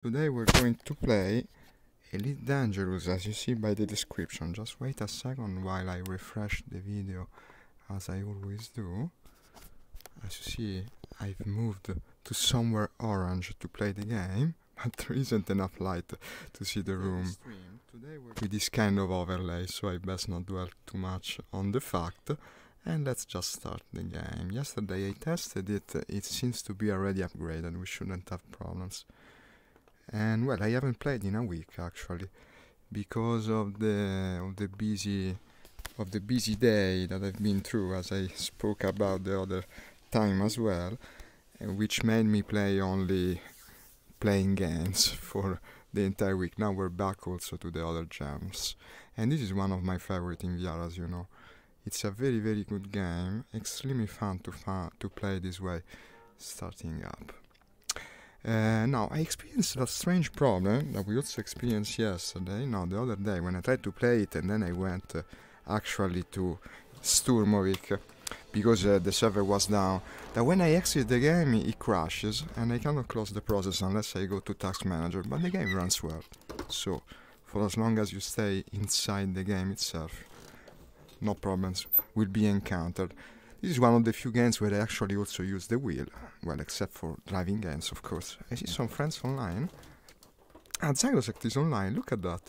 Today we're going to play Elite Dangerous, as you see by the description. Just wait a second while I refresh the video, as I always do. As you see, I've moved to somewhere orange to play the game, but there isn't enough light to see the room with this kind of overlay, so I best not dwell too much on the fact. And let's just start the game. Yesterday I tested it, it seems to be already upgraded, we shouldn't have problems. And well, I haven't played in a week actually, because of the busy day that I've been through, as I spoke about the other time as well, which made me play only playing games for the entire week. Now we're back also to the other gems, and this is one of my favorite in VR, as you know. It's a very good game, extremely fun to play this way, starting up. Now, I experienced a strange problem that we also experienced yesterday, no, the other day, when I tried to play it and then I went actually to Sturmovik, because the server was down, that when I exit the game it crashes and I cannot close the process unless I go to Task Manager, but the game runs well, so for as long as you stay inside the game itself, no problems will be encountered. This is one of the few games where I actually also use the wheel. Well, except for driving games, of course. I see some friends online. Ah, Zagrosek is online, look at that.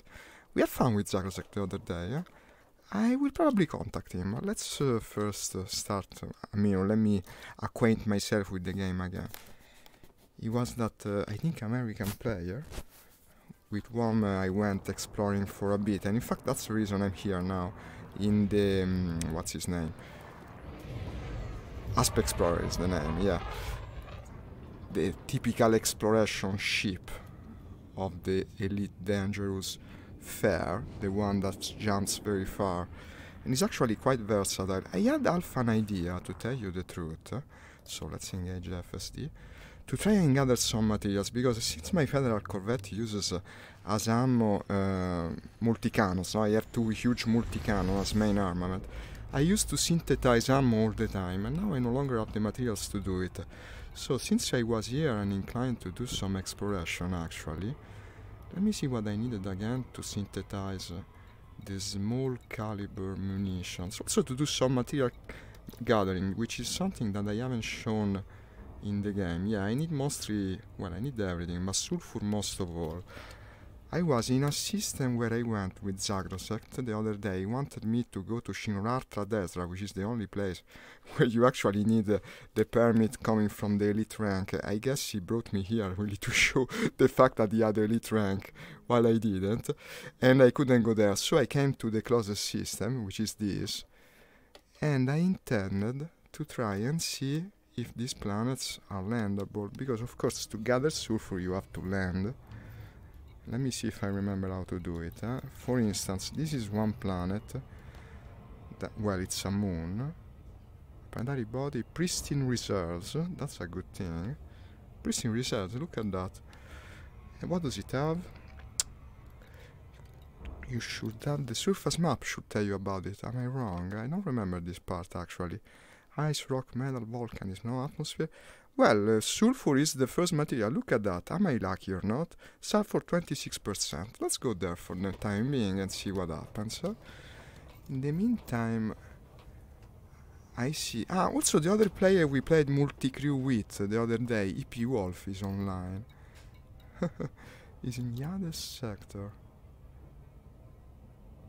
We had fun with Zagrosek the other day. I will probably contact him. Let's first start, let me acquaint myself with the game again. He was that, I think, American player, with whom I went exploring for a bit. And in fact, that's the reason I'm here now, in the, what's his name? Asp Explorer is the name, yeah. The typical exploration ship of the Elite Dangerous Fair, the one that jumps very far, and is actually quite versatile. I had half an idea, to tell you the truth, so let's engage FSD, to try and gather some materials, because since my Federal Corvette uses as ammo multicannon, so I have two huge multicannon as main armament, I used to synthesize ammo all the time, and now I no longer have the materials to do it. So since I was here and inclined to do some exploration actually, let me see what I needed again to synthesize the small caliber munitions. Also to do some material gathering, which is something that I haven't shown in the game. Yeah, I need mostly, well, I need everything, but sulfur most of all. I was in a system where I went with Zagrosek the other day. He wanted me to go to Shinrartra Desra, which is the only place where you actually need the permit coming from the elite rank. I guess he brought me here really to show the fact that he had elite rank, while I didn't, and I couldn't go there. So I came to the closest system, which is this, and I intended to try and see if these planets are landable, because of course to gather sulfur you have to land. Let me see if I remember how to do it. For instance, this is one planet. Well, it's a moon. Planetary body, pristine reserves. That's a good thing. Pristine reserves, look at that. And what does it have? You should have the surface map, should tell you about it. Am I wrong? I don't remember this part actually. Ice, rock, metal, volcanism, no atmosphere. Well, sulfur is the first material. Look at that. Am I lucky or not? Sulfur 26%. Let's go there for the time being and see what happens. In the meantime, I see. Ah, also the other player we played multi-crew with the other day, EP Wolf, is online. He's in the other sector.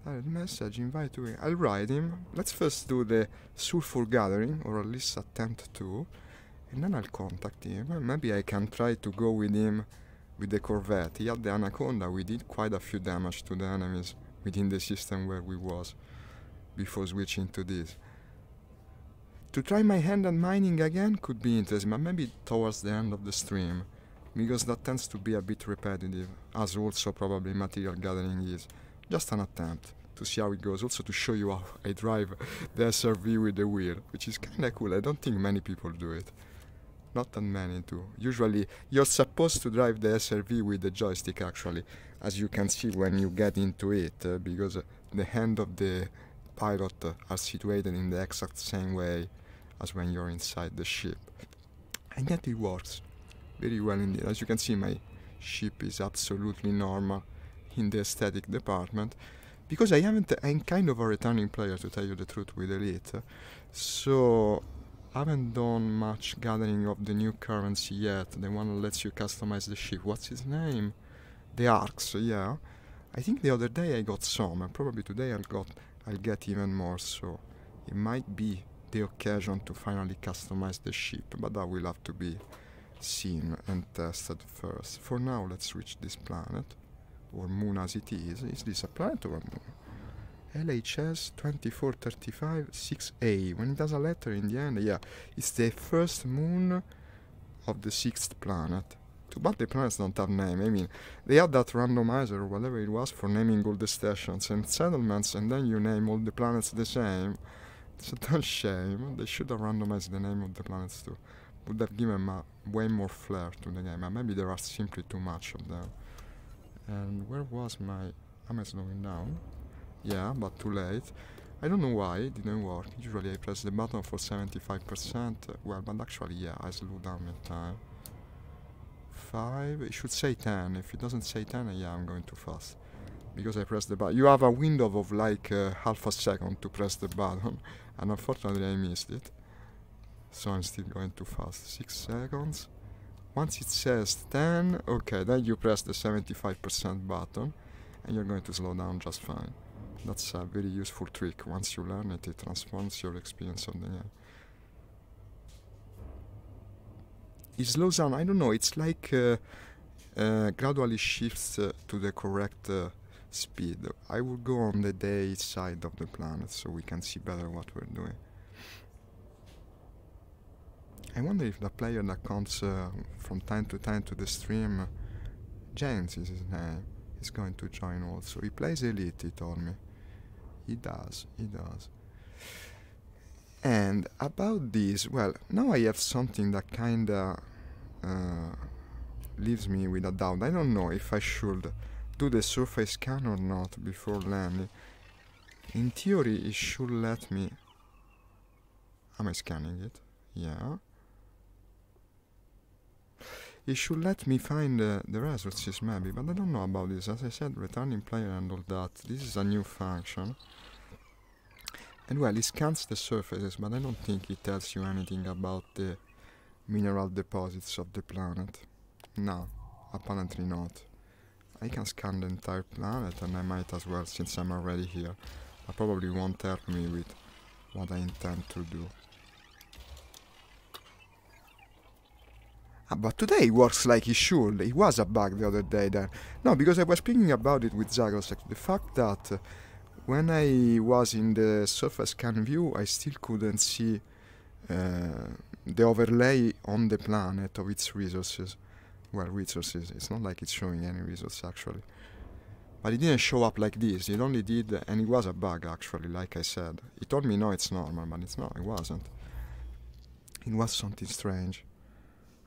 Direct message, invite to. I'll write him. Let's first do the sulfur gathering, or at least attempt to. And then I'll contact him. Maybe I can try to go with him with the Corvette. He had the Anaconda. We did quite a few damage to the enemies within the system where we was before switching to this. To try my hand at mining again could be interesting, but maybe towards the end of the stream, because that tends to be a bit repetitive, as also probably material gathering is. Just an attempt to see how it goes, also to show you how I drive the SRV with the wheel, which is kinda cool. I don't think many people do it. Not that many do. Usually you're supposed to drive the SRV with the joystick actually, as you can see when you get into it, because the hand of the pilot are situated in the exact same way as when you're inside the ship. And yet it works very well indeed. As you can see, my ship is absolutely normal in the aesthetic department, because I'm kind of a returning player, to tell you the truth, with Elite, so I haven't done much gathering of the new currency yet, the one that lets you customize the ship. What's his name? The arcs, yeah. I think the other day I got some, and probably today I'll get even more, so it might be the occasion to finally customize the ship, but that will have to be seen and tested first. For now, let's reach this planet, or moon as it is. Is this a planet or a moon? LHS 2435 6A. When it has a letter in the end, yeah, it's the first moon of the 6th planet. Too bad the planets don't have name. I mean, they had that randomizer or whatever it was for naming all the stations and settlements, and then you name all the planets the same. It's a damn shame. They should have randomized the name of the planets too. Would have given way more flair to the game. And maybe there are simply too much of them. And where was my... Am I slowing down? Yeah, but too late. I don't know why it didn't work. Usually I press the button for 75%. Well, but actually, yeah, I slow down in time. 5. It should say 10. If it doesn't say 10, yeah, I'm going too fast. Because I pressed the button. You have a window of like half a second to press the button. And unfortunately I missed it. So I'm still going too fast. 6 seconds. Once it says 10, okay, then you press the 75% button. And you're going to slow down just fine. That's a very useful trick. Once you learn it, it transforms your experience of the game. It slows down, I don't know, it's like gradually shifts to the correct speed. I will go on the day side of the planet so we can see better what we're doing. I wonder if the player that comes from time to time to the stream, James is his name, is going to join also. He plays Elite, he told me. He does. And about this, well, now I have something that kinda leaves me with a doubt. I don't know if I should do the surface scan or not before landing. In theory, it should let me... Am I scanning it? Yeah. It should let me find the resources maybe, but I don't know about this. As I said, returning player and all that. This is a new function. And well, it scans the surfaces, but I don't think it tells you anything about the mineral deposits of the planet. No, apparently not. I can scan the entire planet, and I might as well, since I'm already here. That probably won't help me with what I intend to do. But today it works like it should. It was a bug the other day there. No, because I was speaking about it with Zagros. The fact that when I was in the surface scan view, I still couldn't see the overlay on the planet of its resources. Well, resources. It's not like it's showing any resource actually. But it didn't show up like this. It only did, and it was a bug actually, like I said. It told me no, it's normal, but it's not. It wasn't. It was something strange.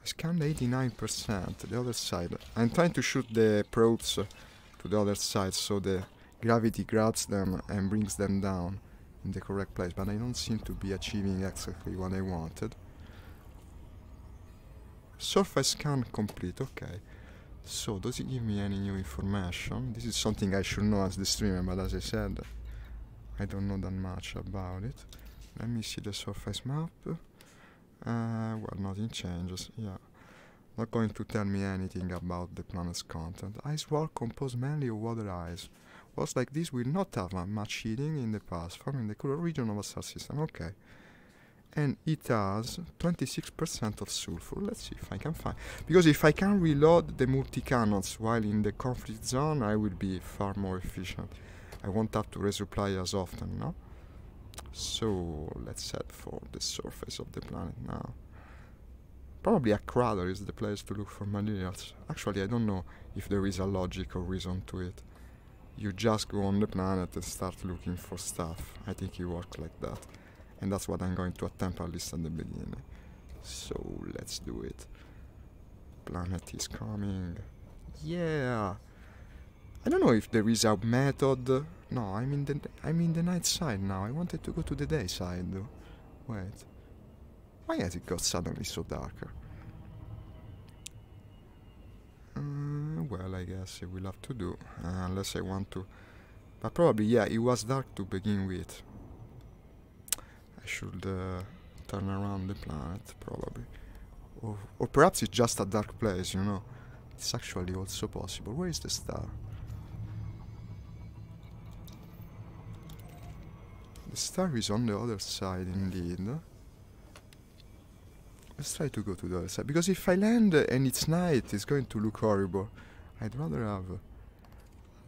I scanned 89%, the other side. I'm trying to shoot the probes to the other side so the gravity grabs them and brings them down in the correct place, but I don't seem to be achieving exactly what I wanted. Surface scan complete, okay. So, does it give me any new information? This is something I should know as the streamer, but as I said, I don't know that much about it. Let me see the surface map. Well, nothing changes, yeah. Not going to tell me anything about the planet's content. Ice wall composed mainly of water ice. Walls like this will not have much heating in the past, forming the cooler region of a star system, okay. And it has 26% of sulfur. Let's see if I can find... Because if I can reload the multi-cannons while in the conflict zone, I will be far more efficient. I won't have to resupply as often, no? So, let's head for the surface of the planet now. Probably a crater is the place to look for materials. Actually, I don't know if there is a logical reason to it. You just go on the planet and start looking for stuff. I think it works like that. And that's what I'm going to attempt at least at the beginning. So, let's do it. Planet is coming. Yeah! I don't know if there is a method. No, I'm in the night side now. I wanted to go to the day side though. Wait. Why has it got suddenly so darker? well, I guess I will have to do, unless I want to. But probably, yeah, it was dark to begin with. I should turn around the planet, probably. Or perhaps it's just a dark place, you know. It's actually also possible. Where is the star? The star is on the other side, indeed. Let's try to go to the other side, because if I land and it's night, it's going to look horrible. I'd rather have a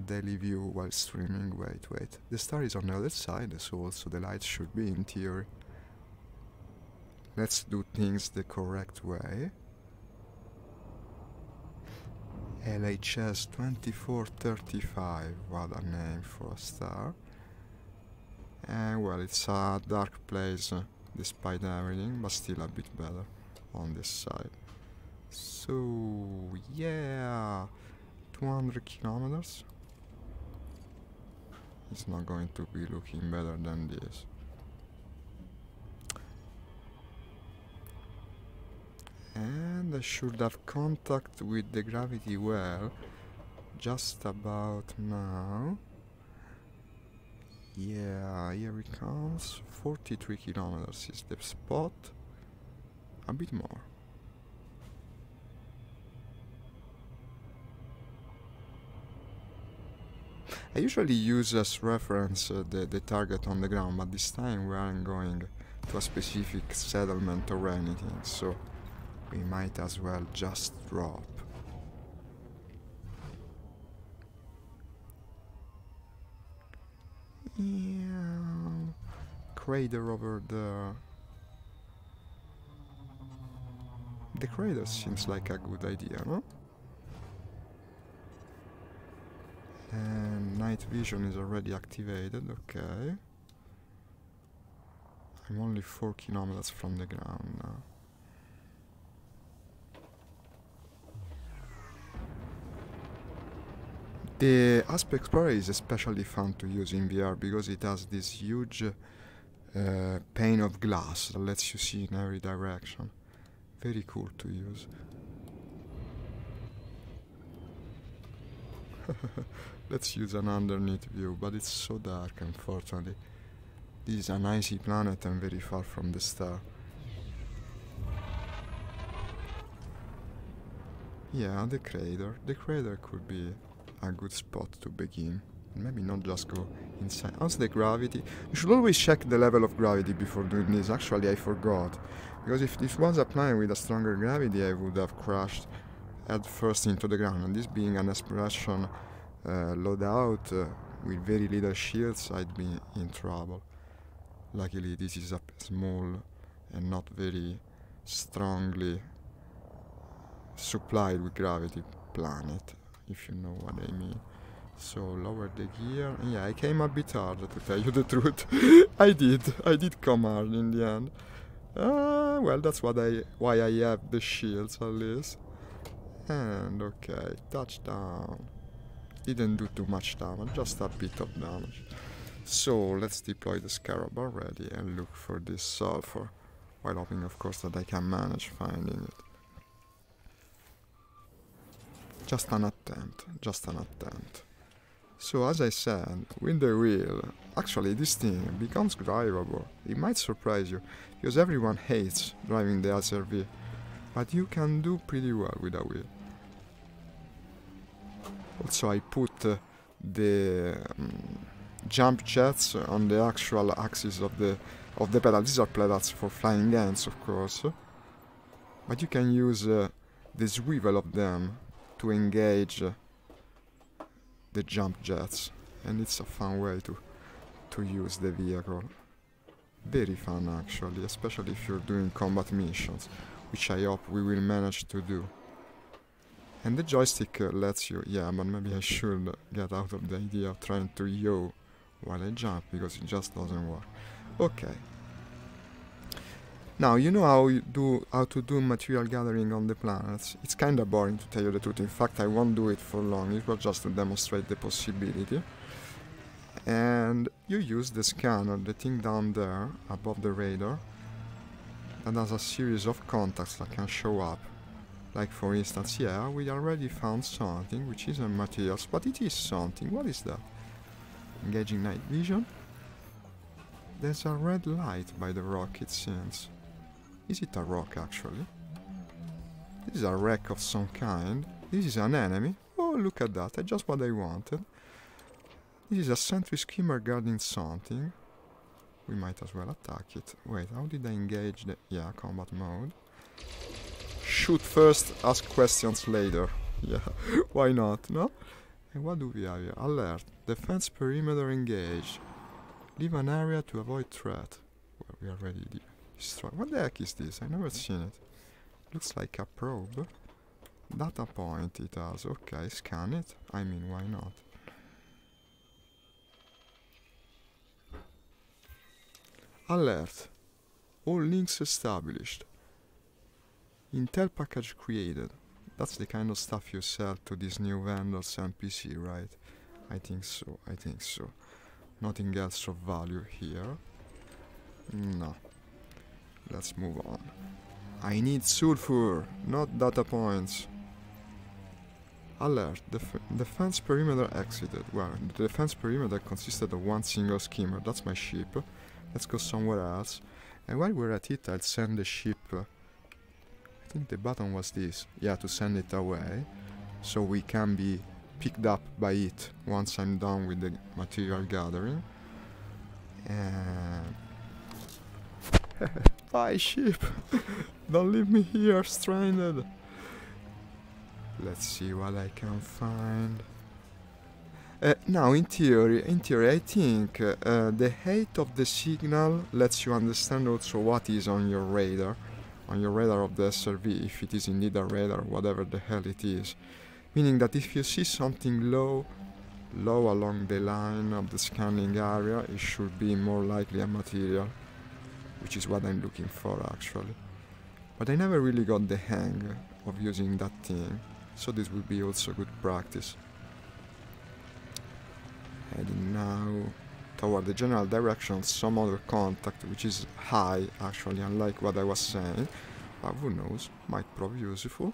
daily view while streaming. Wait. The star is on the other side, so also the light should be in theory. Let's do things the correct way. LHS 2435, what a name for a star. And well, it's a dark place despite everything, but still a bit better on this side. So yeah, 200 kilometers. It's not going to be looking better than this. And I should have contact with the gravity well just about now. Yeah, here it comes. 43 kilometers is the spot. A bit more. I usually use as reference the target on the ground, but this time we aren't going to a specific settlement or anything, so we might as well just drop. Yeah, crater over there. The crater seems like a good idea, no? And night vision is already activated, okay. I'm only 4 kilometers from the ground now. The Aspect Explorer is especially fun to use in VR because it has this huge pane of glass that lets you see in every direction. Very cool to use. Let's use an underneath view, but it's so dark, unfortunately. This is an icy planet and very far from the star. Yeah, the crater. The crater could be a good spot to begin. Maybe not just go inside. How's the gravity? You should always check the level of gravity before doing this. Actually, I forgot. Because if this was a planet with a stronger gravity, I would have crashed head first into the ground. And this being an exploration loadout with very little shields, I'd be in trouble. Luckily, this is a small and not very strongly supplied with gravity planet, if you know what I mean. So lower the gear. Yeah, I came a bit hard, to tell you the truth. I did come hard in the end. Well, that's why I have the shields at least. And okay, touchdown. Didn't do too much damage, just a bit of damage. So let's deploy the scarab already and look for this sulfur, while hoping of course that I can manage finding it. Just an attempt. So as I said, with the wheel, actually this thing becomes drivable. It might surprise you, because everyone hates driving the SRV, but you can do pretty well with a wheel. Also, I put the jump jets on the actual axis of the pedal. These are pedals for flying ants, of course, but you can use the swivel of them to engage the jump jets, and it's a fun way to use the vehicle. Very fun actually, especially if you're doing combat missions, which I hope we will manage to do. And the joystick lets you, yeah, but maybe I should get out of the idea of trying to yaw while I jump, because it just doesn't work. Okay. Now, you know how to do material gathering on the planets. It's kinda boring, to tell you the truth. In fact, I won't do it for long. It was just to demonstrate the possibility. And you use the scanner, the thing down there, above the radar, that has a series of contacts that can show up Like for instance, yeah, we already found something which isn't materials, but it is something. What is that? Engaging night vision. There's a red light by the rock, it seems. Is it a rock actually? This is a wreck of some kind. This is an enemy. Oh, look at that, that's just what I wanted. This is a sentry skimmer guarding something. We might as well attack it. Wait, how did I engage the... yeah, combat mode. Shoot first, ask questions later. Yeah, why not, no? And what do we have here? Alert. Defense perimeter engaged. Leave an area to avoid threat. Well, we already destroyed. What the heck is this? I've never seen it. Looks like a probe. Data point it has. Okay, scan it. I mean, why not? Alert. All links established. Intel package created. That's the kind of stuff you sell to these new vendors NPC, right? I think so, I think so. Nothing else of value here. No. Let's move on. I need sulfur, not data points. Alert. Defense perimeter exited. Well, the defense perimeter consisted of one single skimmer. That's my ship. Let's go somewhere else. And while we're at it, I'll send the ship... I think the button was this. Yeah, to send it away. So we can be picked up by it once I'm done with the material gathering. And... bye, ship! Don't leave me here stranded. Let's see what I can find. Now, in theory, I think the height of the signal lets you understand also what is on your radar of the SRV, if it is indeed a radar, whatever the hell it is. Meaning that if you see something low along the line of the scanning area, it should be more likely a material, which is what I'm looking for actually. But I never really got the hang of using that thing, so this will be also good practice. Heading now toward the general direction of some other contact, which is high actually, unlike what I was saying, but who knows, might prove useful.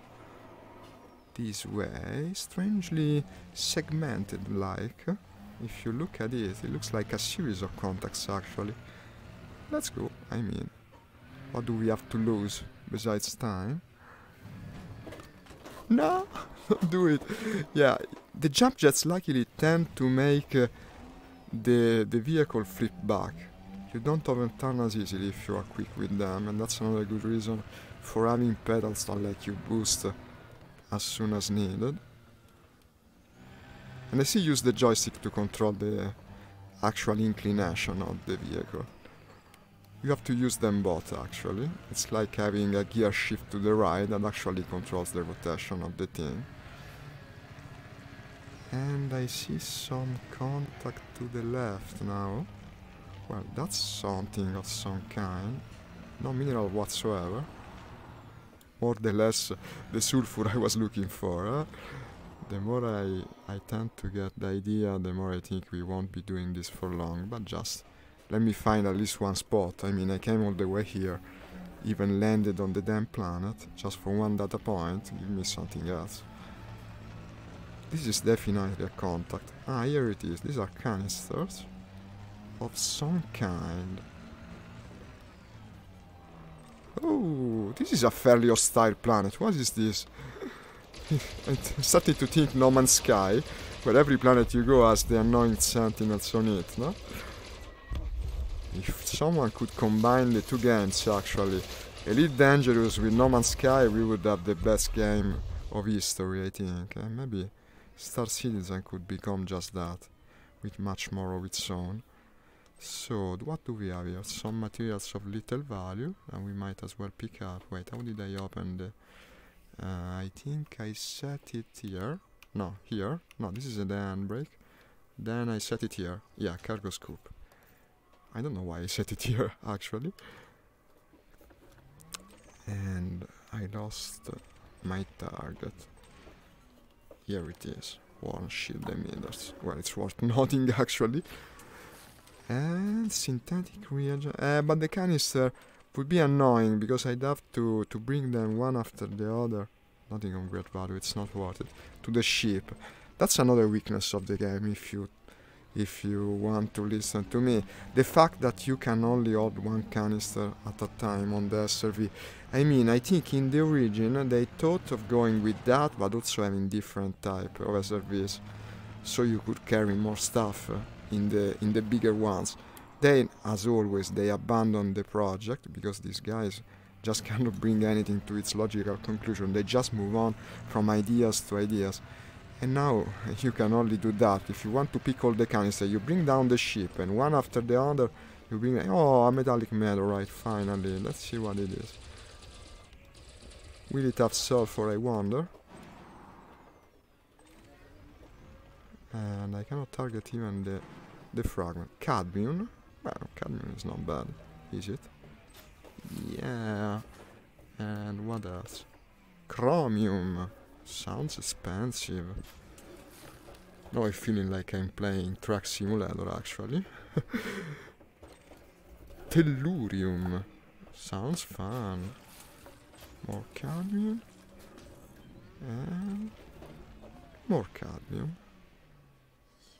This way, strangely segmented like. If you look at it, it looks like a series of contacts actually. Let's go, I mean, what do we have to lose besides time? No, don't do it. Yeah, the jump jets luckily tend to make the vehicle flip back. You don't overturn as easily if you are quick with them, and that's another good reason for having pedals that let you boost as soon as needed. And I still use the joystick to control the actual inclination of the vehicle. You have to use them both actually. It's like having a gear shift to the right that actually controls the rotation of the thing. And I see some contact to the left now. Well, that's something of some kind. No mineral whatsoever. More or less the sulfur I was looking for. The more I tend to get the idea, the more I think we won't be doing this for long. But just let me find at least one spot. I mean, I came all the way here. Even landed on the damn planet. Just for one data point. Give me something else. This is definitely a contact. Ah, here it is. These are canisters of some kind. Oh, this is a fairly hostile planet. What is this? I'm starting to think No Man's Sky, where every planet you go has the annoying sentinels on it, no? If someone could combine the two games, actually, Elite Dangerous with No Man's Sky, we would have the best game of history, I think. And maybe Star Citizen could become just that, with much more of its own. So, what do we have here? Some materials of little value, and we might as well pick up. Wait, how did I open the... I think I set it here. No, here. No, this is the handbrake. Then I set it here. Yeah, cargo scoop. I don't know why I set it here, actually. And I lost my target. Here it is. One shield emitters. Well, it's worth nothing, actually. And synthetic reagent. But the canister would be annoying because I'd have to bring them one after the other. Nothing of great value, it's not worth it. To the ship. That's another weakness of the game, if you want to listen to me. The fact that you can only hold one canister at a time on the SRV. I mean, I think in the origin they thought of going with that, but also having different type of SRVs, so you could carry more stuff in the bigger ones. Then, as always, they abandoned the project because these guys just cannot bring anything to its logical conclusion. They just move on from ideas to ideas. And now you can only do that. If you want to pick all the canisters, you bring down the ship, and one after the other, you bring... Oh, a metallic meteorite, finally. Let's see what it is. Will it have sulfur, I wonder? And I cannot target even the fragment. Cadmium? Well, cadmium is not bad, is it? Yeah. And what else? Chromium. Sounds expensive. Now I'm feeling like I'm playing Truck Simulator, actually. Tellurium. Sounds fun. More cadmium. And more cadmium.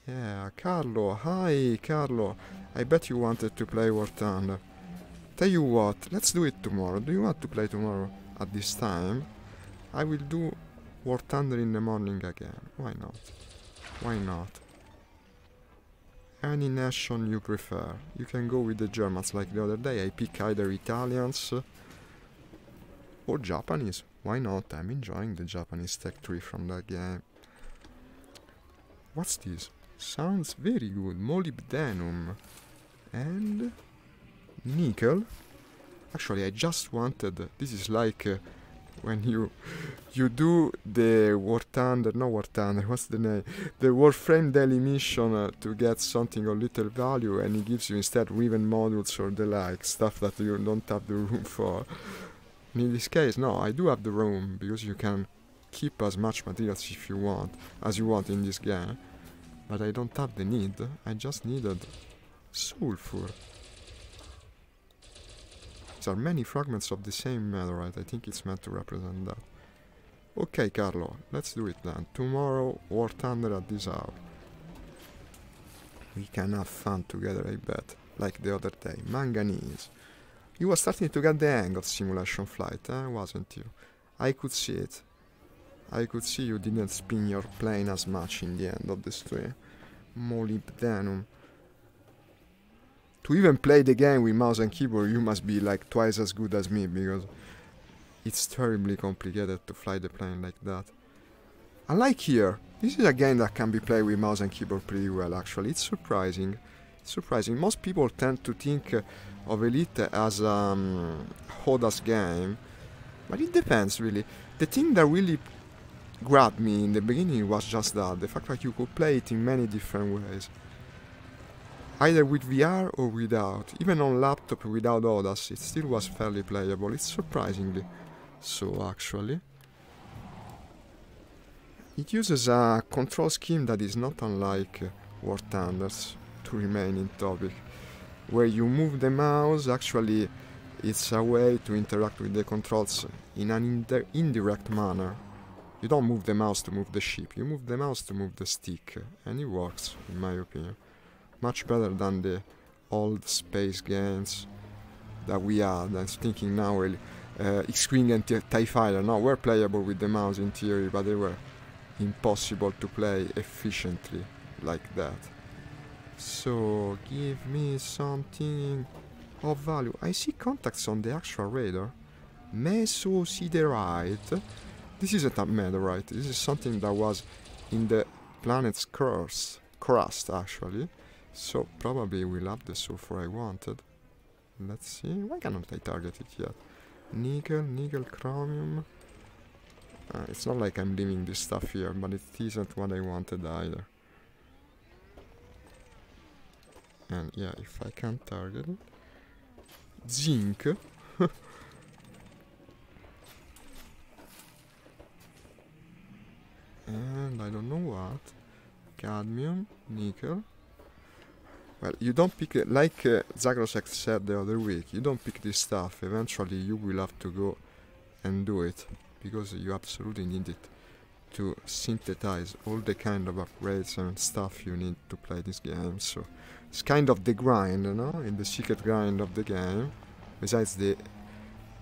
Yeah, Carlo. Hi, Carlo. I bet you wanted to play War Thunder. Tell you what, let's do it tomorrow. Do you want to play tomorrow at this time? I will do War Thunder in the morning again. Why not? Why not? Any nation you prefer. You can go with the Germans like the other day. I pick either Italians or Japanese. Why not? I'm enjoying the Japanese tech tree from that game. What's this? Sounds very good. Molybdenum. And nickel. Actually, I just wanted... This is like when you do the War Thunder... No War Thunder, what's the name? The Warframe daily mission to get something of little value, and it gives you instead Riven modules or the like, stuff that you don't have the room for. In this case, no, I do have the room, because you can keep as much materials if you want, as you want in this game. But I don't have the need, I just needed sulfur. There are many fragments of the same meteorite. I think it's meant to represent that. Okay, Carlo, let's do it then. Tomorrow, War Thunder at this hour. We can have fun together, I bet. Like the other day. Manganese. You were starting to get the hang of simulation flight, wasn't you? I could see it. I could see you didn't spin your plane as much in the end of the stream. Molybdenum. To even play the game with mouse and keyboard, you must be like twice as good as me, because it's terribly complicated to fly the plane like that. Unlike here, this is a game that can be played with mouse and keyboard pretty well, actually. It's surprising. It's surprising. Most people tend to think of Elite as a Hoda's game, but it depends, really. The thing that really grabbed me in the beginning was just that, the fact that you could play it in many different ways. Either with VR or without. Even on laptop without ODAS, it still was fairly playable. It's surprisingly so, actually. It uses a control scheme that is not unlike War Thunders, to remain in topic. Where you move the mouse, actually it's a way to interact with the controls in an indirect manner. You don't move the mouse to move the ship, you move the mouse to move the stick, and it works, in my opinion. Much better than the old space games that we had. I'm thinking now, X-Wing and TIE Fighter, no, were playable with the mouse in theory, but they were impossible to play efficiently like that. So, give me something of value. I see contacts on the actual radar. Mesosiderite. This isn't a meteorite, this is something that was in the planet's crust, actually. So probably we'll have the sulfur I wanted. Let's see. Why cannot I target it yet? Nickel, chromium. It's not like I'm leaving this stuff here, but it isn't what I wanted either. And yeah, if I can't target it. Zinc. And I don't know what. Cadmium, nickel. Well, you don't pick it, like Zagrosek said the other week, you don't pick this stuff, eventually you will have to go and do it, because you absolutely need it to synthesize all the kind of upgrades and stuff you need to play this game. So it's kind of the grind, you know, in the secret grind of the game. Besides the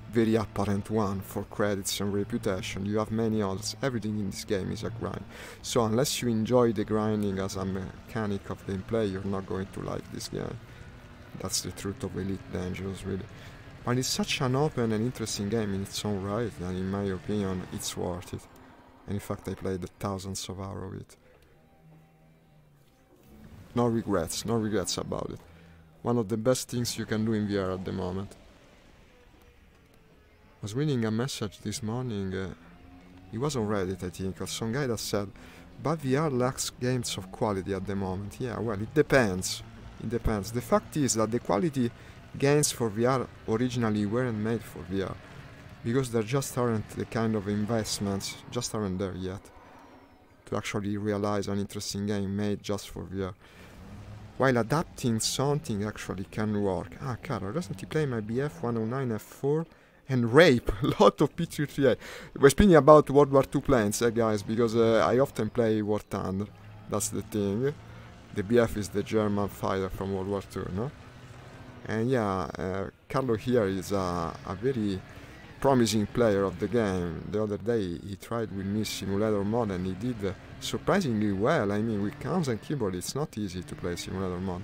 very apparent one for credits and reputation, you have many others. Everything in this game is a grind. So unless you enjoy the grinding as a mechanic of gameplay, you're not going to like this game. That's the truth of Elite Dangerous, really. But it's such an open and interesting game in its own right, and in my opinion, it's worth it. And in fact, I played thousands of hours of it. No regrets about it. One of the best things you can do in VR at the moment. I was reading a message this morning, it was on Reddit I think, of some guy that said, but VR lacks games of quality at the moment. Yeah, well, it depends. It depends. The fact is that the quality games for VR originally weren't made for VR, because there just aren't the kind of investments, just aren't there yet, to actually realize an interesting game made just for VR. While adapting something actually can work. Ah, caro, recently played my BF 109 F4 and rape a lot of P338. We're speaking about World War II planes, guys, because I often play War Thunder. That's the thing. The BF is the German fighter from World War II, no? And yeah, Carlo here is a very promising player of the game. The other day he tried with me simulator mode and he did surprisingly well. I mean, with mouse and keyboard it's not easy to play simulator mode.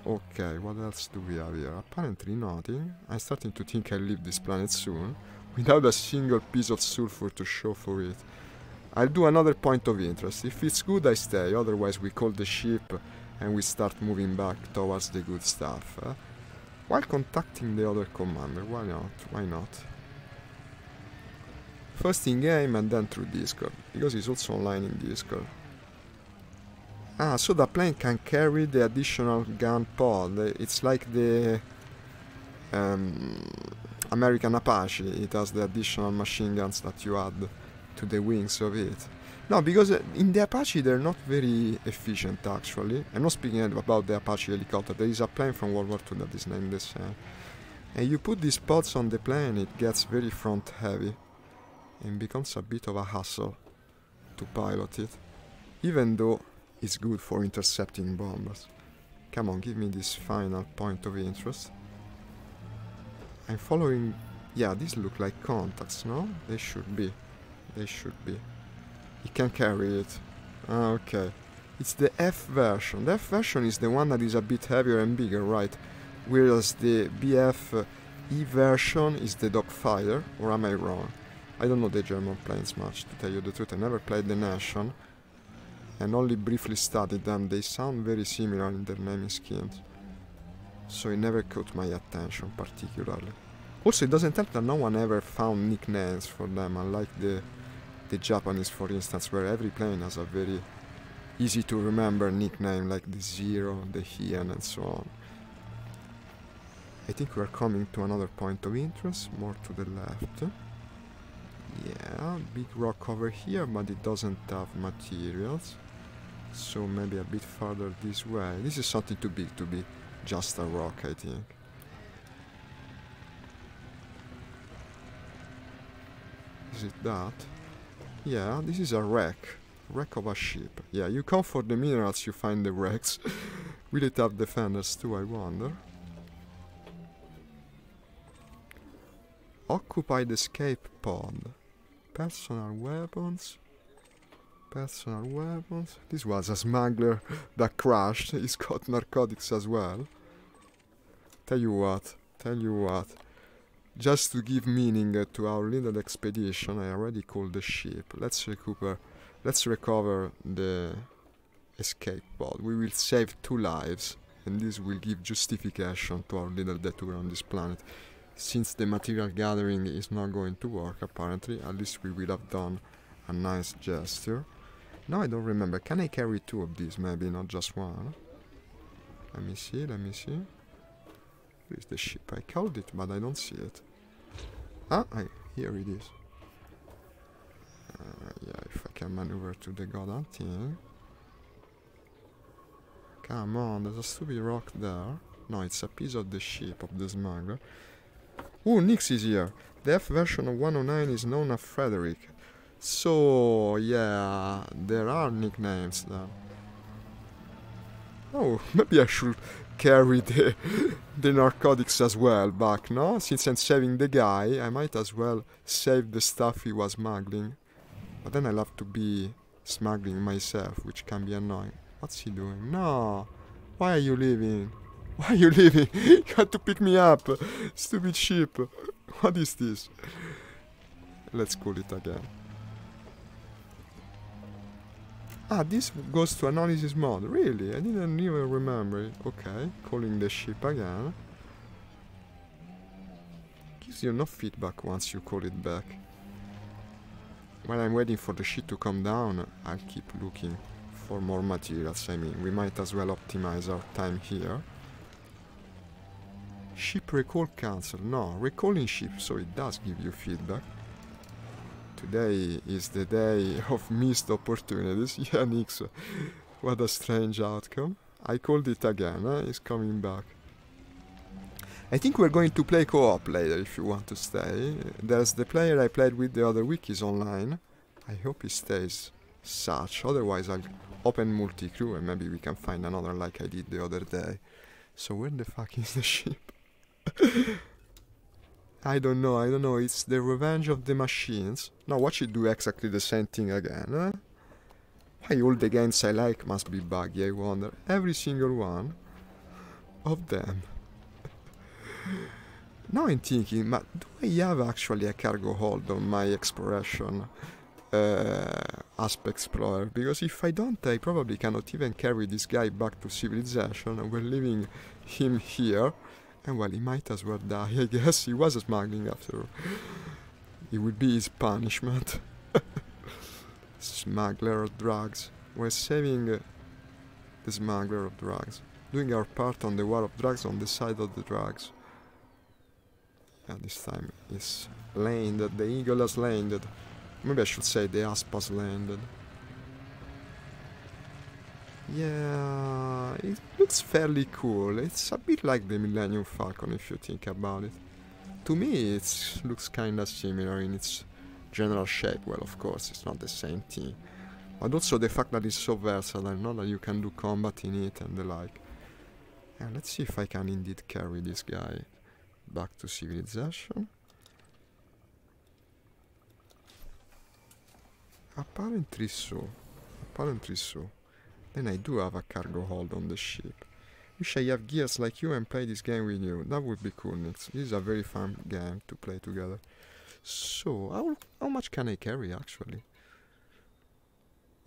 Okay, what else do we have here? Apparently nothing. I'm starting to think I'll leave this planet soon, without a single piece of sulfur to show for it. I'll do another point of interest. If it's good I stay, otherwise we call the ship and we start moving back towards the good stuff. While contacting the other commander, why not? Why not? First in game and then through Discord, because he's also online in Discord. Ah, so the plane can carry the additional gun pod. It's like the American Apache. It has the additional machine guns that you add to the wings of it. No, because in the Apache they're not very efficient actually. I'm not speaking about the Apache helicopter. There is a plane from World War II that is named the same. And you put these pods on the plane, it gets very front heavy. And becomes a bit of a hassle to pilot it. Even though it's good for intercepting bombers. Come on, give me this final point of interest. I'm following... Yeah, these look like contacts, no? They should be. They should be. He can carry it. Ah, okay. It's the F version. The F version is the one that is a bit heavier and bigger, right? Whereas the BF E version is the dogfighter, or am I wrong? I don't know the German planes much, to tell you the truth. I never played the Nation, and only briefly studied them. They sound very similar in their naming schemes, so it never caught my attention particularly. Also, it doesn't help that no one ever found nicknames for them, unlike the Japanese, for instance, where every plane has a very easy to remember nickname, like the Zero, the Hien, and so on. I think we're coming to another point of interest, more to the left. Yeah, big rock over here, but it doesn't have materials. So maybe a bit further this way. This is something too big to be just a rock, I think. Is it that? Yeah, this is a wreck. Wreck of a ship. Yeah, you come for the minerals, you find the wrecks. Will it have defenders too, I wonder? Occupied escape pod. Personal weapons. Personal weapons. This was a smuggler that crashed. He's got narcotics as well. Tell you what. Just to give meaning to our little expedition, I already called the ship. Let's recover the escape pod. We will save 2 lives, and this will give justification to our little detour on this planet. Since the material gathering is not going to work, apparently, at least we will have done a nice gesture. Now I don't remember. Can I carry 2 of these, maybe, not just 1? Let me see. Where is the ship? I called it, but I don't see it. Ah, here it is. Yeah, if I can maneuver to the goddamn thing. Come on, there's a stupid rock there. No, it's a piece of the ship of the smuggler. Ooh, Nix is here. The F version of 109 is known as Frederick. So, yeah, there are nicknames then. Oh, maybe I should carry the narcotics as well back, no? Since I'm saving the guy, I might as well save the stuff he was smuggling. But then I'll have to be smuggling myself, which can be annoying. What's he doing? No! Why are you leaving? Why are you leaving? You had to pick me up! Stupid sheep! What is this? Let's call it again. Ah, this goes to analysis mode. Really? I didn't even remember it. Okay, calling the ship again. Gives you no feedback once you call it back. While I'm waiting for the ship to come down, I'll keep looking for more materials. I mean, we might as well optimize our time here. Ship recall cancel. No, recalling ship, so it does give you feedback. Today is the day of missed opportunities. Yeah, Nix, what a strange outcome. I called it again, it's coming back. I think we're going to play co-op later if you want to stay. There's the player I played with the other week is online. I hope he stays such, otherwise I'll open multi-crew and maybe we can find another like I did the other day. So where the fuck is the ship? I don't know, it's the revenge of the machines. Now watch it do exactly the same thing again, eh? Why all the games I like must be buggy, I wonder. Every single one of them. Now I'm thinking, but do I have actually a cargo hold on my exploration Asp Explorer? Because if I don't, I probably cannot even carry this guy back to civilization, and we're leaving him here. And well, he might as well die, I guess. He was smuggling after all. It would be his punishment. Smuggler of drugs. We're saving the smuggler of drugs. Doing our part on the war of drugs on the side of the drugs. Yeah, this time it's landed. The eagle has landed. Maybe I should say the asp has landed. Yeah, it looks fairly cool. It's a bit like the Millennium Falcon if you think about it. To me it looks kinda similar in its general shape. Well, of course, it's not the same thing. But also the fact that it's so versatile, know that you can do combat in it and the like. And let's see if I can indeed carry this guy back to civilization. Apparently so. Apparently so. Then I do have a cargo hold on the ship. Wish I have gears like you and play this game with you. That would be cool, Nix. This is a very fun game to play together. So, how much can I carry actually?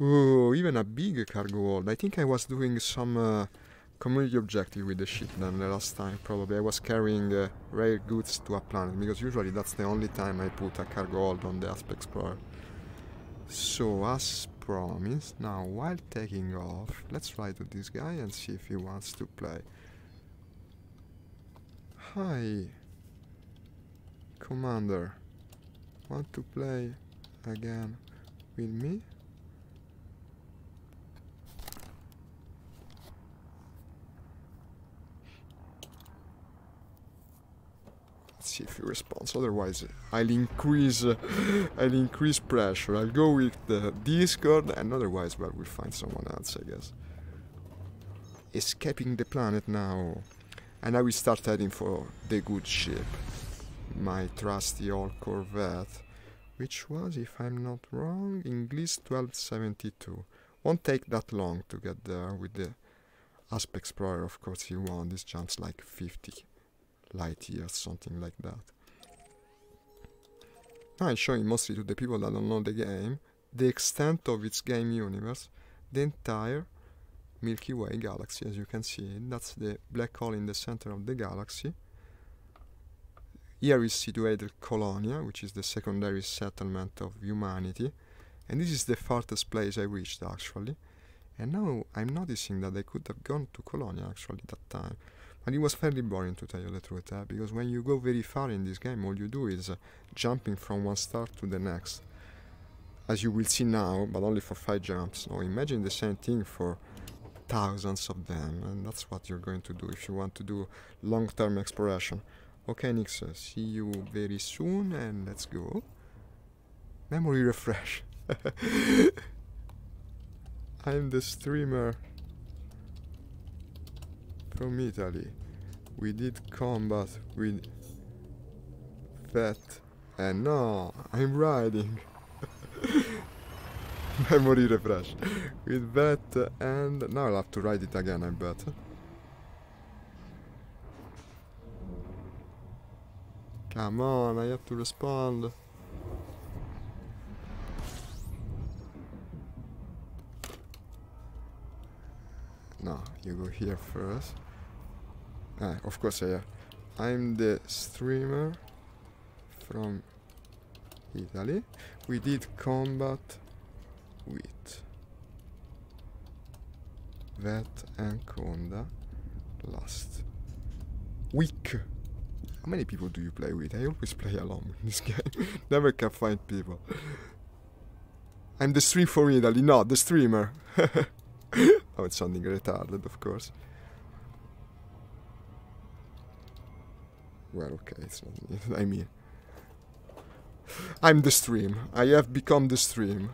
Oh, even a big cargo hold. I think I was doing some community objective with the ship then the last time. Probably I was carrying rare goods to a planet, because usually that's the only time I put a cargo hold on the Asp Explorer. So, as promised, now while taking off, let's fly to this guy and see if he wants to play. Hi, Commander. Want to play again with me? Let's see if he responds. Otherwise, I'll increase pressure. I'll go with the Discord, and otherwise, well, we'll find someone else, I guess. Escaping the planet now, and I will start heading for the good ship, my trusty old Corvette, which was, if I'm not wrong, English 1272. Won't take that long to get there with the Asp Explorer. Of course, he won. This jumps like 50 light years, something like that. Now I'm showing mostly to the people that don't know the game the extent of its game universe, the entire Milky Way galaxy. As you can see, that's the black hole in the center of the galaxy. Here is situated Colonia, which is the secondary settlement of humanity, and this is the farthest place I reached actually. And now I'm noticing that I could have gone to Colonia actually that time. And it was fairly boring, to tell you the truth, because when you go very far in this game, all you do is jumping from one star to the next. As you will see now, but only for 5 jumps. So imagine the same thing for thousands of them, and that's what you're going to do if you want to do long-term exploration. Okay, Nix, see you very soon, and let's go. Memory refresh. I'm the streamer from Italy. We did combat with Vet, and no, I'm riding. Memory refresh. With Vet, and now I'll have to ride it again, I bet. Come on, I have to respond. No, you go here first. Of course I'm the streamer from Italy. We did combat with Vet and Conda last week. How many people do you play with? I always play alone in this game. Never can find people. I'm the stream from Italy, not the streamer. Oh, it's sounding retarded, of course. Well, okay, it's not me. I mean, I'm the stream. I have become the stream.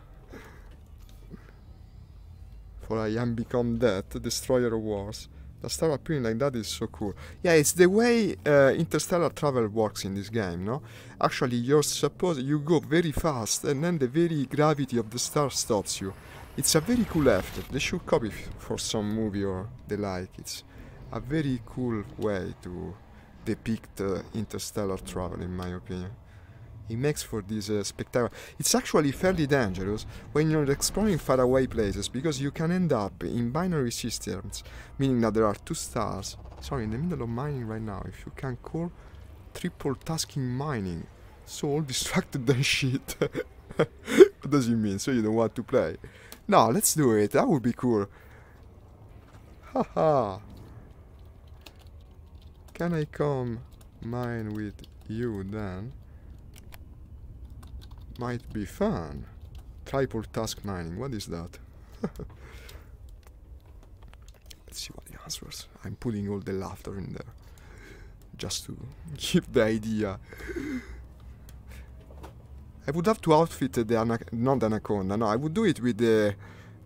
For I am become that, destroyer of wars. The star appearing like that is so cool. Yeah, it's the way interstellar travel works in this game, no? Actually, you're supposed you go very fast, and then the very gravity of the star stops you. It's a very cool effect. They should copy for some movie or the like. It's a very cool way to depict interstellar travel, in my opinion. It makes for this spectacular. It's actually fairly dangerous when you're exploring faraway places, because you can end up in binary systems, meaning that there are two stars. Sorry, in the middle of mining right now, if you can call triple tasking mining. So all distracted and shit. What does it mean? So you don't want to play? No, let's do it. That would be cool. Haha. Can I come mine with you then? Might be fun. Triple task mining. What is that? Let's see what he answers. I'm putting all the laughter in there, just to give the idea. I would have to outfit the not Anaconda. No, I would do it with the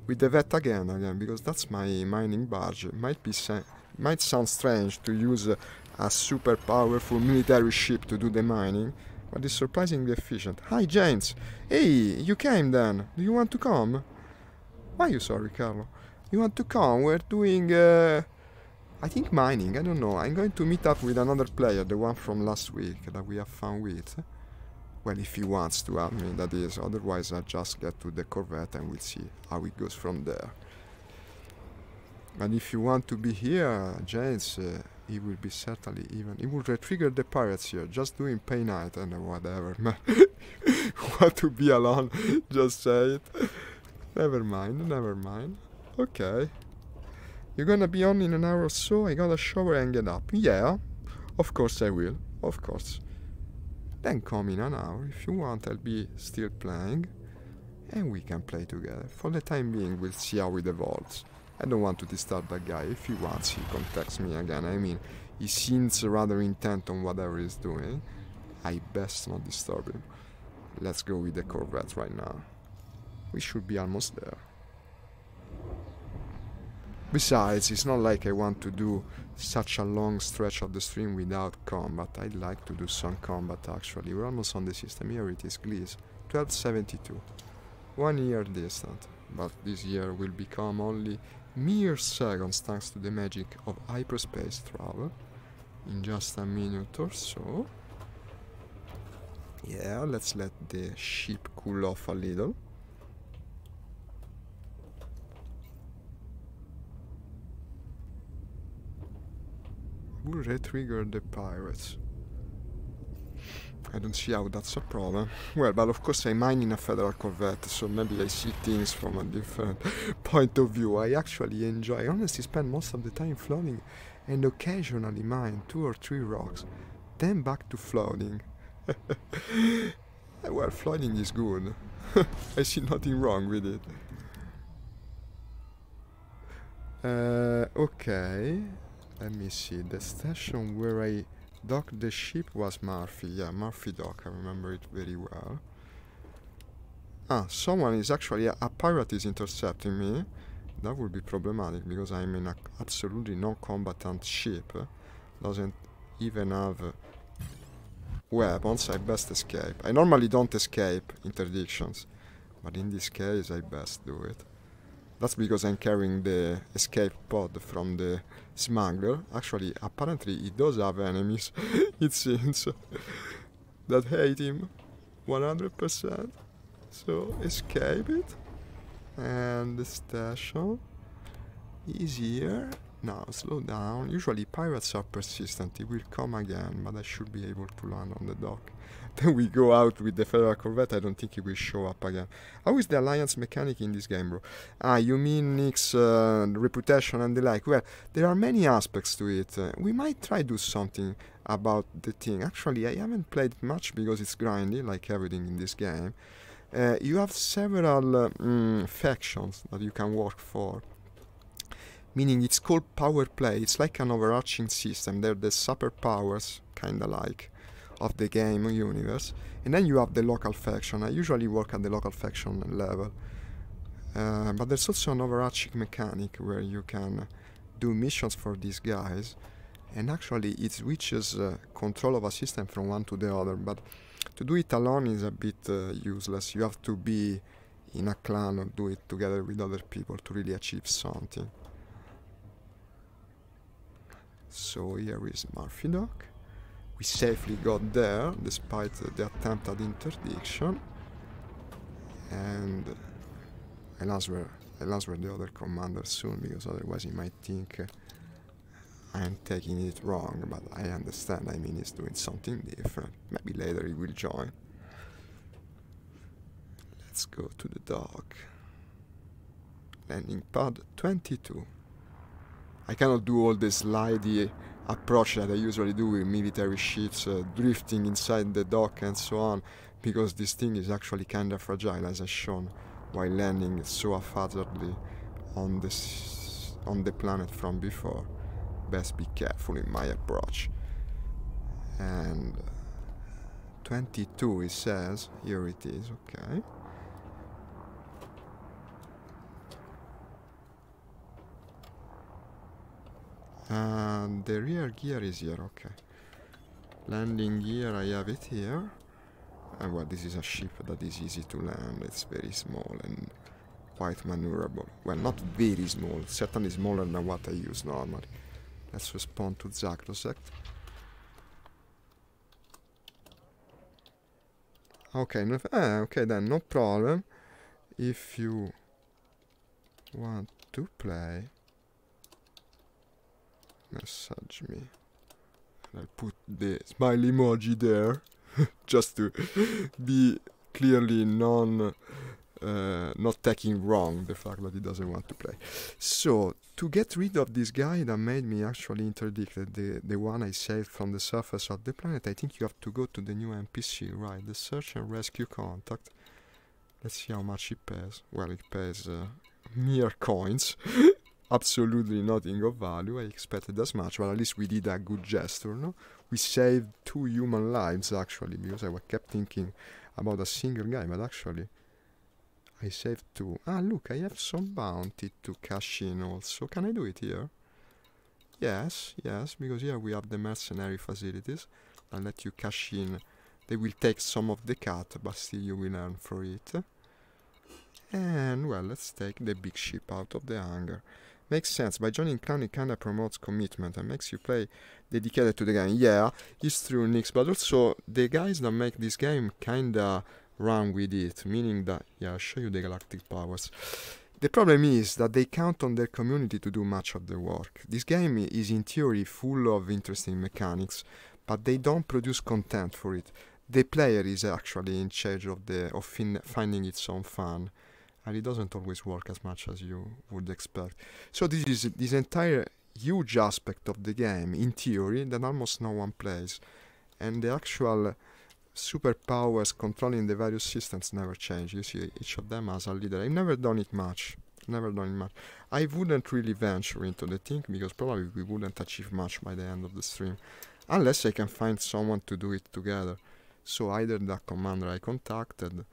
Vet again, because that's my mining barge. It might sound strange to use a super powerful military ship to do the mining, but it's surprisingly efficient. Hi, James. Hey, you came then. Do you want to come? Why are you sorry, Carlo? You want to come? We're doing, I think mining. I don't know. I'm going to meet up with another player, the one from last week that we have fun with. Well, if he wants to add me, that is. Otherwise, I'll just get to the Corvette and we'll see how it goes from there. And if you want to be here, James, he will be certainly even. He will re-trigger the pirates here, just doing pay night and whatever, man. Want to be alone? Just say it. Never mind, never mind. Okay. You're gonna be on in an hour or so? I gotta shower and get up. Yeah, of course I will. Of course. Then come in an hour. If you want, I'll be still playing. And we can play together. For the time being, we'll see how it evolves. I don't want to disturb that guy. If he wants, he contacts me again. I mean, he seems rather intent on whatever he's doing. I best not disturb him. Let's go with the Corvette right now. We should be almost there. Besides, it's not like I want to do such a long stretch of the stream without combat. I'd like to do some combat, actually. We're almost on the system. Here it is, Gliese. 1272. 1 year distant. But this year will become only mere seconds thanks to the magic of hyperspace travel. In just a minute or so. Yeah, let's let the ship cool off a little. We'll re-trigger the pirates. I don't see how that's a problem. Well, but of course I mine in a Federal Corvette, so maybe I see things from a different point of view. I actually enjoy. I honestly spend most of the time floating and occasionally mine 2 or 3 rocks. Then back to floating. Well, floating is good. I see nothing wrong with it. Okay. Let me see. The station where I Doc the ship was Murphy. Yeah, Murphy Doc. I remember it very well. Ah, someone is actually... a pirate is intercepting me. That would be problematic because I'm in a absolutely non-combatant ship. Doesn't even have weapons. I best escape. I normally don't escape interdictions, but in this case I best do it. That's because I'm carrying the escape pod from the smuggler. Actually, apparently he does have enemies, it seems, that hate him 100%. So, escape it. And the station is here. Now, slow down. Usually pirates are persistent. He will come again, but I should be able to land on the dock. Then we go out with the Federal Corvette. I don't think he will show up again. How is the alliance mechanic in this game, bro? Ah, you mean Nick's reputation and the like. Well, there are many aspects to it. We might try do something about the thing. Actually, I haven't played it much because it's grindy, like everything in this game. You have several factions that you can work for. Meaning it's called power play. It's like an overarching system. They're the superpowers, kinda like, of the game universe. And then you have the local faction. I usually work at the local faction level. But there's also an overarching mechanic where you can do missions for these guys. And actually it switches control of a system from one to the other. But to do it alone is a bit useless. You have to be in a clan or do it together with other people to really achieve something. So here is Murphy Dock. We safely got there, despite the attempt at interdiction. And I'll answer the other commander soon, because otherwise he might think I'm taking it wrong, but I understand. I mean, he's doing something different. Maybe later he will join. Let's go to the dock. Landing pad 22. I cannot do all this slidey approach that I usually do with military ships, drifting inside the dock and so on, because this thing is actually kinda fragile, as I've shown, while landing so haphazardly on the planet from before. Best be careful in my approach. And 22 it says, here it is, okay. And the rear gear is here, okay. Landing gear, I have it here. And well, this is a ship that is easy to land. It's very small and quite maneuverable. Well, not very small, certainly smaller than what I use normally. Let's respond to Zacrosect. Okay, okay then, no problem. If you want to play, message me. I'll put the smile emoji there, just to be clearly not taking wrong the fact that he doesn't want to play. So, to get rid of this guy that made me actually interdict, the one I saved from the surface of the planet, I think you have to go to the new NPC, right? The search and rescue contact. Let's see how much it pays. Well, it pays mere coins. Absolutely nothing of value. I expected as much, but at least we did a good gesture, no? We saved 2 human lives, actually, because I kept thinking about a single guy, but actually I saved 2. Ah, look, I have some bounty to cash in also. Can I do it here? Yes, because here we have the mercenary facilities. I'll let you cash in. They will take some of the cut, but still you will earn for it. And, well, let's take the big ship out of the hangar. Makes sense. By joining clan, it kinda promotes commitment and makes you play dedicated to the game. Yeah, it's true, Nix, but also the guys that make this game kinda run with it, meaning that, yeah, I'll show you the galactic powers. The problem is that they count on their community to do much of the work. This game is in theory full of interesting mechanics, but they don't produce content for it. The player is actually in charge of finding its own fun. And it doesn't always work as much as you would expect. So this is this entire huge aspect of the game, in theory, that almost no one plays. And the actual superpowers controlling the various systems never change. You see, each of them has a leader. I've never done it much. I wouldn't really venture into the thing, because probably we wouldn't achieve much by the end of the stream. unless I can find someone to do it together. So either that commander I contacted,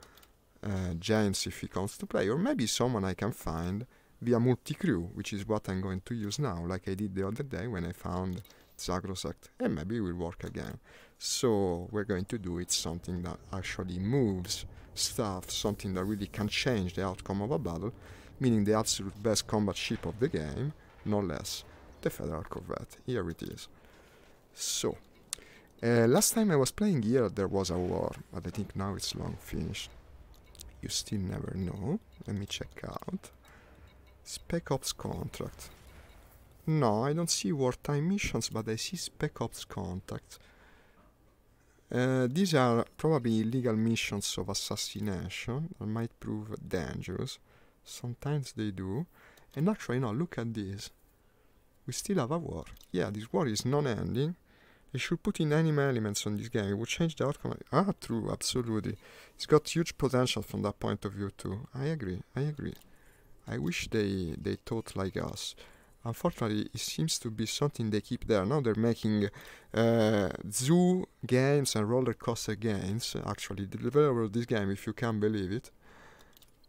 James if he comes to play, or maybe someone I can find via multi-crew, which is what I'm going to use now, like I did the other day when I found Zagrosect, and maybe it will work again. So we're going to do it something that actually moves stuff, something that really can change the outcome of a battle, meaning the absolute best combat ship of the game, no less, the Federal Corvette. Here it is. So, last time I was playing here there was a war, but I think now it's long finished. You still never know. Let me check out. Spec Ops contract. No, I don't see wartime missions, but I see Spec Ops contracts. These are probably illegal missions of assassination that might prove dangerous. Sometimes they do. And actually, no, look at this. We still have a war. Yeah, this war is non-ending. They should put in anime elements on this game. It would change the outcome. Ah, true, absolutely. It's got huge potential from that point of view too. I agree. I wish they thought like us. Unfortunately, it seems to be something they keep there. Now they're making zoo games and roller coaster games. Actually, the developer of this game, if you can believe it.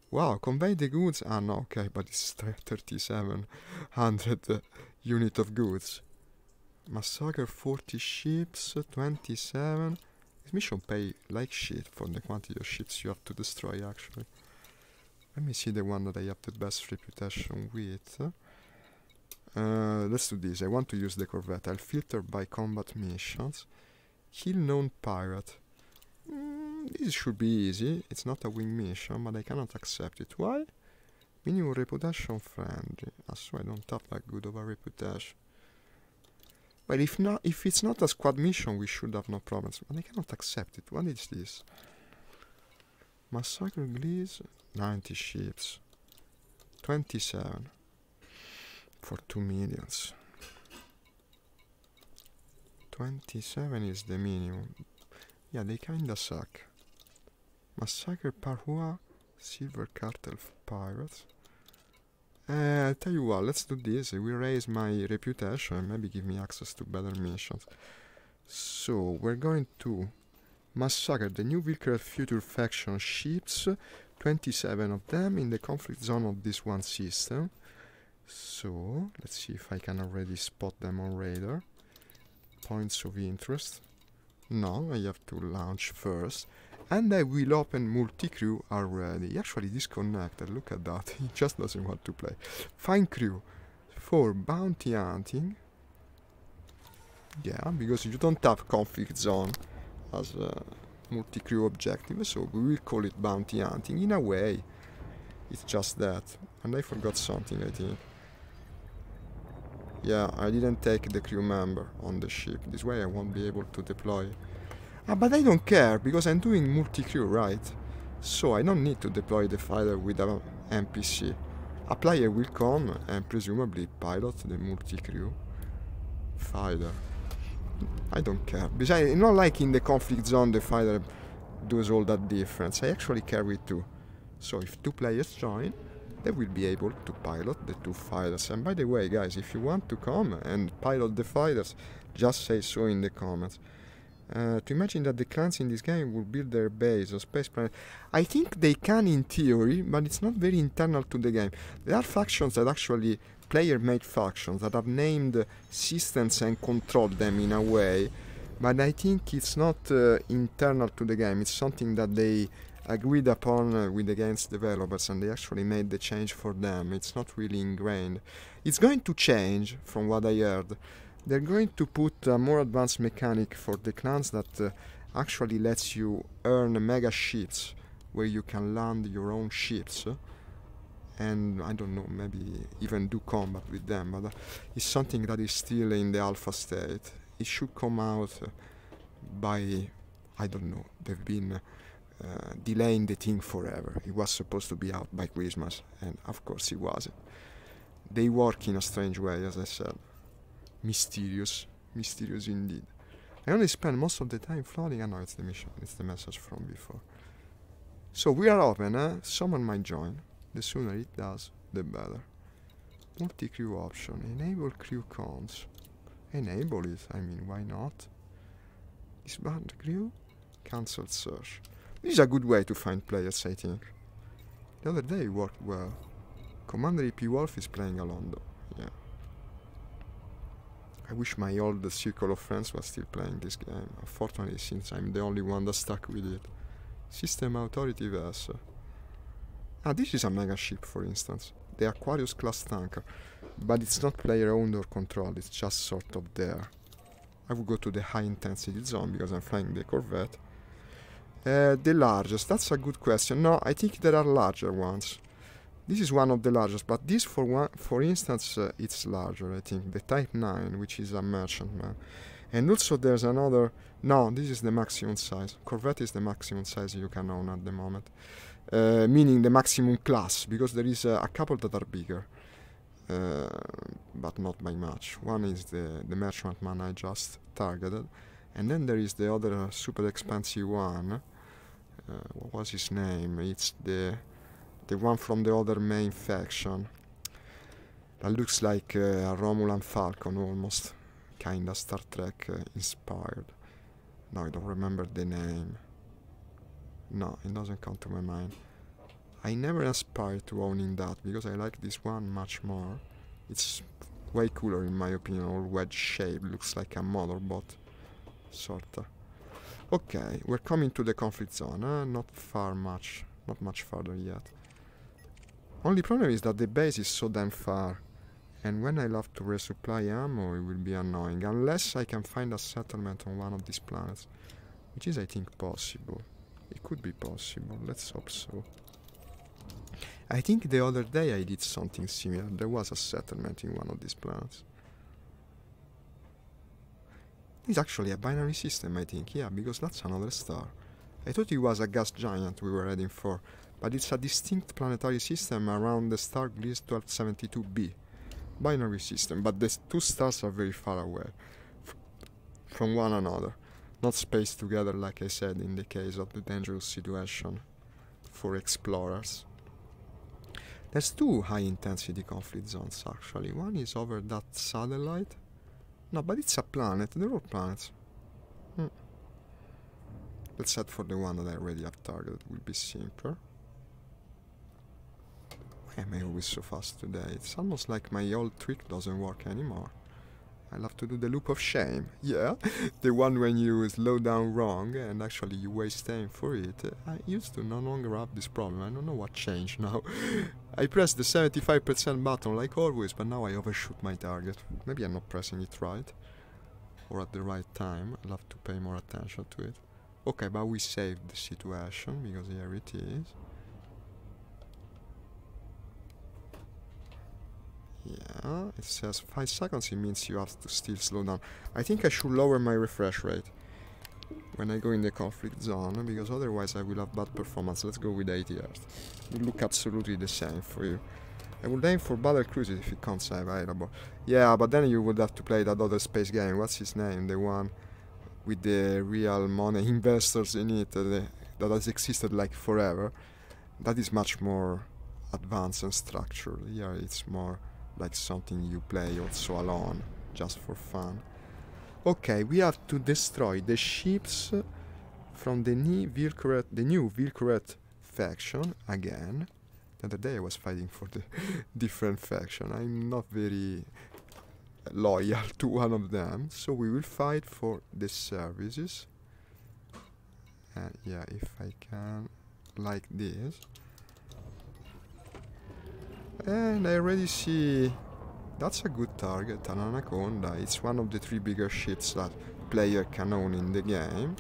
Wow, convey the goods. Ah, no, okay, but it's 3,700 unit of goods. Massacre 40 ships, 27. This mission pay like shit for the quantity of ships you have to destroy, actually. Let me see the one that I have the best reputation with. Let's do this. I want to use the Corvette. I'll filter by combat missions. Kill known pirate. This should be easy. It's not a win mission, but I cannot accept it. Why? Minimum reputation friendly. So I don't have that good of a reputation. But if it's not a squad mission, we should have no problems. But I cannot accept it. What is this? Massacre Gliss, 90 ships. 27. For 2 millions. 27 is the minimum. Yeah, they kinda suck. Massacre Parhua, Silver Cartel Pirates. I'll tell you what, let's do this. We raise my reputation and maybe give me access to better missions. So, we're going to massacre the new Vilker Future faction ships, 27 of them in the conflict zone of this one system. So, let's see if I can already spot them on radar. Points of interest. No, I have to launch first. And I will open multi-crew already. He actually disconnected, look at that. He just doesn't want to play. Find crew for bounty hunting. Yeah, because you don't have conflict zone as a multi-crew objective, so we will call it bounty hunting. In a way, it's just that. And I forgot something, I think. Yeah, I didn't take the crew member on the ship. This way I won't be able to deploy. Ah, but I don't care, because I'm doing multi-crew, right? So I don't need to deploy the fighter with an NPC. A player will come and presumably pilot the multi-crew fighter. I don't care. Besides, not like in the conflict zone the fighter does all that difference. I actually carry 2. So if 2 players join, they will be able to pilot the 2 fighters. And by the way, guys, if you want to come and pilot the fighters, just say so in the comments. To imagine that the clans in this game will build their base on space planet. I think they can in theory, but it's not very internal to the game. There are factions that actually player-made factions that have named systems and control them in a way, but I think it's not internal to the game. It's something that they agreed upon with the game's developers, and they actually made the change for them. It's not really ingrained. It's going to change, from what I heard. They're going to put a more advanced mechanic for the clans that actually lets you earn mega ships, where you can land your own ships, and I don't know, maybe even do combat with them, but it's something that is still in the alpha state. It should come out by, I don't know, they've been delaying the thing forever. It was supposed to be out by Christmas, and of course it wasn't. They work in a strange way, as I said. Mysterious indeed. I only spend most of the time floating. I know it's the mission, it's the message from before. So we are open, Someone might join. The sooner it does, the better. Multi-crew option, enable crew cons. Enable it, I mean, why not? Is bad grew? Cancelled search. This is a good way to find players, I think. The other day it worked well. Commander EP Wolf is playing alone though. Yeah. I wish my old circle of friends was still playing this game. Unfortunately, since I'm the only one that stuck with it. System Authority vessel. Ah, this is a mega ship, for instance. The Aquarius class tanker. But it's not player owned or controlled, it's just sort of there. I would go to the high intensity zone because I'm flying the Corvette. The largest, that's a good question. No, I think there are larger ones. This is one of the largest, but this for instance, it's larger, I think. The Type 9, which is a merchantman. And also there's another... No, this is the maximum size. Corvette is the maximum size you can own at the moment. Meaning the maximum class, because there is a couple that are bigger. But not by much. One is the merchantman I just targeted. And then there is the other super expensive one. What was his name? It's the one from the other main faction. That looks like a Romulan Falcon almost. Kinda Star Trek inspired. No, I don't remember the name. No, it doesn't come to my mind. I never aspired to owning that because I like this one much more. It's way cooler in my opinion, all wedge shape, looks like a motorbot. Sorta. Okay, we're coming to the conflict zone, not much farther yet. Only problem is that the base is so damn far, and when I love to resupply ammo it will be annoying, unless I can find a settlement on one of these planets, which is I think possible. It could be possible, let's hope so. I think the other day I did something similar, there was a settlement in one of these planets. It's actually a binary system, I think, yeah, because that's another star. I thought it was a gas giant we were heading for, but it's a distinct planetary system around the star Gliese 1272b. Binary system, but the two stars are very far away from one another. Not spaced together, like I said, in the case of the dangerous situation for explorers. There's two high-intensity conflict zones, actually. One is over that satellite. No, but it's a planet. They're all planets. Let's head for the one that I already have targeted. It will be simpler. Why am I always so fast today? It's almost like my old trick doesn't work anymore. I love to do the loop of shame. Yeah, the one when you slow down wrong and actually you waste time for it. I used to no longer have this problem. I don't know what changed now. I press the 75% button like always, but now I overshoot my target. Maybe I'm not pressing it right. Or at the right time. I'll have to pay more attention to it. Okay, but we saved the situation because here it is. Yeah, it says 5 seconds, it means you have to still slow down. I think I should lower my refresh rate when I go in the conflict zone, because otherwise I will have bad performance. Let's go with 80 Hz. It will look absolutely the same for you. I would aim for Battle Cruises if it comes available. Yeah, but then you would have to play that other space game. What's his name? The one with the real money investors in it, that has existed like forever. That is much more advanced and structured. Here it's more like something you play also alone, just for fun. Okay, we have to destroy the ships from the new Vilcorette faction again. The other day I was fighting for the different faction. I'm not very loyal to one of them, so we will fight for the services. And yeah, if I can, like this. And I already see that's a good target, an Anaconda. It's one of the 3 bigger ships that player can own in the game.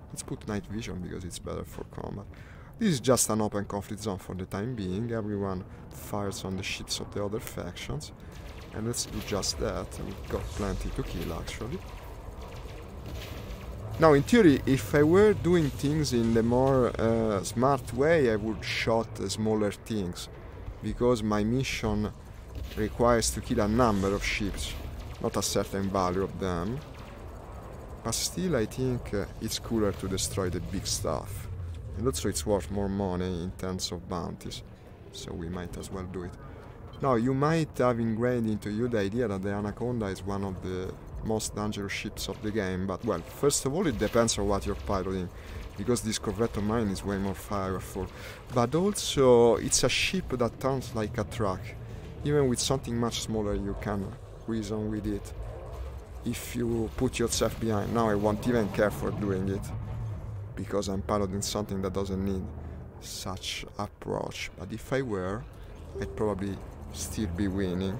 Let's put night vision because it's better for combat. This is just an open conflict zone for the time being. Everyone fires on the ships of the other factions. And let's do just that. We've got plenty to kill actually. Now in theory, if I were doing things in the more smart way, I would shot smaller things. Because my mission requires to kill a number of ships, not a certain value of them. But still I think it's cooler to destroy the big stuff. And also it's worth more money in terms of bounties, so we might as well do it. Now you might have ingrained into you the idea that the Anaconda is one of the most dangerous ships of the game, but well, first of all it depends on what you're piloting, because this Corvette of mine is way more powerful, but also it's a ship that turns like a truck. Even with something much smaller you can reason with it if you put yourself behind. Now I won't even care for doing it, because I'm piloting something that doesn't need such approach, but if I were, I'd probably still be winning.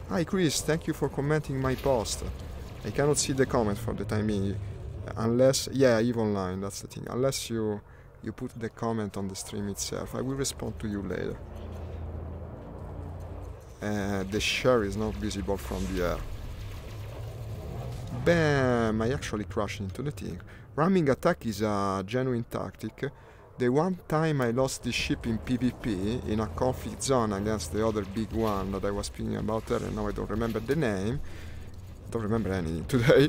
Hi Chris, thank you for commenting my post. I cannot see the comment for the time being, unless, yeah, EVE Online, that's the thing, unless you put the comment on the stream itself. I will respond to you later. The share is not visible from the air. Bam! I actually crashed into the thing. Ramming attack is a genuine tactic. The one time I lost this ship in PvP, in a conflict zone against the other big one that I was speaking about there, and now I don't remember the name. I don't remember anything today.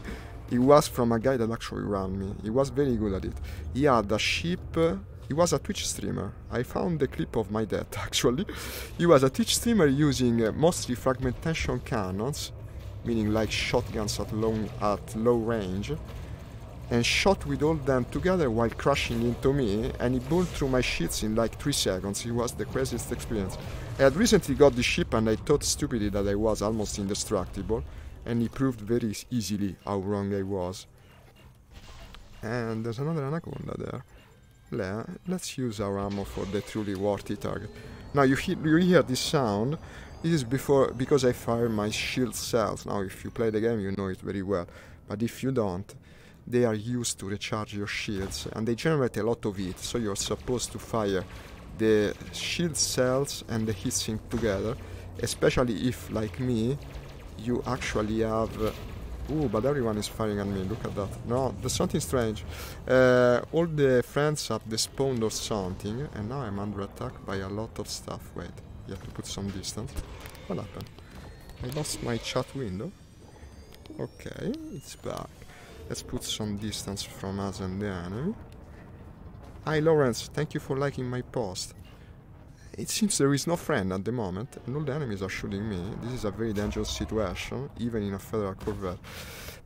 It was from a guy that actually ran me. He was very good at it. He had a ship. He was a Twitch streamer. I found the clip of my death actually. He was a Twitch streamer using mostly fragmentation cannons, meaning like shotguns at low range, and shot with all them together while crashing into me, and he burned through my sheets in like 3 seconds. It was the craziest experience. I had recently got the ship and I thought stupidly that I was almost indestructible, and he proved very easily how wrong I was. And there's another anaconda there. Let's use our ammo for the truly worthy target. Now you hear this sound. This is because I fire my shield cells. Now if you play the game you know it very well, but if you don't, they are used to recharge your shields and they generate a lot of heat, so you're supposed to fire the shield cells and the heatsink together, especially if, like me, you actually have... Ooh, but everyone is firing at me, look at that. No, there's something strange. All the friends have despawned or something, and now I'm under attack by a lot of stuff. Wait, you have to put some distance. What happened? I lost my chat window. Okay, it's back. Let's put some distance from us and the enemy. Hi Lawrence, thank you for liking my post. It seems there is no friend at the moment, and all the enemies are shooting me. This is a very dangerous situation, even in a Federal Corvette.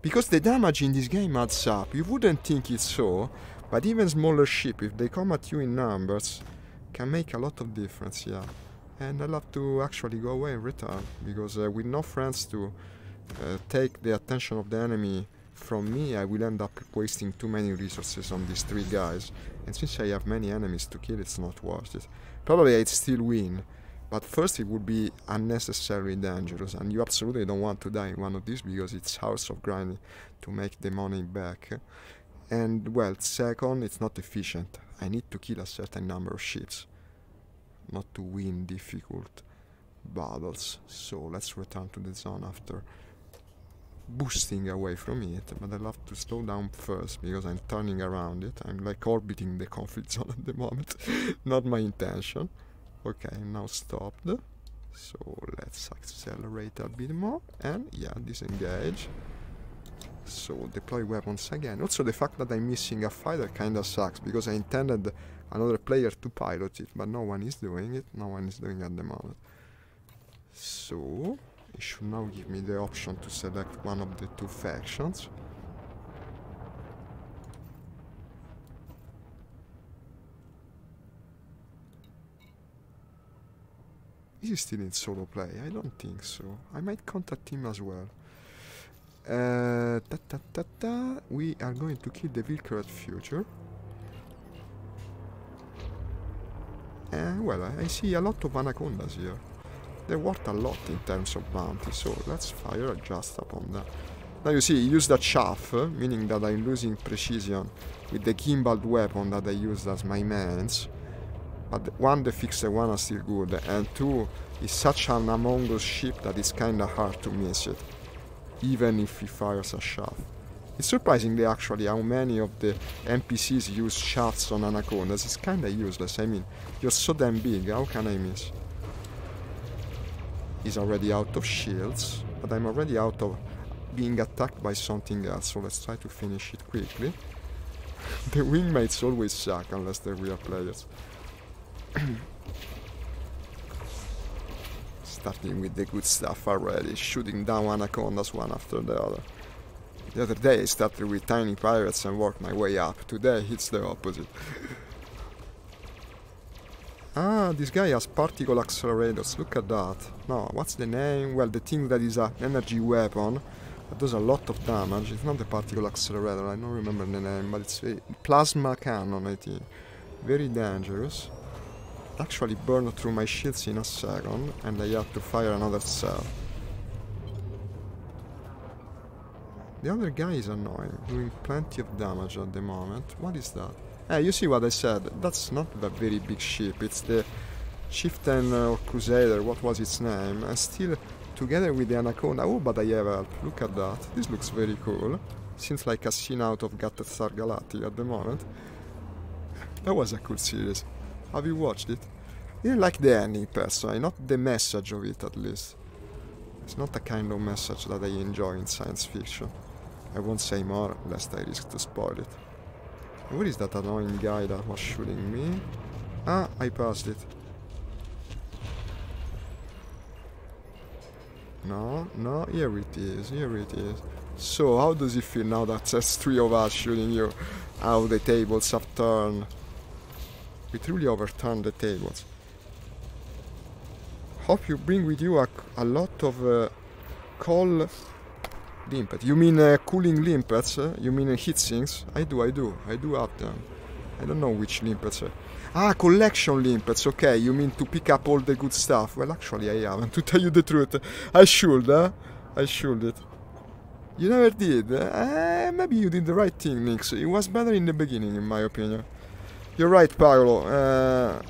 Because the damage in this game adds up. You wouldn't think it's so, but even smaller ships, if they come at you in numbers, can make a lot of difference, yeah. And I'll have to actually go away and return, because with no friends to take the attention of the enemy from me, I will end up wasting too many resources on these 3 guys, and since I have many enemies to kill, it's not worth it. Probably I'd still win, but first it would be unnecessarily dangerous, and you absolutely don't want to die in one of these because it's hours of grinding to make the money back. And well, second, it's not efficient. I need to kill a certain number of ships, not to win difficult battles. So let's return to the zone after boosting away from it, but I'll have to slow down first because I'm turning around it. I'm like orbiting the conflict zone at the moment. Not my intention. Okay, now stopped. So let's accelerate a bit more and yeah, disengage. So deploy weapons again. Also the fact that I'm missing a fighter kinda sucks because I intended another player to pilot it, but no one is doing it. No one is doing it at the moment. So it should now give me the option to select one of the 2 factions. Is he still in solo play? I don't think so. I might contact him as well. We are going to kill the Vilcred Future. And well, I see a lot of anacondas here. They're worth a lot in terms of bounty, so let's fire just upon that. Now you see, I used a chaff, meaning that I'm losing precision with the gimbaled weapon that I used as my mains. But 1, the fixed one are still good, and 2, it's such an Among Us ship that it's kinda hard to miss it, even if he fires a shaft. It's surprisingly actually how many of the NPCs use shafts on anacondas. It's kinda useless, I mean, you're so damn big, how can I miss? He's already out of shields, but I'm already out of being attacked by something else, so let's try to finish it quickly. The wingmates always suck unless they're real players. Starting with the good stuff already, shooting down anacondas one after the other. The other day I started with tiny pirates and worked my way up. Today it's the opposite. Ah, this guy has particle accelerators, look at that. No, what's the name? Well, the thing that is an energy weapon that does a lot of damage. It's not the particle accelerator, I don't remember the name, but it's a plasma cannon, I think. Very dangerous. Actually burned through my shields in a second, and I have to fire another cell. The other guy is annoying, doing plenty of damage at the moment. What is that? You see what I said? That's not a very big ship. It's the Chieftain or Crusader, what was its name? And still together with the Anaconda. Oh, but I have help. Look at that. This looks very cool. Seems like a scene out of Battlestar Galactica at the moment. That was a cool series. Have you watched it? I didn't like the ending personally, not the message of it at least. It's not the kind of message that I enjoy in science fiction. I won't say more, lest I risk to spoil it. Where is that annoying guy that was shooting me? Ah, I passed it. No, no, here it is, here it is. So, how does it feel now that there's 3 of us shooting you? How the tables have turned. We truly overturned the tables. Hope you bring with you a lot of cold limpets. You mean cooling limpets? You mean heat sinks? I do have them. I don't know which limpets. Ah, collection limpets, okay, you mean to pick up all the good stuff. Well, actually I haven't, to tell you the truth. I should, I should. You never did? Maybe you did the right thing, Nix. It was better in the beginning, in my opinion. You're right, Paolo.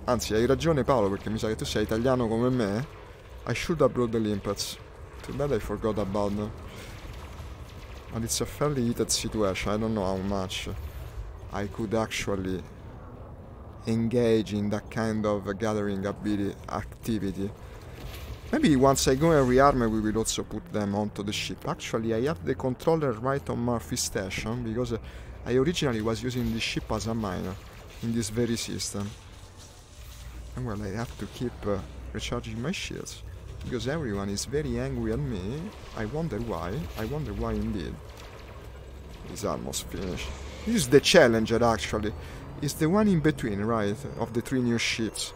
Anzi, hai ragione, Paolo, perché mi sa che tu sei italiano come me. I should have brought the limpets. Too bad I forgot about them. But it's a fairly heated situation. I don't know how much I could actually engage in that kind of gathering ability activity. Maybe once I go and rearm, we will also put them onto the ship. Actually, I have the controller right on Murphy's station because I originally was using this ship as a miner in this very system. And well, I have to keep recharging my shields because everyone is very angry at me. I wonder why. I wonder why indeed. It's almost finished. This is the Challenger actually. It's the one in between, right, of the 3 new ships.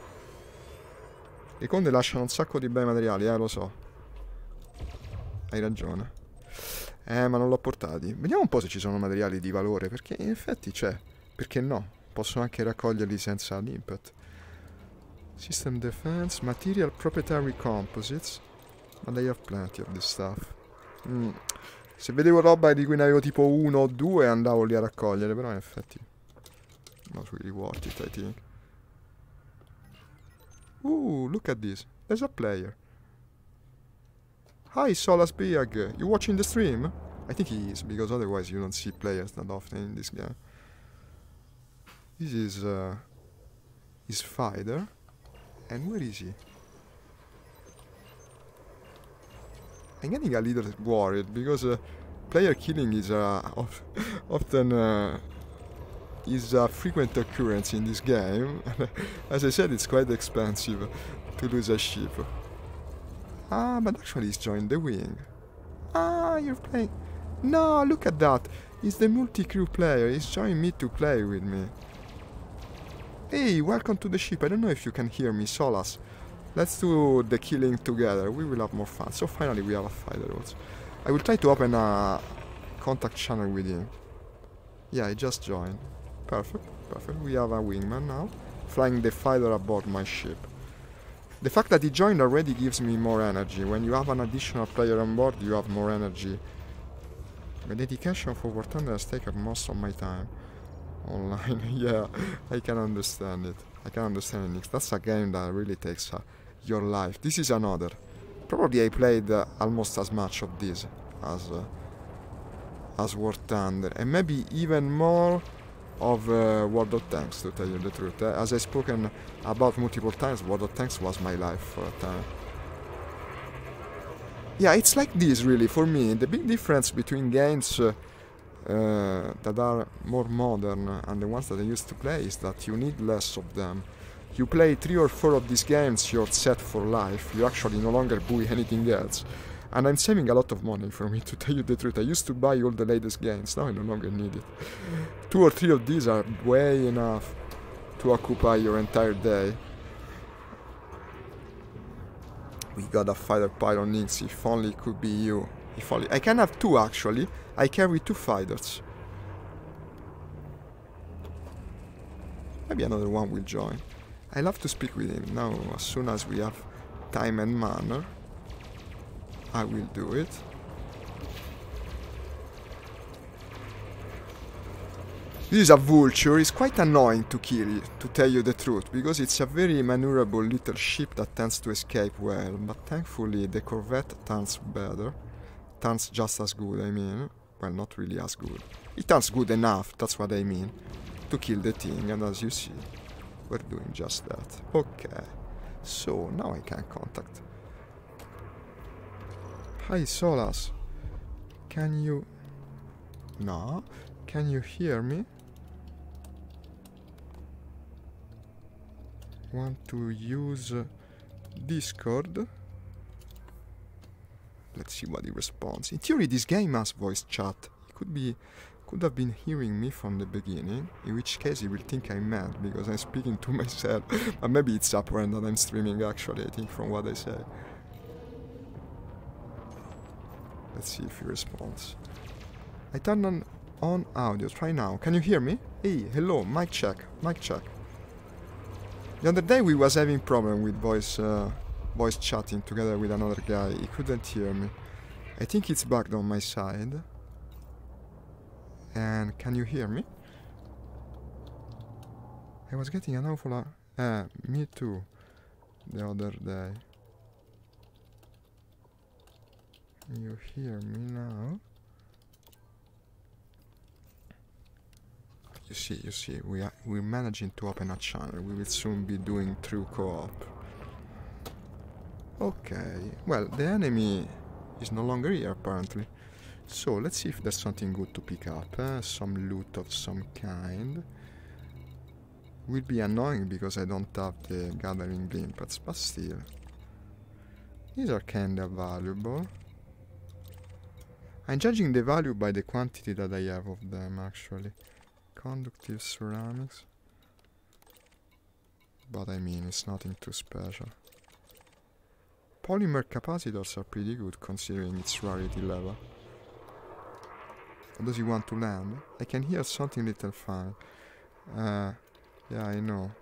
Le conde lasciano un sacco di bei materiali, lo so. Hai ragione. Ma non l'ho portati. Vediamo un po' se ci sono materiali di valore, perché in effetti c'è. Perché no? Posso anche raccoglierli senza limpet. System defense, material proprietary composites. Ma they have plenty of this stuff. Se vedevo roba di cui ne avevo tipo 1 o 2 andavo lì a raccogliere, però in effetti not really worth it, I think. Ooh, look at this. There's a player. Hi, Solas Biag. You watching the stream? I think he is, because otherwise you don't see players that often in this game. This is his fighter. And where is he? I'm getting a little worried because player killing is often is a frequent occurrence in this game. As I said, it's quite expensive to lose a ship. Ah, but actually he's joined the wing. Ah, you're playing... No, look at that. He's the multi-crew player. He's joining me to play with me. Hey, welcome to the ship. I don't know if you can hear me, Solas. Let's do the killing together. We will have more fun. So finally we have a fighter also. I will try to open a contact channel with him. Yeah, I just joined. Perfect, perfect. We have a wingman now, flying the fighter aboard my ship. The fact that he joined already gives me more energy. When you have an additional player on board, you have more energy. The dedication for War Thunder has taken most of my time. Online, yeah, I can understand it. I can understand it, Nick. That's a game that really takes your life. This is another. Probably I played almost as much of this as War Thunder, and maybe even more of World of Tanks, to tell you the truth. As I've spoken about multiple times, World of Tanks was my life for a time. Yeah, it's like this really for me. The big difference between games that are more modern and the ones that I used to play is that you need less of them. You play 3 or 4 of these games, you're set for life. You actually no longer buy anything else. And I'm saving a lot of money for me, to tell you the truth. I used to buy all the latest games, now I no longer need it. 2 or 3 of these are way enough to occupy your entire day. We got a fighter pilot needs, if only it could be you. If only. I can have 2 actually. I carry 2 fighters. Maybe another one will join. I love to speak with him. Now, as soon as we have time and manner, I will do it. This is a vulture. It's quite annoying to kill, to tell you the truth, because it's a very maneuverable little ship that tends to escape well, but thankfully the Corvette turns better. Turns just as good, I mean. Well, not really as good. It turns good enough, that's what I mean, to kill the thing, and as you see, we're doing just that. Okay, so now I can contact. Hi Solas, can you... No, can you hear me? Want to use Discord? Let's see what he responds. In theory, this game has voice chat. He could have been hearing me from the beginning, in which case he will think I'm mad because I'm speaking to myself. But maybe it's apparent that I'm streaming actually, I think, from what I say. Let's see if he responds. I turned on audio. Try now. Can you hear me? Hey, hello, mic check, mic check. The other day we was having problem with voice chatting together with another guy. He couldn't hear me. I think it's bugged on my side. And can you hear me? I was getting an awful lot. Me too. The other day. Can you hear me now? You see, we're managing to open a channel. We will soon be doing true co-op. Okay, well, the enemy is no longer here apparently. So let's see if there's something good to pick up. Some loot of some kind. Will be annoying because I don't have the gathering limpets, but still. These are kinda valuable. I'm judging the value by the quantity that I have of them actually. Conductive ceramics. But I mean, it's nothing too special. Polymer capacitors are pretty good considering its rarity level. Does he want to land? I can hear something little fine. Yeah, I know.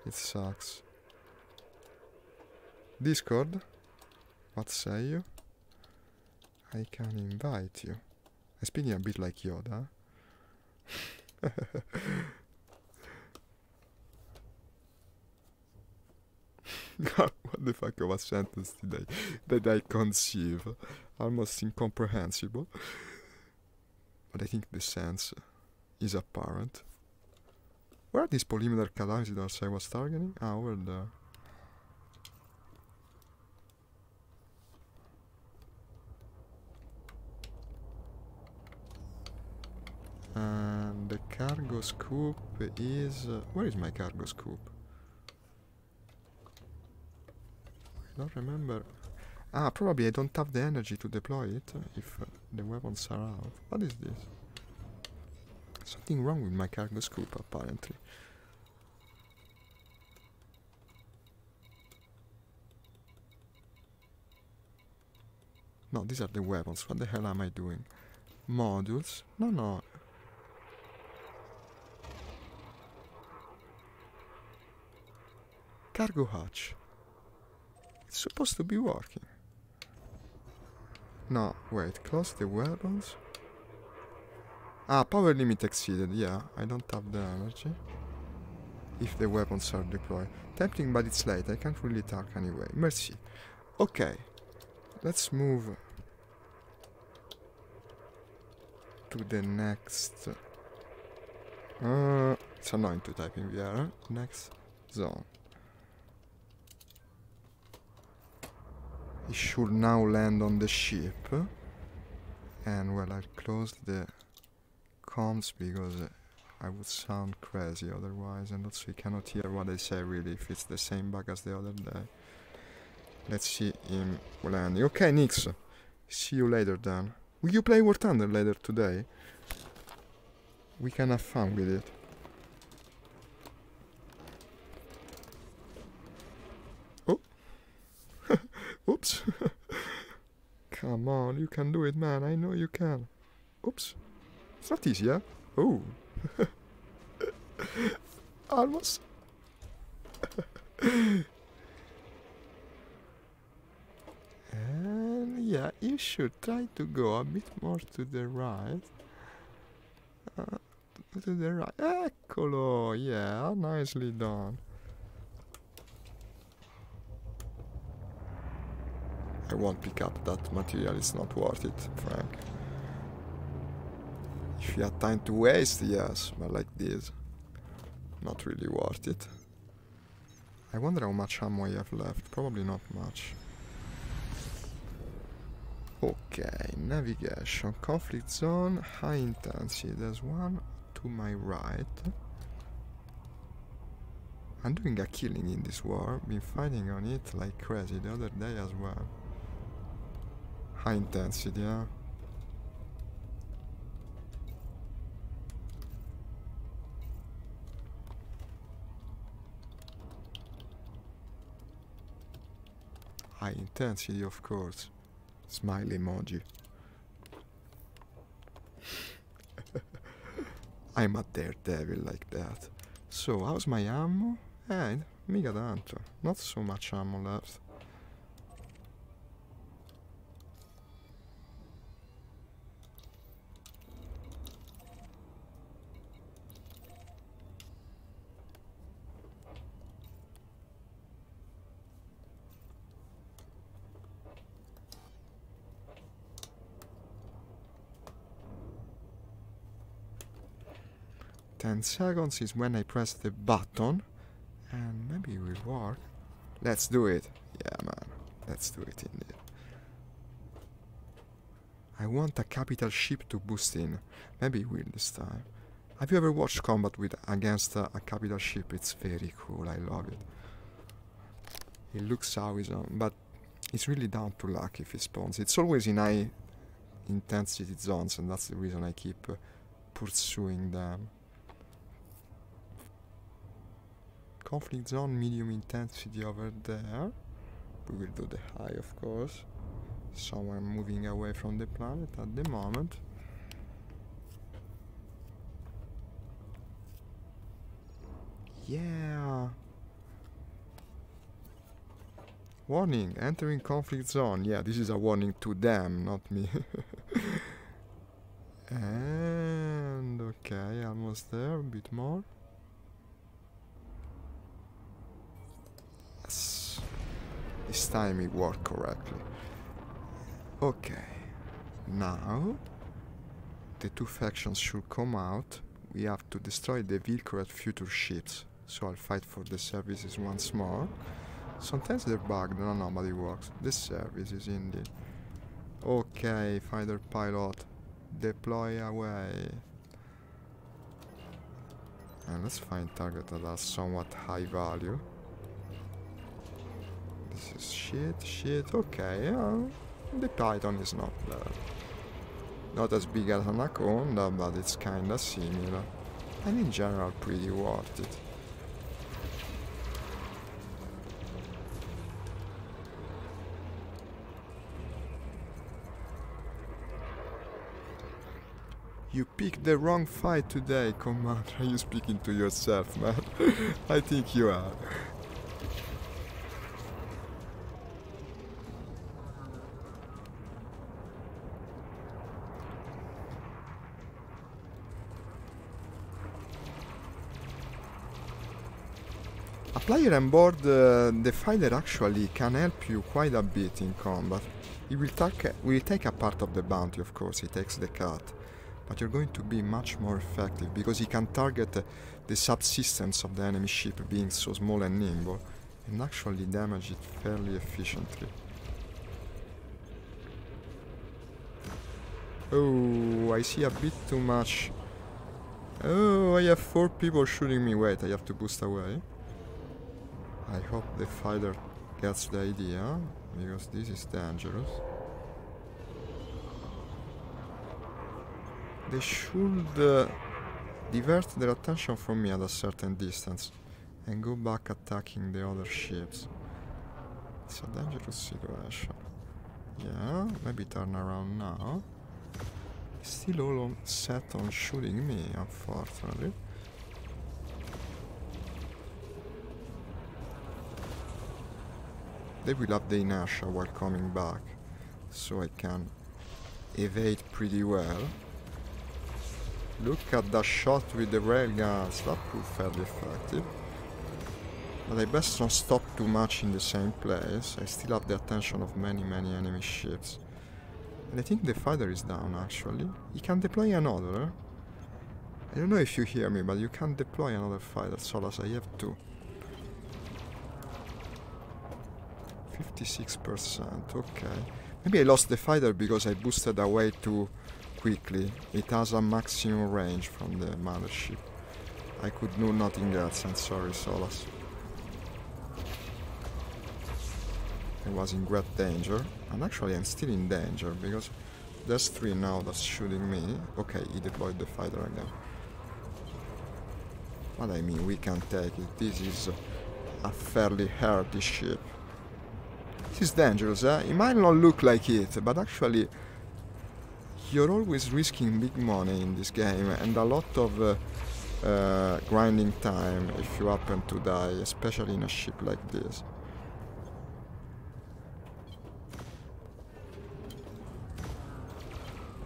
It sucks. Discord? What say you? I can invite you. I'm speaking a bit like Yoda. What the fuck of a sentence did I conceive? Almost incomprehensible. But I think the sense is apparent. Where are these polymer capacitors I was targeting? Ah, over there. And the cargo scoop is... where is my cargo scoop? I don't remember. Ah, probably I don't have the energy to deploy it if the weapons are out. What is this? Something wrong with my cargo scoop, apparently. No, these are the weapons. What the hell am I doing? Modules? No. Cargo hatch. It's supposed to be working. No, wait, close the weapons. Ah, power limit exceeded, yeah, I don't have the energy. If the weapons are deployed. Tempting, but it's late, I can't really talk anyway. Merci. Okay, let's move to the next... it's annoying to type in VR. Next zone. It should now land on the ship. And well, I'll close the comms because I would sound crazy otherwise, and also you cannot hear what I say really if it's the same bug as the other day. Let's see him landing. Okay, Nix. See you later then. Will you play War Thunder later today? We can have fun with it. Oh. Oops. Come on, you can do it, man. I know you can. Oops. It's not easy, yeah? Oh. Almost. And yeah, you should try to go a bit more to the right. To the right. Eccolo! Yeah, nicely done. I won't pick up that material, it's not worth it, Frank. If you had time to waste, yes, but like this, not really worth it. I wonder how much ammo I have left, probably not much. Okay, navigation, conflict zone, high intensity, there's one to my right. I'm doing a killing in this war, been fighting on it like crazy the other day as well. High intensity, yeah. High intensity, of course. Smile emoji. I'm a daredevil like that. So, how's my ammo? Mica tanto. Not so much ammo left. $10 is when I press the button, and maybe it will work. Let's do it. Yeah, man. Let's do it indeed. I want a capital ship to boost in. Maybe it will this time. Have you ever watched combat with against a capital ship? It's very cool. I love it. It looks awesome, but it's really down to luck if it spawns. It's always in high intensity zones, and that's the reason I keep pursuing them. Conflict zone, medium intensity over there. We will do the high, of course. So I'm moving away from the planet at the moment. Yeah. Warning, entering conflict zone. Yeah, this is a warning to them, not me. And okay, almost there, a bit more. Yes. This time it worked correctly. Okay. Now the two factions should come out. We have to destroy the Vilcred future ships. So I'll fight for the services once more. Sometimes they're bugged, no, nobody works. The services indeed. Okay, fighter pilot, deploy away. And let's find target that has somewhat high value. This is shit, okay, the Titan is not bad. Not as big as Anaconda, but it's kinda similar. And in general pretty worth it. You picked the wrong fight today, Commander. Are you speaking to yourself, man? I think you are. A player on board the fighter actually can help you quite a bit in combat. He will take a part of the bounty, of course, he takes the cut. But you're going to be much more effective, because he can target the subsystems of the enemy ship being so small and nimble, and actually damage it fairly efficiently. Oh, I see a bit too much. Oh, I have 4 people shooting me. Wait, I have to boost away. I hope the fighter gets the idea, because this is dangerous. They should divert their attention from me at a certain distance and go back attacking the other ships. It's a dangerous situation. Yeah, maybe turn around now. Still all set on shooting me, unfortunately. They will have the inertia while coming back, so I can evade pretty well. Look at that shot with the railguns, that proved fairly effective. But I best not stop too much in the same place. I still have the attention of many enemy ships. And I think the fighter is down, actually. He can deploy another. I don't know if you hear me, but you can deploy another fighter, Solas. I have two. 56%, okay. Maybe I lost the fighter because I boosted away too quickly. It has a maximum range from the mothership. I could do nothing else, I'm sorry, Solas. I was in great danger, and actually I'm still in danger, because there's 3 now that's shooting me. Okay, he deployed the fighter again. But I mean, we can take it. This is a fairly hardy ship. This is dangerous, eh? It might not look like it, but actually you're always risking big money in this game, and a lot of grinding time if you happen to die, especially in a ship like this.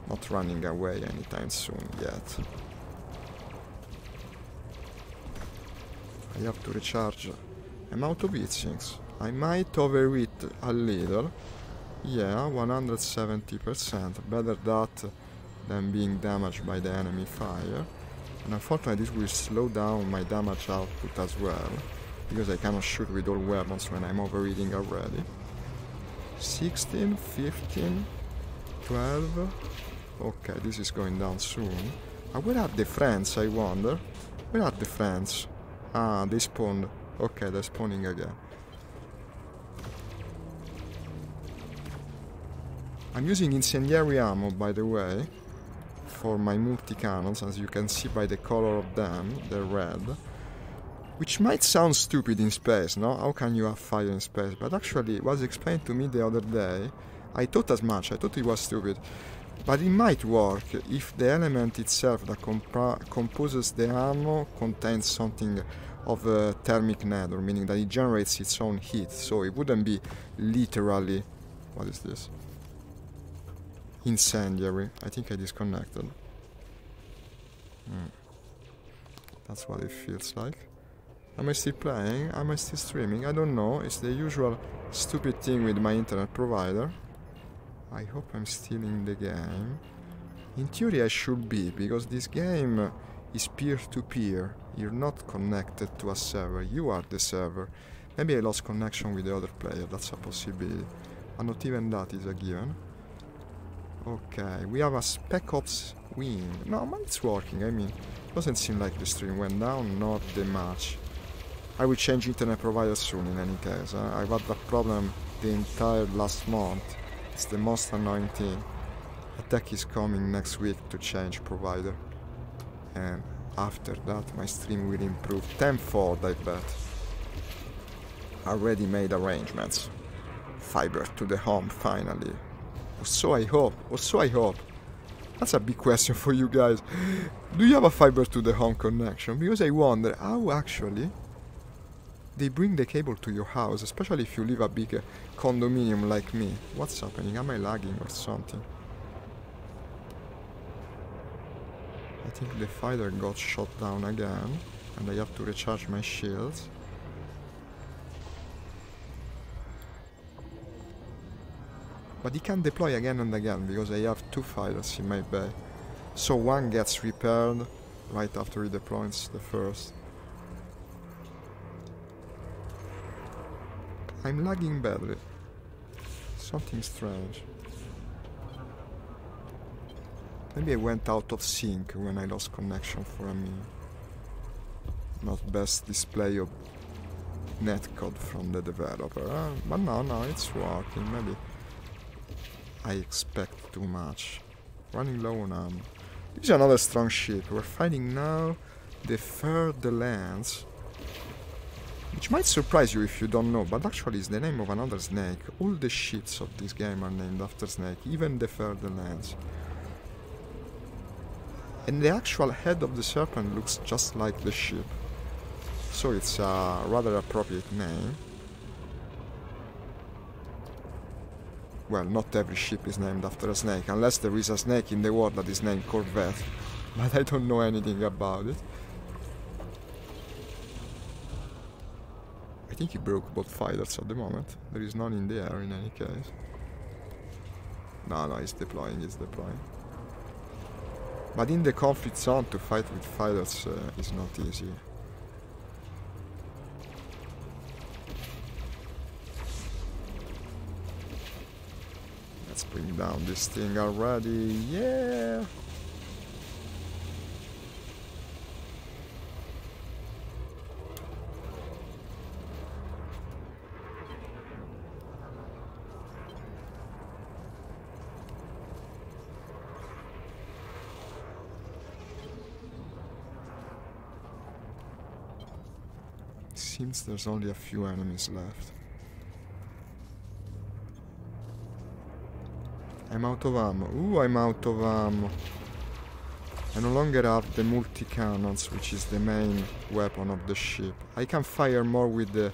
Not running away anytime soon yet. I have to recharge. I'm out of heatsinks. I might overheat a little. Yeah, 170%. Better that than being damaged by the enemy fire. And unfortunately this will slow down my damage output as well, because I cannot shoot with all weapons when I'm overheating already. 16, 15, 12... Okay, this is going down soon. Where are the friends, I wonder? Where are the friends? Ah, they spawned. Okay, they're spawning again. I'm using incendiary ammo, by the way, for my multi-cannons, as you can see by the color of them, they're red. Which might sound stupid in space, no? How can you have fire in space? But actually, it was explained to me the other day. I thought as much, I thought it was stupid. But it might work if the element itself that composes the ammo contains something of a thermic nether, meaning that it generates its own heat, so it wouldn't be literally... What is this? Incendiary. I think I disconnected. That's what it feels like. Am I still playing? Am I still streaming? I don't know. It's the usual stupid thing with my internet provider. I hope I'm still in the game. In theory I should be, because this game is peer-to-peer. You're not connected to a server, you are the server. Maybe I lost connection with the other player, that's a possibility. But not even that is a given. Okay, we have a Spec Ops win. No, but it's working, I mean, doesn't seem like the stream went down, not the match. I will change internet provider soon in any case. I've had that problem the entire last month. It's the most annoying thing. A tech is coming next week to change provider. And after that my stream will improve tenfold, I bet. Already made arrangements. Fiber to the home, finally. Or so I hope. Or so I hope. That's a big question for you guys. Do you have a fiber to the home connection? Because I wonder how actually they bring the cable to your house, especially if you live a big condominium like me. What's happening? Am I lagging or something? I think the fighter got shot down again, and I have to recharge my shields. But he can deploy again and again, because I have 2 fighters in my bay. So one gets repaired right after he deploys the first. I'm lagging badly. Something strange. Maybe I went out of sync when I lost connection for a minute. Not best display of netcode from the developer. But no, it's working. Maybe I expect too much. Running low on ammo. This is another strong ship. We're fighting now the Fer-de-Lance, which might surprise you if you don't know, but actually it's the name of another snake. All the ships of this game are named after snake, even the Fer-de-Lance. And the actual head of the serpent looks just like the ship. So it's a rather appropriate name. Well, not every ship is named after a snake, unless there is a snake in the world that is named Corvette. But I don't know anything about it. I think he broke both fighters at the moment. There is none in the air in any case. No, he's deploying. But in the conflict zone to fight with fighters is not easy. Let's bring down this thing already. Yeah! Seems there's only a few enemies left. I'm out of ammo. Ooh, I'm out of ammo. I no longer have the multi-cannons, which is the main weapon of the ship. I can fire more with the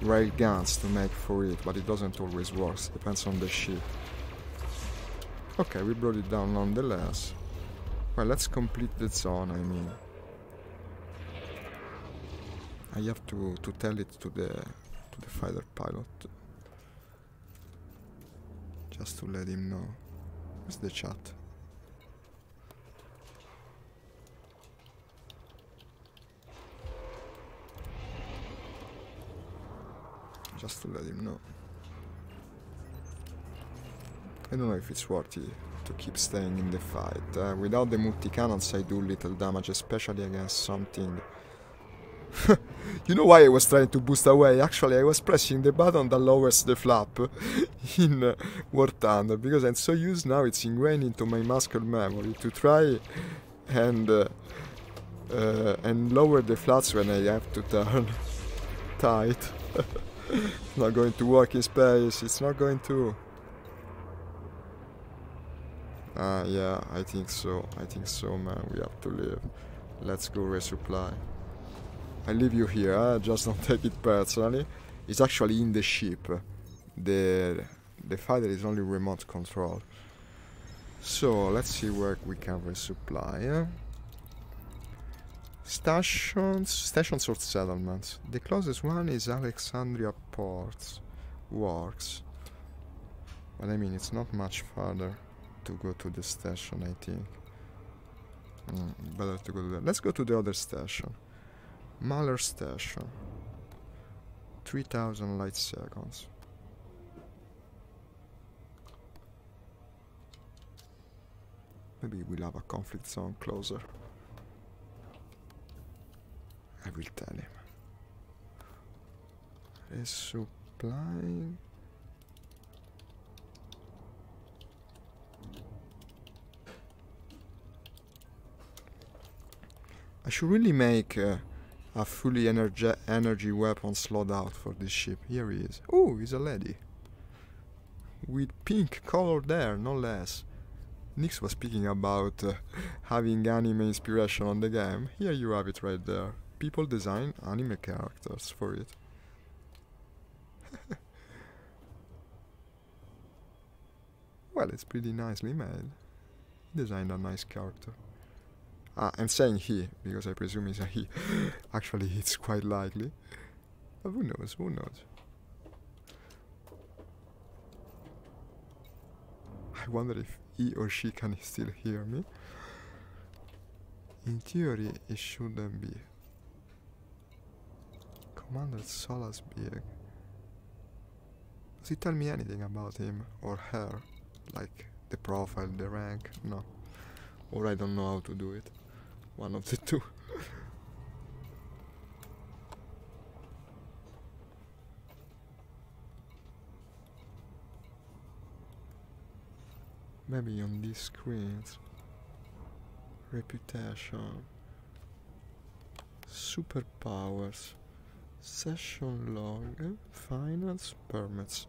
rail guns to make for it, but it doesn't always work. Depends on the ship. Okay, we brought it down nonetheless. Well, let's complete the zone, I mean. I have to tell it to the fighter pilot, just to let him know. Where's the chat? Just to let him know. I don't know if it's worth it to keep staying in the fight. Without the multi-cannons I do little damage, especially against something. You know why I was trying to boost away? Actually, I was pressing the button that lowers the flap in War Thunder, because I'm so used now, it's ingrained into my muscle memory to try and lower the flaps when I have to turn tight. It's not going to work in space, it's not going to. Yeah, I think so, man, we have to leave. Let's go resupply. I leave you here, just don't take it personally. It's actually in the ship. The fighter is only remote control. So, let's see where we can resupply. Stations or settlements. The closest one is Alexandria Ports. Works. But I mean, it's not much farther to go to the station, I think. Better to go to that. Let's go to the other station. Mahler Station. 3000 light seconds. Maybe we'll have a conflict zone closer. I will tell him. Resupplying. I should really make a fully energy weapon slot out for this ship. Here he is. Oh, he's a lady. With pink colored hair, no less. Nix was speaking about having anime inspiration on the game. Here you have it right there. People design anime characters for it. Well, it's pretty nicely made. He designed a nice character. I'm saying he, because I presume it's a he. Actually, it's quite likely. But who knows, who knows? I wonder if he or she can still hear me. In theory, it shouldn't be. Commander Solasbierg. Does he tell me anything about him or her? Like the profile, the rank? No. Or I don't know how to do it. One of the two. Maybe on these screens. Reputation. Superpowers. Session log. Finance. Permits.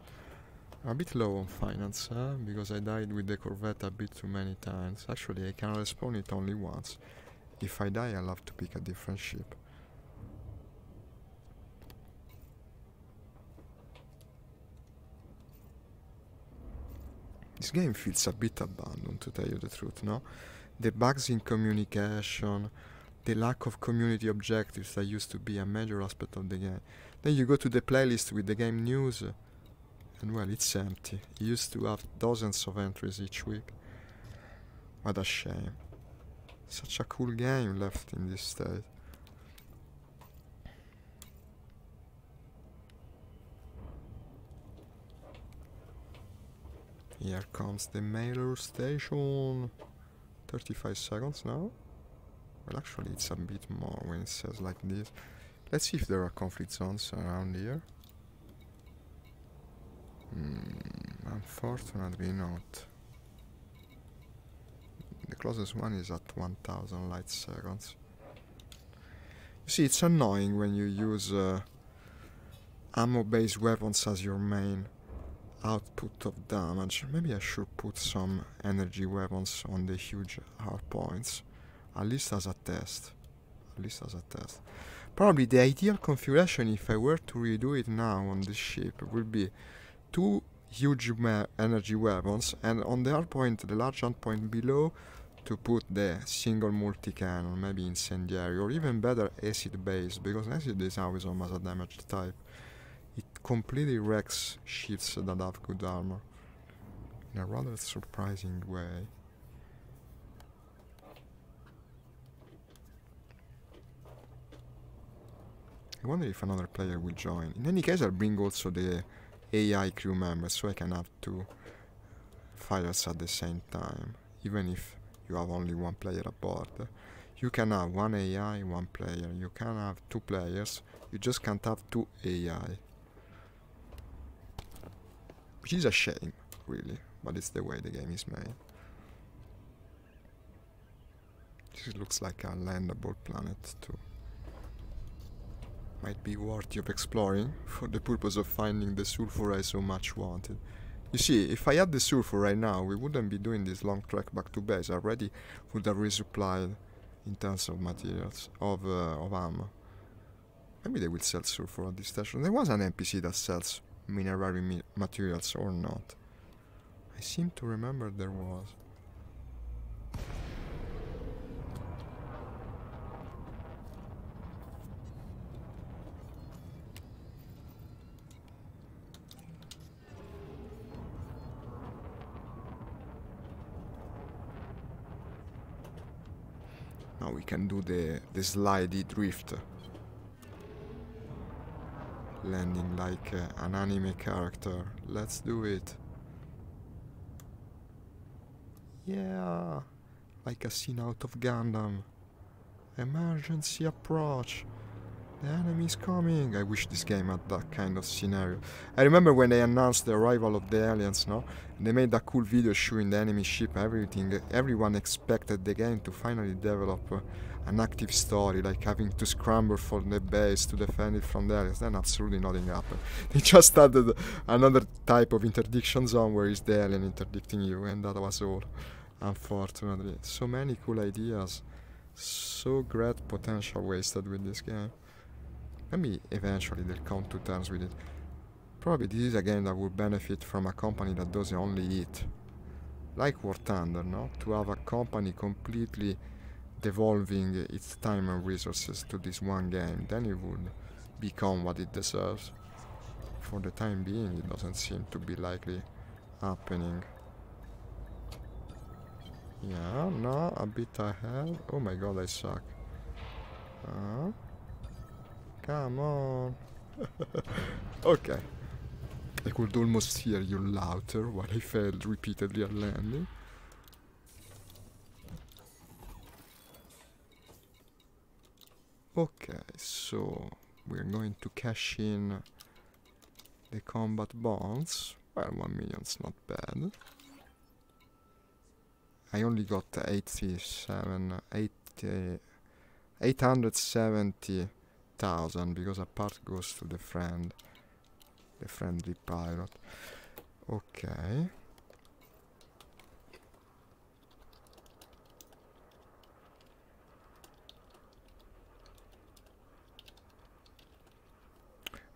I'm a bit low on finance, because I died with the Corvette a bit too many times. Actually, I can respawn it only once. If I die, I'll have to pick a different ship. This game feels a bit abandoned, to tell you the truth, no? The bugs in communication, the lack of community objectives that used to be a major aspect of the game. Then you go to the playlist with the game news, and well, it's empty. You used to have dozens of entries each week. What a shame. Such a cool game left in this state. Here comes the mailer station. 35 seconds now. Well, actually it's a bit more when it says like this. Let's see if there are conflict zones around here. Unfortunately not. The closest one is at 1000 light seconds. You see, it's annoying when you use ammo-based weapons as your main output of damage. Maybe I should put some energy weapons on the huge hard points. At least as a test. Probably the ideal configuration, if I were to redo it now on this ship, would be 2 huge energy weapons, and on the hard point, the large hard point below, to put the single multi-cannon, maybe incendiary, or even better, acid-based, because acid is always almost a damage type. It completely wrecks ships that have good armor, in a rather surprising way. I wonder if another player will join. In any case, I'll bring also the AI crew members, so I can have 2 fighters at the same time, even if you have only 1 player aboard. You can have 1 AI, 1 player. You can have 2 players. You just can't have 2 AI. Which is a shame, really, but it's the way the game is made. This looks like a landable planet too. Might be worthy of exploring for the purpose of finding the sulfur I so much wanted. You see, if I had the sulfur right now, we wouldn't be doing this long trek back to base. I already would have resupplied in terms of materials, of ammo. Maybe they will sell sulfur at this station. There was an NPC that sells minerary materials or not. I seem to remember there was. Now we can do the slidey drift. Landing like an anime character. Let's do it. Yeah, like a scene out of Gundam. Emergency approach. The enemy is coming. I wish this game had that kind of scenario. I remember when they announced the arrival of the aliens, no? They made a cool video showing the enemy ship, everything. Everyone expected the game to finally develop an active story, like having to scramble for the base to defend it from the aliens. Then absolutely nothing happened. They just added another type of interdiction zone where is the alien interdicting you, and that was all. Unfortunately. So many cool ideas. So great potential wasted with this game. Maybe eventually they'll come to terms with it. Probably this is a game that would benefit from a company that doesn't only eat. Like War Thunder, no? To have a company completely devolving its time and resources to this one game, then it would become what it deserves. For the time being, it doesn't seem to be likely happening. Yeah, no, a bit ahead. Oh my god, I suck. Come on. Okay. I could almost hear you louder while I failed repeatedly at landing. Okay, so we're going to cash in the combat bonds. Well, 1 million's not bad. I only got 870,000 because a part goes to the friendly pilot. Okay.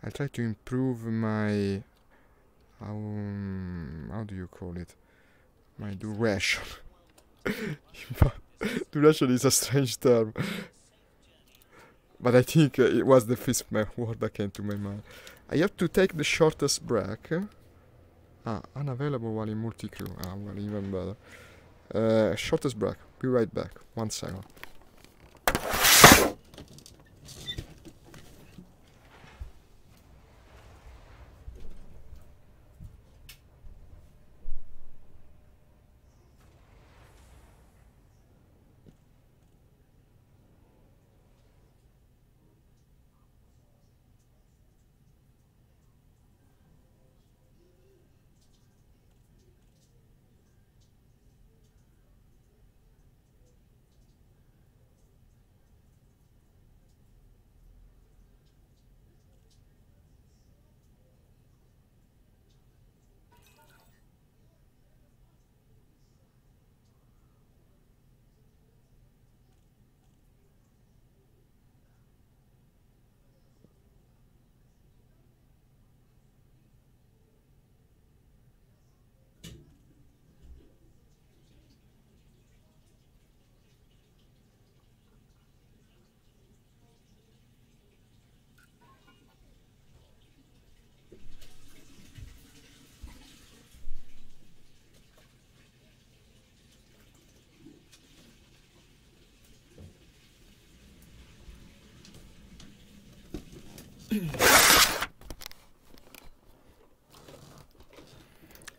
I try to improve my how do you call it? My duration. Duration is a strange term, but I think it was the first word that came to my mind. I have to take the shortest break. Unavailable while in multi-crew. Well, even better. Shortest break. Be right back. 1 second.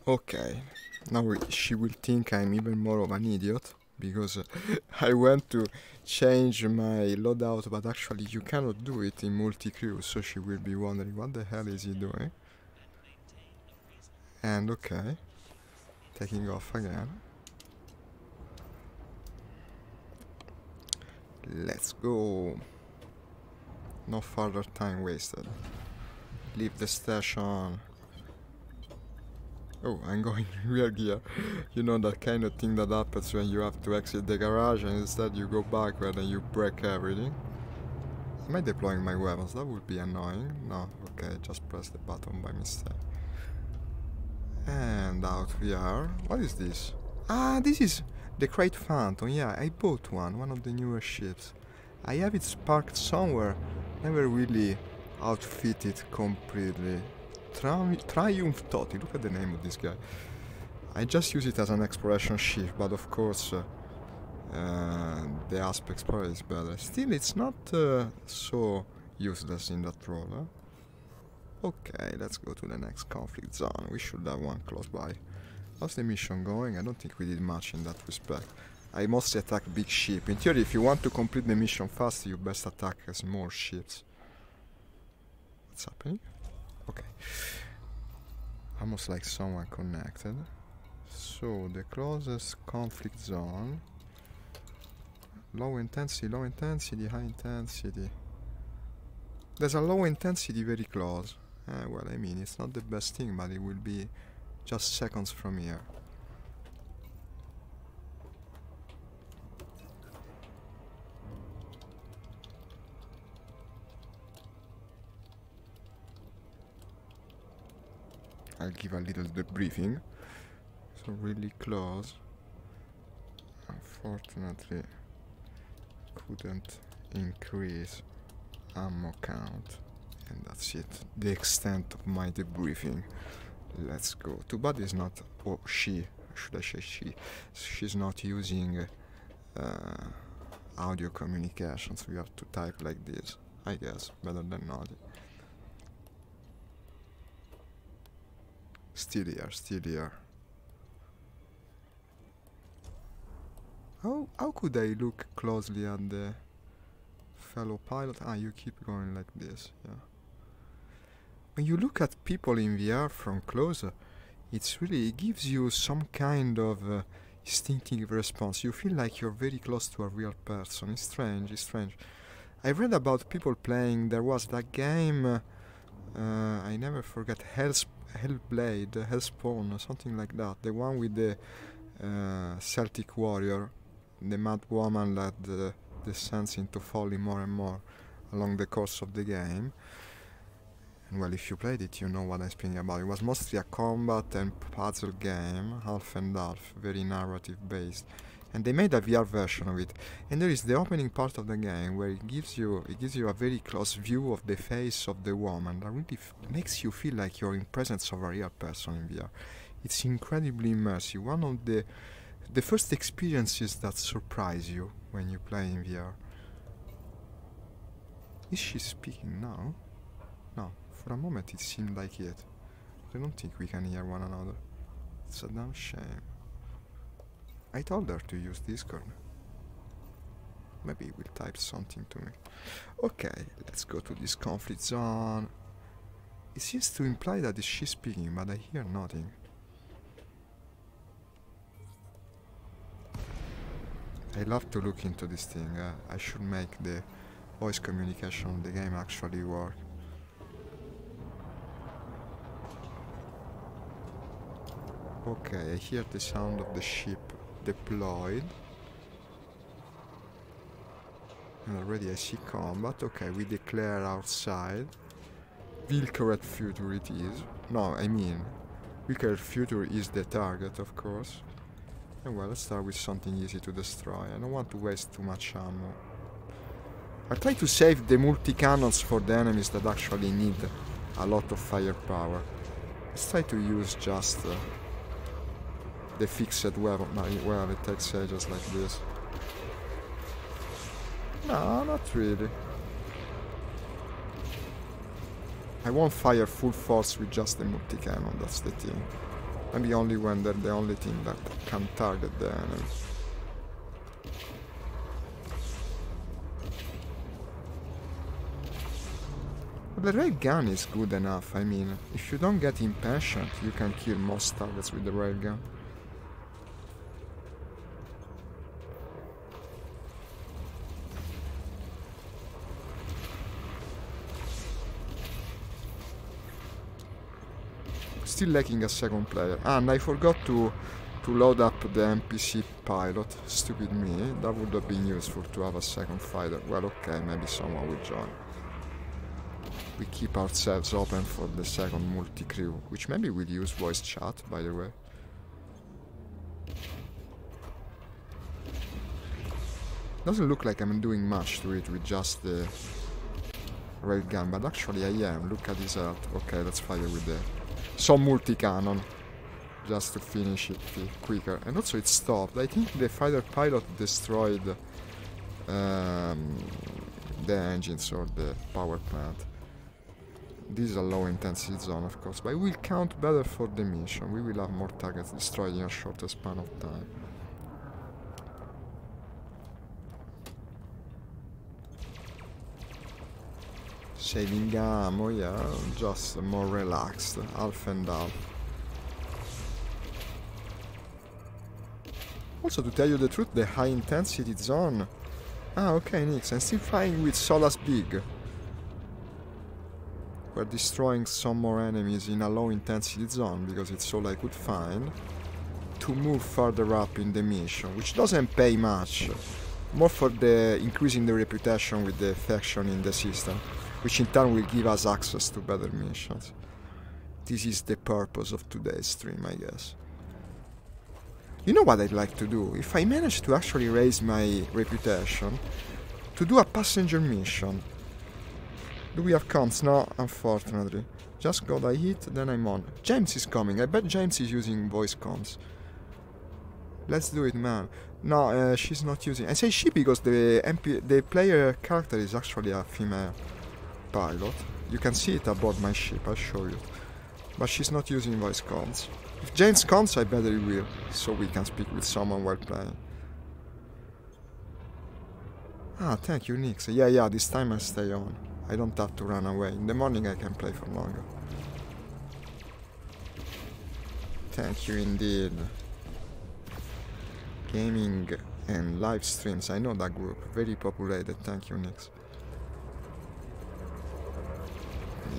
Okay, now she will think I'm even more of an idiot because I went to change my loadout, but actually you cannot do it in multi-crew, so she will be wondering what the hell is he doing. And okay, taking off again. Let's go. No further time wasted. Leave the station. Oh, I'm going rear gear. You know that kind of thing that happens when you have to exit the garage and instead you go backward and you break everything. Am I deploying my weapons? That would be annoying. No, okay, just press the button by mistake. And out we are. What is this? Ah, this is the Crate Phantom. Yeah, I bought one of the newer ships. I have it parked somewhere. Never really outfitted completely. Triumph Toti, look at the name of this guy. I just use it as an exploration ship, but of course the Asp Explorer is better. Still, it's not so useless in that role. Huh? Okay, let's go to the next conflict zone. We should have one close by. How's the mission going? I don't think we did much in that respect. I mostly attack big ship. In theory, if you want to complete the mission fast, you best attack small ships. What's happening? Okay. Almost like someone connected. So, the closest conflict zone. Low intensity, high intensity. There's a low intensity very close. Well, I mean, it's not the best thing, but it will be just seconds from here. I'll give a little debriefing. So really close. Unfortunately, couldn't increase ammo count. And that's it. The extent of my debriefing. Let's go. Too bad it's not... Oh, she. Should I say she? She's not using audio communication, so you have to type like this. I guess. Better than not. Still here, still here. How could I look closely at the fellow pilot? Ah, you keep going like this, yeah. When you look at people in VR from closer, it gives you some kind of instinctive response. You feel like you're very close to a real person. It's strange, it's strange. I read about people playing, there was that game, I never forget, Hellblade, Hellspawn, or something like that. The one with the Celtic warrior, the mad woman that descends into folly more and more along the course of the game. And well, if you played it, you know what I'm speaking about. It was mostly a combat and puzzle game, half and half, very narrative based. And they made a VR version of it. And there is the opening part of the game where it gives you a very close view of the face of the woman that really makes you feel like you're in presence of a real person in VR. It's incredibly immersive. One of the first experiences that surprise you when you play in VR. Is she speaking now? No. For a moment it seemed like it. I don't think we can hear one another. It's a damn shame. I told her to use Discord. Maybe it will type something to me. Okay, let's go to this conflict zone. It seems to imply that she's speaking, but I hear nothing. I love to look into this thing. I should make the voice communication of the game actually work. Okay, I hear the sound of the ship deployed. And already I see combat. Okay, we declare outside. Vilcorrect Future it is. No, I mean, Vilcorrect Future is the target, of course. And well, let's start with something easy to destroy. I don't want to waste too much ammo. I try to save the multi-cannons for the enemies that actually need a lot of firepower. Let's try to use just the fixed weapon. Well, it takes ages like this. No, not really. I won't fire full force with just the multi-cannon, that's the thing. Maybe only when they're the only thing that can target the enemy. But the railgun is good enough. I mean, if you don't get impatient, you can kill most targets with the railgun. Still lacking a second player. And I forgot to load up the NPC pilot. Stupid me. That would have been useful to have a second fighter. Well, okay, maybe someone will join. We keep ourselves open for the second multi-crew, which maybe will use voice chat, by the way. Doesn't look like I'm doing much to it with just the railgun, but actually I am. Look at his health. Okay, let's fire with the some multi-cannon just to finish it quicker. And also it stopped. I think the fighter pilot destroyed the engines or the power plant. This is a low intensity zone, of course, but it will count better for the mission. We will have more targets destroyed in a shorter span of time. Saving ammo, yeah, just more relaxed, half and half. Also, to tell you the truth, the high intensity zone... Ah, okay, Nix, I'm still flying with Solas Big. We're destroying some more enemies in a low intensity zone, because it's all I could find, to move further up in the mission, which doesn't pay much. More for the increasing the reputation with the faction in the system, which in turn will give us access to better missions. This is the purpose of today's stream, I guess. You know what I'd like to do? If I manage to actually raise my reputation, to do a passenger mission. Do we have comms? No, unfortunately. Just got a hit, then I'm on. James is coming. I bet James is using voice comms. Let's do it, man. No, she's not using... I say she because the player character is actually a female pilot. You can see it aboard my ship, I'll show you. But she's not using voice comms. If James comes, I bet he will, so we can speak with someone while playing. Ah, thank you, Nix. Yeah, this time I stay on. I don't have to run away. In the morning I can play for longer. Thank you indeed. Gaming and live streams. I know that group. Very populated. Thank you, Nix.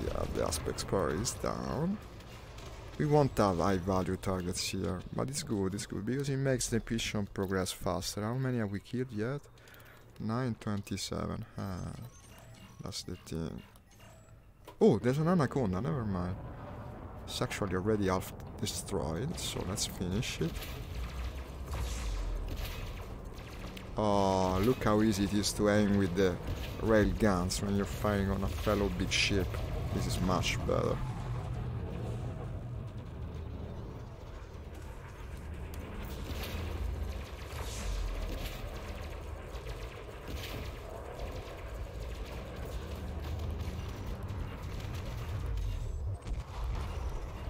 Yeah, the aspect power is down. We won't have high value targets here, but it's good because it makes the mission progress faster. How many have we killed yet? 927. That's the thing. Oh, there's an anaconda, never mind. It's actually already half destroyed, so let's finish it. Oh, look how easy it is to aim with the rail guns when you're firing on a fellow big ship. This is much better.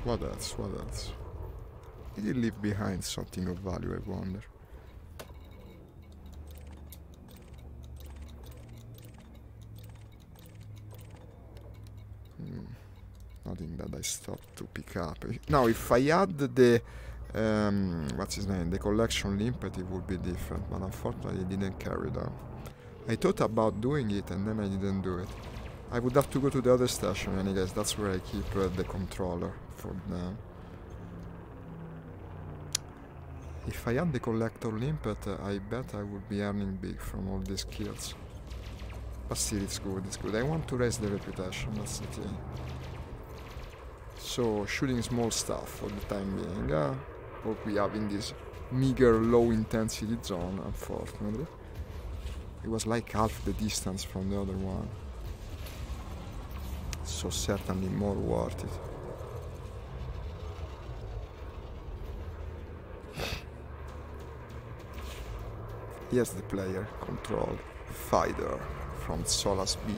What else? What else? Did he leave behind something of value, I wonder? Nothing that I stopped to pick up. Now, if I had the what's his name? The collection limpet, it would be different, but unfortunately it didn't carry down. I thought about doing it and then I didn't do it. I would have to go to the other station, and I guess that's where I keep the controller for them. If I had the collector limpet, I bet I would be earning big from all these kills. But still, it's good, it's good. I want to raise the reputation, that's the thing. So, shooting small stuff for the time being. What we have in this meager low intensity zone, unfortunately. It was like half the distance from the other one. So certainly more worth it. Here's the player control fighter from Solas Big.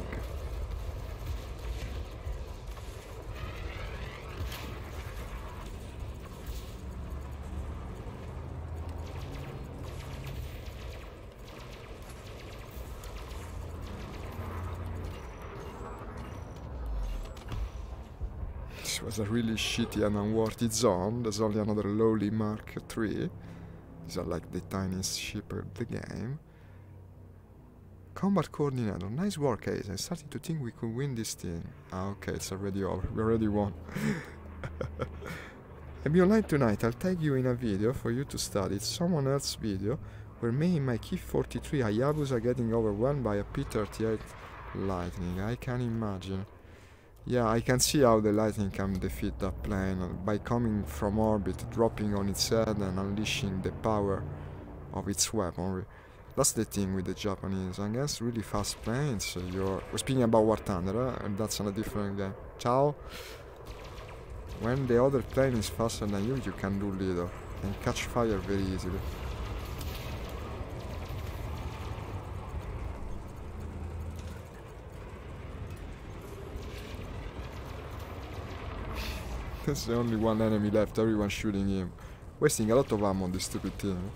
This was a really shitty and unworthy zone. There's only another lowly Mark III. These are like the tiniest ship of the game. Combat coordinator. Nice work, Ace. I'm starting to think we could win this thing. Ah, okay, it's already over. We already won. I'll be online tonight. I'll tag you in a video for you to study. It's someone else's video where me and my Key 43 Hayabusa getting overwhelmed by a P-38 lightning. I can imagine. Yeah, I can see how the lightning can defeat that plane by coming from orbit, dropping on its head and unleashing the power of its weaponry. That's the thing with the Japanese. I guess really fast planes. We're speaking about War Thunder, and that's on a different game. Ciao. When the other plane is faster than you can do little and catch fire very easily. There's only one enemy left, everyone shooting him. Wasting a lot of ammo on this stupid thing.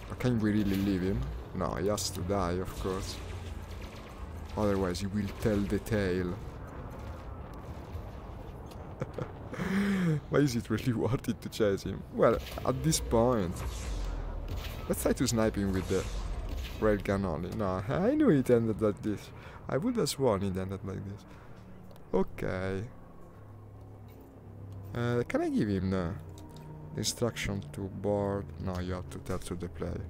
But can we really leave him? No, he has to die, of course. Otherwise he will tell the tale. Why is it really worth it to chase him? Well, at this point... Let's try to snipe him with the railgun only. No, I knew it ended like this. I would have sworn it ended like this. Okay. Can I give him the instruction to board? No, you have to tell to the player.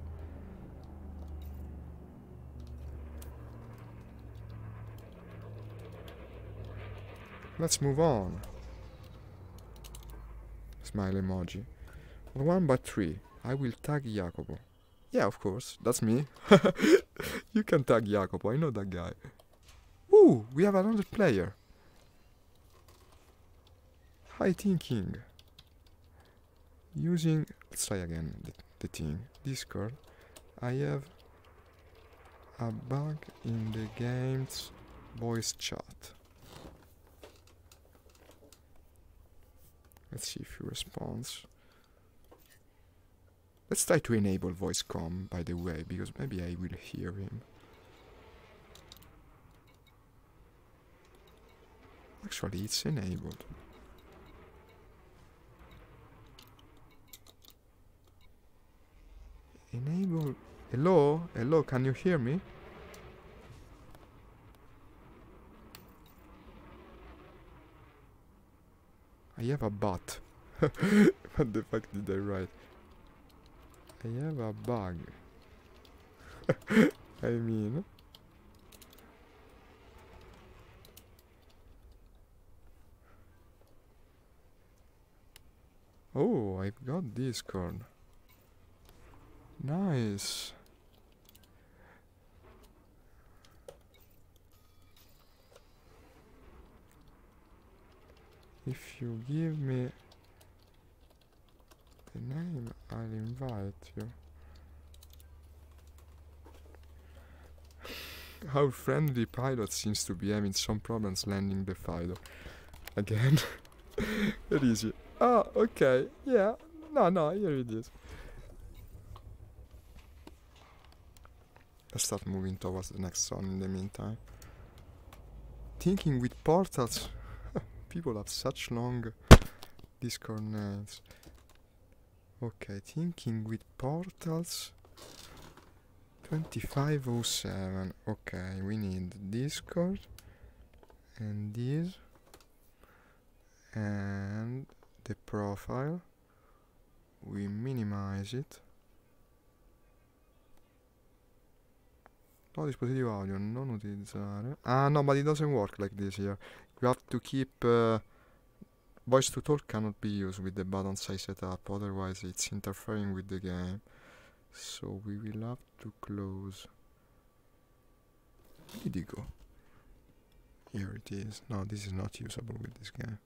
Let's move on. Smile emoji. On 1/3, I will tag Jacopo. Yeah, of course, that's me. You can tag Jacopo, I know that guy. Ooh, we have another player. High thinking. Using, let's try again the thing. Discord. I have a bug in the game's voice chat. Let's see if he responds. Let's try to enable voice comm, by the way, because maybe I will hear him. Actually, it's enabled. Enable. Hello? Hello, can you hear me? I have a bot. What the fuck did I write? I have a bug. I mean... Oh, I've got Discord. Nice. If you give me the name, I'll invite you. Our friendly pilot seems to be having some problems landing the fighter. Again. Where is he? Oh, okay. Yeah. No, here it is. Let's start moving towards the next zone in the meantime. Thinking with portals. People have such long Discord names. Okay, thinking with portals. 2507. Okay, we need Discord and this and the profile. We minimize it. No dispositivo audio, non utilizzare. Ah no, but it doesn't work like this here. You have to keep voice to talk cannot be used with the buttons I set up, otherwise it's interfering with the game. So we will have to close. Where did it go? Here it is. No, this is not usable with this game.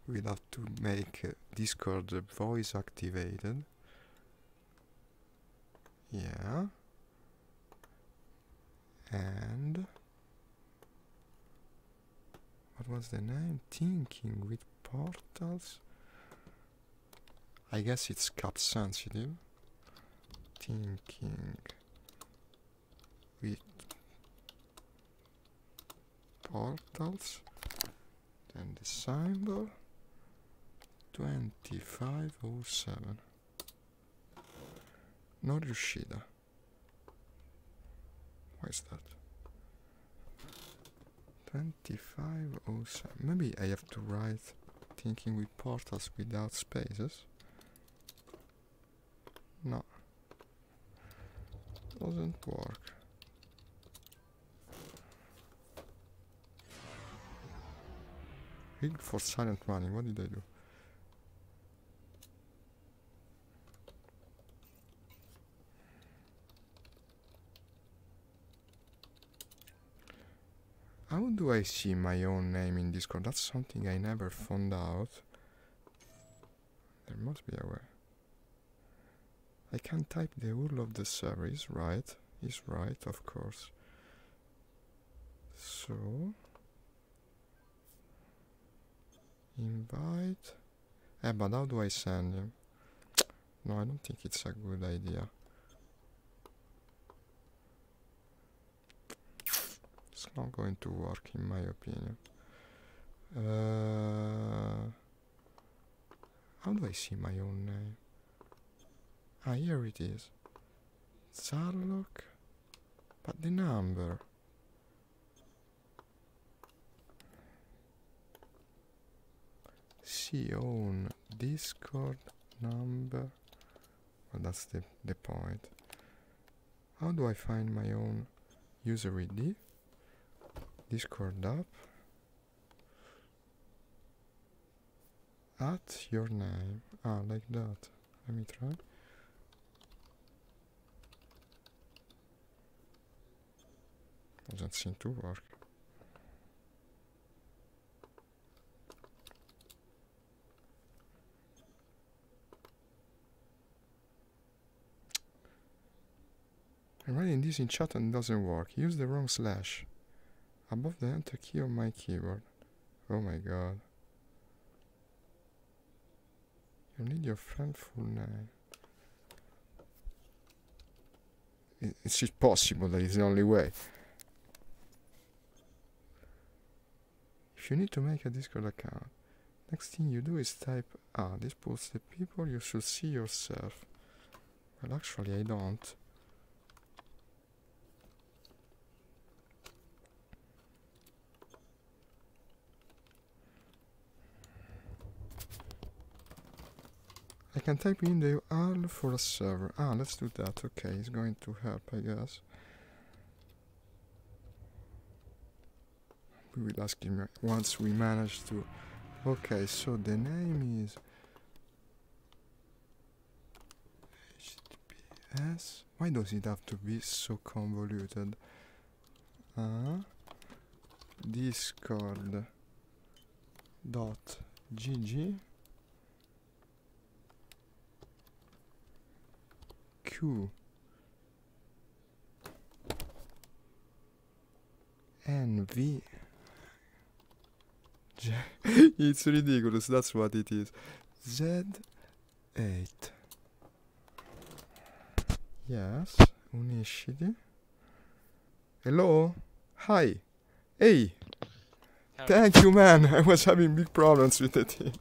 We'll have to make Discord voice activated. Yeah. And what was the name? Thinking with portals. I guess it's cap sensitive. Thinking with portals. Then the symbol 2507. Non riuscita. Why is that? 2507. Maybe I have to write thinking with portals without spaces. No. Doesn't work. Rig for silent running. What did I do? How do I see my own name in Discord? That's something I never found out. There must be a way. I can type the URL of the server. Is right, of course. So invite. But how do I send him? No, I don't think it's a good idea. It's not going to work in my opinion. How do I see my own name? Ah, here it is. Zarlock. But the number. See own Discord number. Well, that's the point. How do I find my own user ID? Discord app. At your name. Ah, like that. Let me try. Doesn't seem to work. I'm writing this in chat and it doesn't work. Use the wrong slash above the enter key on my keyboard. Oh my god. You need your friend full name. It's just possible that it's the only way. If you need to make a Discord account, next thing you do is type, this pulls the people you should see yourself. Well, actually, I don't. I can type in the URL for a server. Ah, let's do that. Okay, it's going to help, I guess. We will ask him once we manage to... Okay, so the name is... HTTPS... Why does it have to be so convoluted? Discord.gg Q NV J. It's ridiculous, that's what it is. Z8. Yes, unisciti. Hello? Hi. Hey. Thank you, man. I was having big problems with the thing.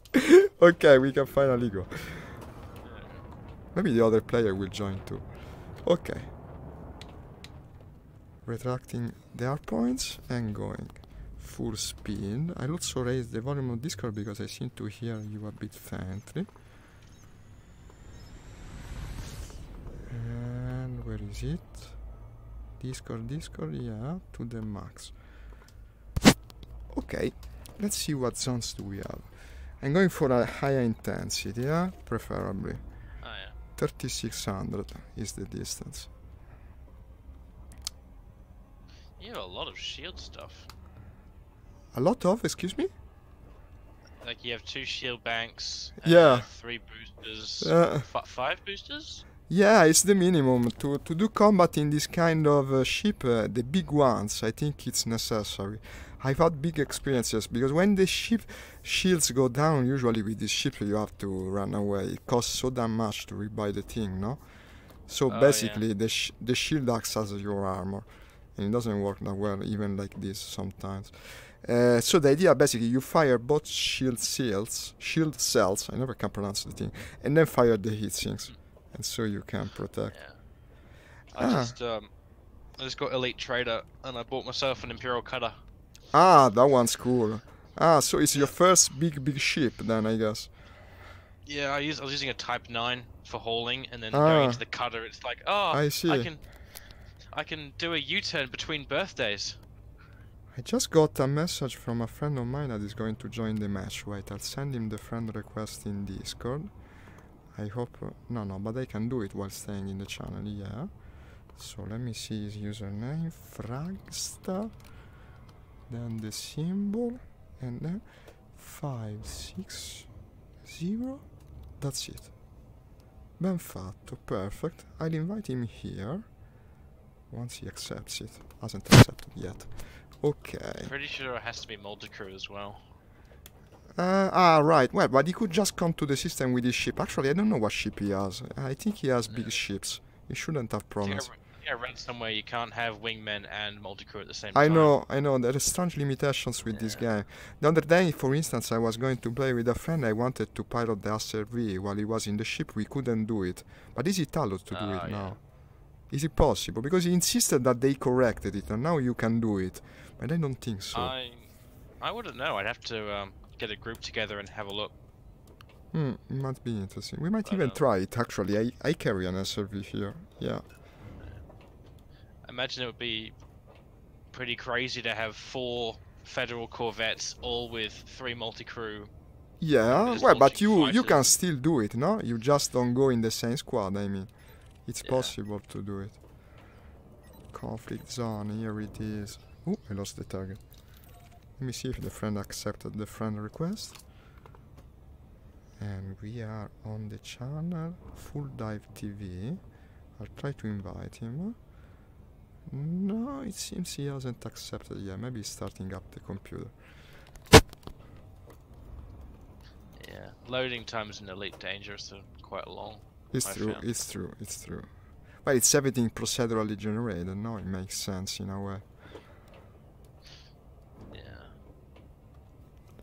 Okay, we can finally go. Maybe the other player will join too. Okay. Retracting the hard points and going full speed. I'll also raise the volume of Discord because I seem to hear you a bit faintly. And where is it? Discord, yeah, to the max. Okay, let's see what zones do we have. I'm going for a higher intensity, yeah, preferably. 3600 is the distance. You have a lot of shield stuff. A lot of, excuse me? Like you have 2 shield banks, yeah, 3 boosters, 5 boosters? Yeah, it's the minimum. To do combat in this kind of ship, the big ones, I think it's necessary. I've had big experiences, because when the ship shields go down, usually with this ship you have to run away. It costs so damn much to rebuy the thing, no? So basically the shield acts as your armor. And it doesn't work that well, even like this sometimes. So the idea, basically, you fire both shield cells, I never can pronounce the thing, and then fire the heat sinks. And so you can protect. Yeah. I just got Elite Trader, and I bought myself an Imperial Cutter. Ah, that one's cool. Ah, so it's your first big ship then, I guess. Yeah, I was using a Type 9 for hauling, and then going into the cutter, it's like, oh, I see. I can do a U-turn between birthdays. I just got a message from a friend of mine that is going to join the match. Wait, I'll send him the friend request in Discord. I hope... no, but I can do it while staying in the channel, yeah. So let me see his username. Fragsta. Then the symbol. And then 560. That's it. Ben fatto. Perfect. I'll invite him here. Once he accepts it. Hasn't accepted yet. Okay. Pretty sure it has to be multi-crew as well. Right. Well, but he could just come to the system with his ship. Actually, I don't know what ship he has. I think he has big ships. He shouldn't have problems. I read somewhere you can't have wingmen and multi-crew at the same time. I know. There are strange limitations with this game. The other day, for instance, I was going to play with a friend. I wanted to pilot the SRV while he was in the ship. We couldn't do it. But is it allowed to do it now? Is it possible? Because he insisted that they corrected it, and now you can do it. But I don't think so. I wouldn't know. I'd have to get a group together and have a look. It might be interesting. We might even try it, actually. I carry an SRV here. Yeah. I imagine it would be pretty crazy to have 4 federal Corvettes, all with 3 multi-crew. Yeah, well, but you can still do it, no? You just don't go in the same squad, I mean. It's possible to do it. Conflict zone, here it is. Oh, I lost the target. Let me see if the friend accepted the friend request. And we are on the channel Full Dive TV. I'll try to invite him. No, it seems he hasn't accepted yet. Maybe he's starting up the computer. Yeah, loading times in Elite Dangerous are quite long. It's true. Well, it's everything procedurally generated, no? It makes sense in a way. Yeah.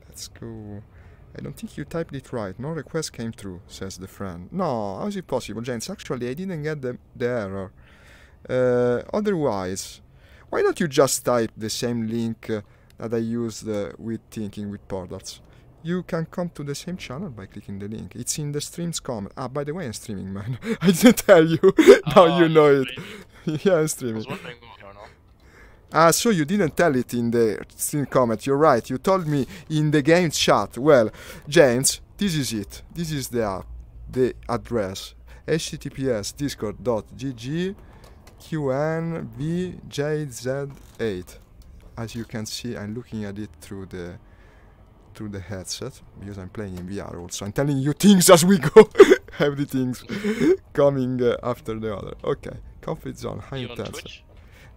Let's go. I don't think you typed it right. No request came through, says the friend. No, how is it possible, gents? Actually, I didn't get the error. Otherwise, why don't you just type the same link that I used with Thinking with Portals? You can come to the same channel by clicking the link. It's in the stream's comment. Ah, by the way, I'm streaming, man. I didn't tell you. Now you know it. Yeah, I'm I streaming. was wondering what was going on. Ah, so you didn't tell it in the stream comment. You're right. You told me in the game chat. Well, James, this is it. This is the app, the address. https discord.gg qnvjz8. As you can see, I'm looking at it through the headset because I'm playing in VR also. I'm telling you things as we go. Everything's coming after the other. Okay, comfort zone, high You on intensity. Twitch?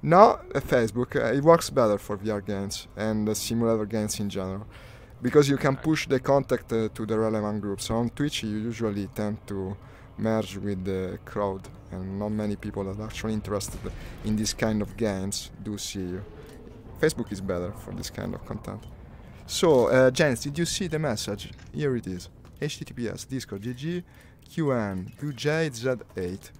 No, Facebook. It works better for VR games and simulator games in general, because you can push the contact to the relevant groups. So on Twitch, you usually tend to merge with the crowd, and not many people that are actually interested in this kind of games do see you. Facebook is better for this kind of content. So, Jens, did you see the message? Here it is. https discord.gg qnvjz8.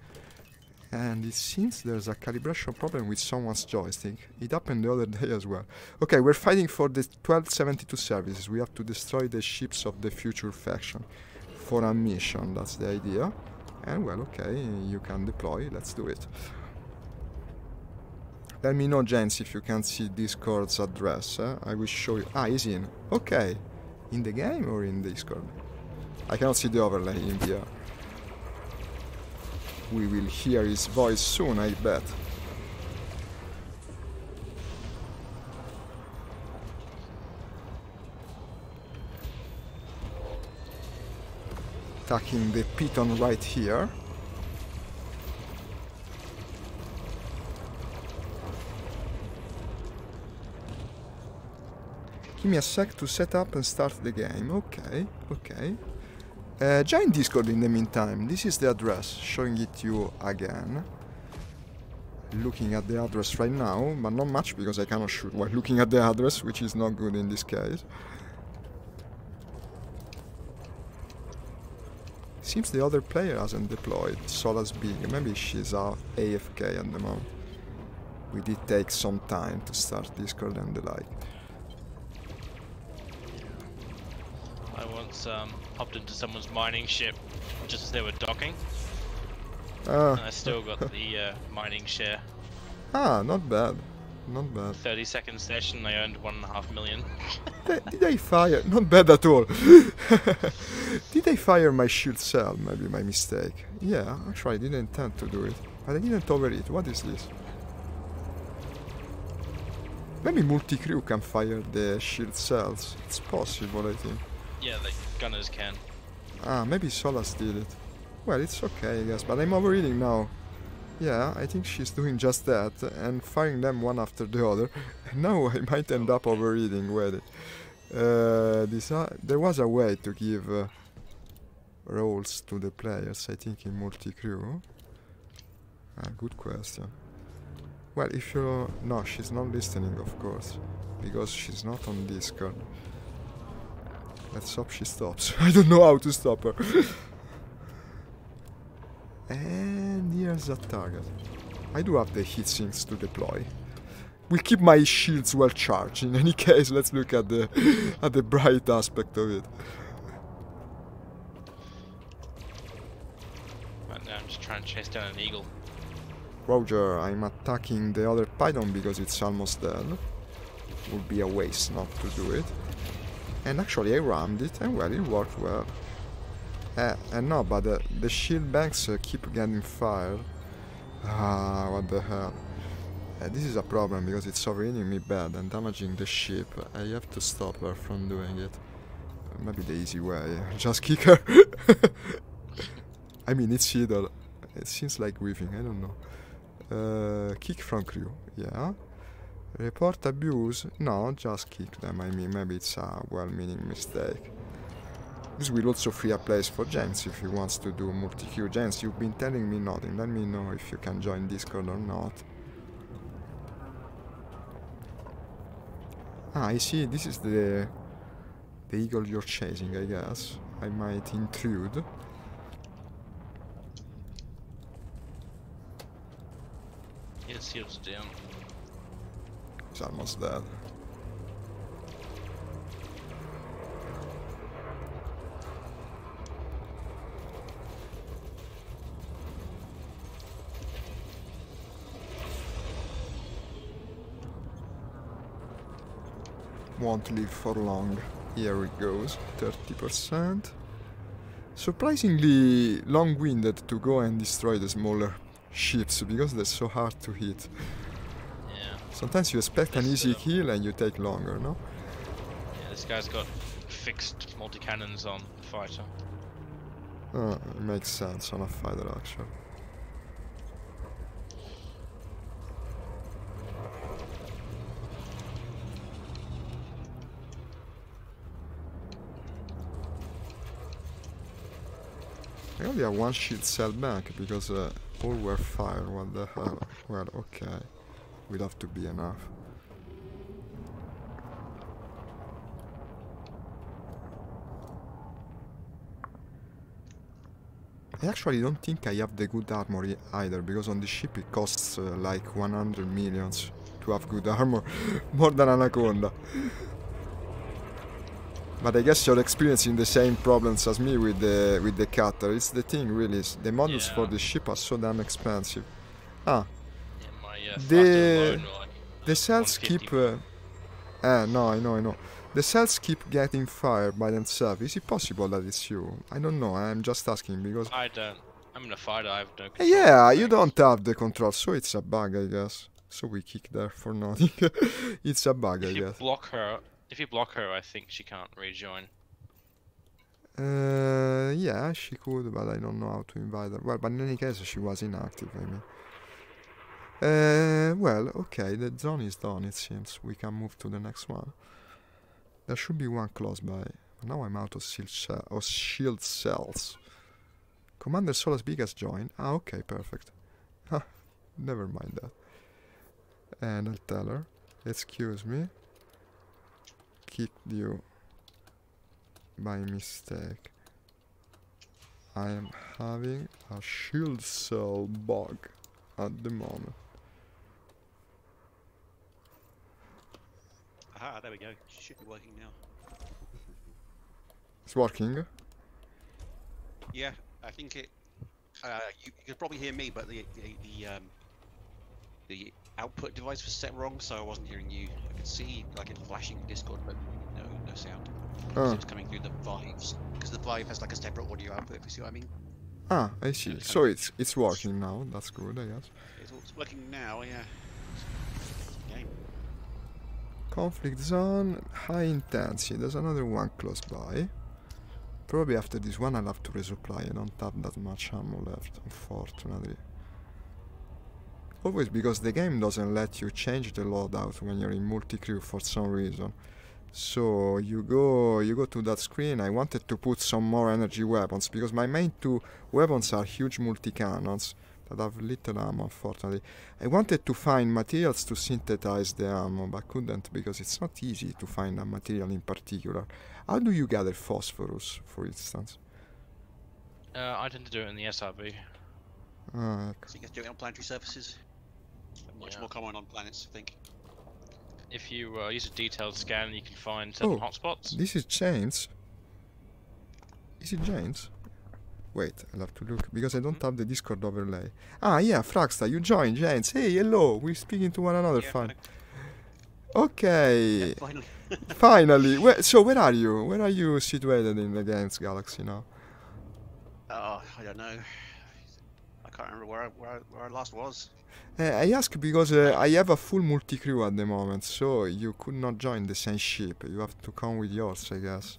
And it seems there's a calibration problem with someone's joystick. It happened the other day as well. Okay, we're fighting for the 1272 services. We have to destroy the ships of the future faction for a mission. That's the idea. And well, okay, you can deploy. Let's do it. Let me know, gents, if you can see Discord's address. I will show you. Ah, he's in. Okay. In the game or in Discord? I cannot see the overlay in VR. We will hear his voice soon, I bet. Attacking the Python right here. Give me a sec to set up and start the game. Okay, okay. Join Discord in the meantime. This is the address, showing it to you again. Looking at the address right now, but not much because I cannot shoot while looking at the address, which is not good in this case. Seems the other player hasn't deployed. Sola's big. Maybe she's AFK at the moment. We did take some time to start Discord and the like. I once hopped into someone's mining ship just as they were docking, and I still got the mining share. Ah, not bad. Not bad. 30-second session, I earned 1.5 million. Did I fire? Not bad at all. Did I fire my shield cell? Maybe my mistake. Yeah, actually I didn't intend to do it. But I didn't overeat. What is this? Maybe multi-crew can fire the shield cells. It's possible, I think. Yeah, the gunners can. Ah, maybe Solas did it. Well, it's okay, I guess. But I'm overeating now. Yeah, I think she's doing just that, and firing them one after the other. And now I might end up overeating with it. There was a way to give roles to the players, I think, in multi-crew. Ah, good question. Well, if you... No, she's not listening, of course, because she's not on Discord. Let's hope she stops. I don't know how to stop her. And here's a target. I do have the heatsinks to deploy. We'll keep my shields well charged. In any case, let's look at the bright aspect of it. Right now I'm just trying to chase down an eagle. Roger, I'm attacking the other Python because it's almost dead. Would be a waste not to do it. And actually I rammed it, and well, it worked well. And no, but the shield banks keep getting fired. Ah, what the hell. This is a problem because it's overheating me bad and damaging the ship. I have to stop her from doing it. Maybe the easy way, just kick her. I mean, it's either. It seems like weaving, I don't know. Kick from crew, yeah. Report abuse? No, just kick them. I mean, maybe it's a well-meaning mistake. This will also free a place for James if he wants to do multi-queue. James, you've been telling me nothing. Let me know if you can join Discord or not. Ah, I see. This is the the eagle you're chasing, I guess. I might intrude. Yes, he was down. He's almost dead. Won't live for long. Here it goes, 30%. Surprisingly long-winded to go and destroy the smaller ships because they're so hard to hit. Yeah. Sometimes you expect an easy kill and you take longer, no? Yeah, this guy's got fixed multi-cannons on the fighter. It makes sense on a fighter actually. I only have one shield cell back because all were fired. What the hell? Well, okay. Will have to be enough. I actually don't think I have the good armor either, because on the ship it costs like 100 millions to have good armor. More than Anaconda. But I guess you're experiencing the same problems as me with the cutter. It's the thing, really. The models for the ship are so damn expensive. Ah, Yeah, my the cells keep. No, I know. The cells keep getting fired by themselves. Is it possible that it's you? I don't know. I'm just asking because. I don't. I'm in a fighter. I have no control. Yeah, you don't have the control, so it's a bug, I guess. So we kick there for nothing. It's a bug, I guess. If you block her, I think she can't rejoin. Yeah, she could, but I don't know how to invite her. Well, but in any case, she was inactive, I mean. Well, okay, the zone is done, it seems. We can move to the next one. There should be one close by. Now I'm out of shield cells. Commander Solasbig has joined. Ah, okay, perfect. Never mind that. And I'll tell her, excuse me. Kicked you by mistake. I am having a shield cell bug at the moment. Aha, there we go. She should be working now. It's working? Yeah, I think it. You could probably hear me, but the output device was set wrong, so I wasn't hearing you. I could see like it flashing in Discord, but no sound. So it's coming through the Vives, because the Vive has like a separate audio output. If you see what I mean. Ah, I see. So it's working now. That's good, I guess. It's working now. Yeah. Game. Conflict zone, high intensity. There's another one close by. Probably after this one I'll have to resupply. I don't have that much ammo left, unfortunately. Always because the game doesn't let you change the loadout when you're in multi-crew for some reason. So you go to that screen. I wanted to put some more energy weapons because my main two weapons are huge multi-cannons that have little ammo, unfortunately. I wanted to find materials to synthesize the ammo, but couldn't because it's not easy to find a material in particular. How do you gather phosphorus, for instance? I tend to do it in the SRB. Okay. So you guys do it on planetary surfaces. Much more common on planets, I think. If you use a detailed scan, you can find certain hotspots. This is Jane's. Is it Jane's? Wait, I'll have to look, because I don't have the Discord overlay. Ah, yeah, Fraxta, you joined, James. Hey, hello, we're speaking to one another, fine. Okay. Yeah, finally. Finally. So where are you? Where are you situated in the games galaxy now? Oh, I don't know. I can't remember where I last was. I ask because I have a full multi-crew at the moment, so you could not join the same ship. You have to come with yours, I guess.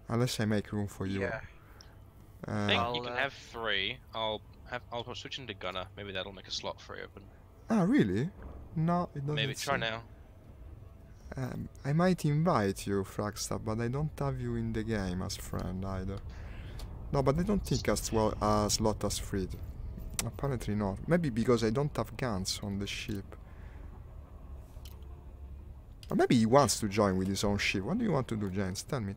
Unless I make room for you. Yeah. I think you can have 3. I'll switch into gunner. Maybe that'll make a slot free open. Ah, really? No, it doesn't. Maybe try now. I might invite you, Fraxta, but I don't have you in the game as friend either. No, but I don't think a slot as freed. Apparently not. Maybe because I don't have guns on the ship. Or maybe he wants to join with his own ship. What do you want to do, James? Tell me.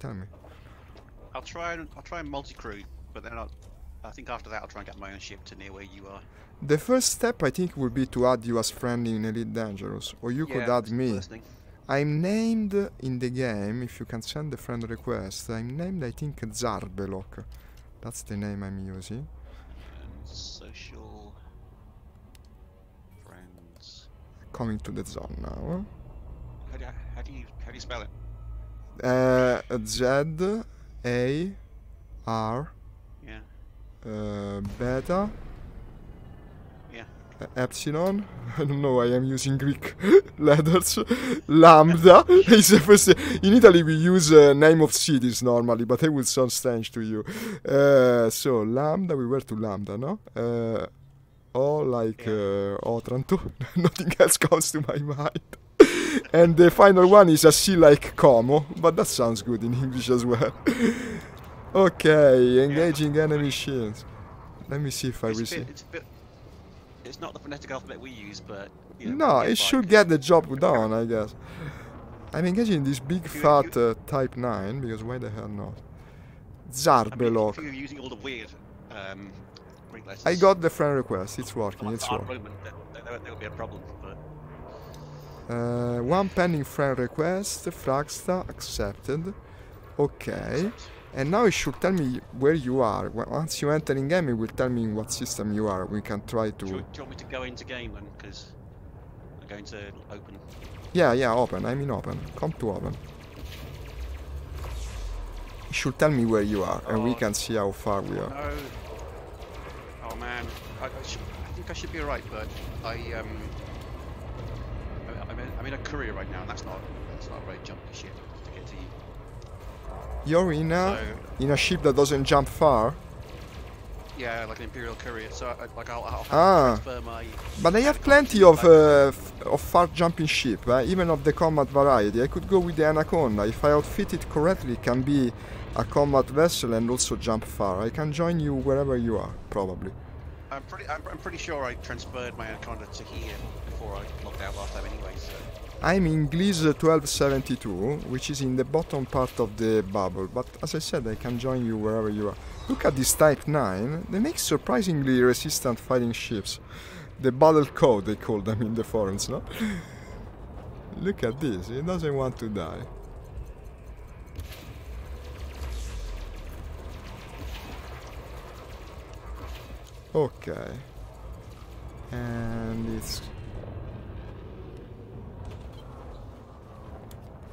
I'll try and multi-crew, but then I think after that I'll try and get my own ship to near where you are. The first step, I think, would be to add you as friend in Elite Dangerous. Or you could add me. I'm named in the game, if you can send the friend request, I'm named, I think, Zarbelok. That's the name I'm using. And social friends. Coming to the zone now. How do you spell it? Z-A-R. Yeah. Beta. Yeah. Epsilon. I don't know. I am using Greek letters. Lambda is the first. In Italy, we use name of cities normally, but it would sound strange to you. So lambda. We were to lambda, no? Otranto. Nothing else comes to my mind. And the final one is a C like Como, but that sounds good in English as well. Okay, engaging enemy shields. Let me see if I receive. It's not the phonetic alphabet we use, but... No, it should get the job done, I guess. I'm engaging this big fat Type 9, because why the hell not? Zarbelok. If you're using all the weird Greek letters... I got the friend request, it's working, it's working. There will be a problem, but... One pending friend request, Fragsta, accepted. Okay. And now it should tell me where you are. Once you enter in game, it will tell me in what system you are. We can try to... Do you want me to go into game then? Because I'm going to open. Yeah, open. I mean open. Come to open. It should tell me where you are, and we can see how far we are. No. Oh man. I think I should be alright, but I'm in a courier right now, and that's not a very jumpy ship to get to you. You're in a ship that doesn't jump far? Yeah, like an Imperial courier, so I'll transfer my... But I have plenty of far jumping ship, even of the combat variety. I could go with the Anaconda. If I outfit it correctly, it can be a combat vessel and also jump far. I can join you wherever you are, probably. I'm pretty sure I transferred my Anaconda to here before I logged out last time anyway, so... I'm in Gliese 1272, which is in the bottom part of the bubble, but as I said, I can join you wherever you are. Look at this Type 9, they make surprisingly resistant fighting ships. The battle code, they call them in the forums, no? Look at this, it doesn't want to die. Okay. And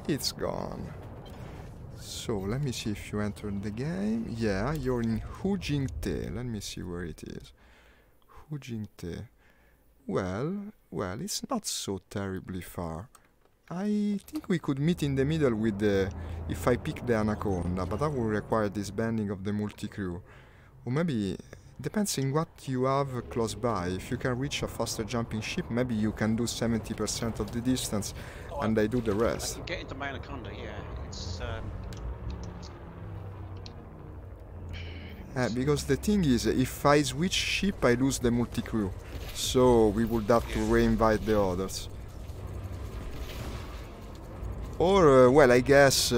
it's gone. So let me see if you entered the game. Yeah, you're in Hujingte. Let me see where it is. Hujingte. Well, it's not so terribly far. I think we could meet in the middle with the... if I pick the Anaconda, but that will require disbanding of the multi-crew. Or maybe... depends on what you have close by. If you can reach a faster jumping ship, maybe you can do 70% of the distance, and I do the rest. I can get into my Anaconda, yeah. It's because the thing is, if I switch ship, I lose the multi-crew. So we would have to re-invite the others. Or, well, I guess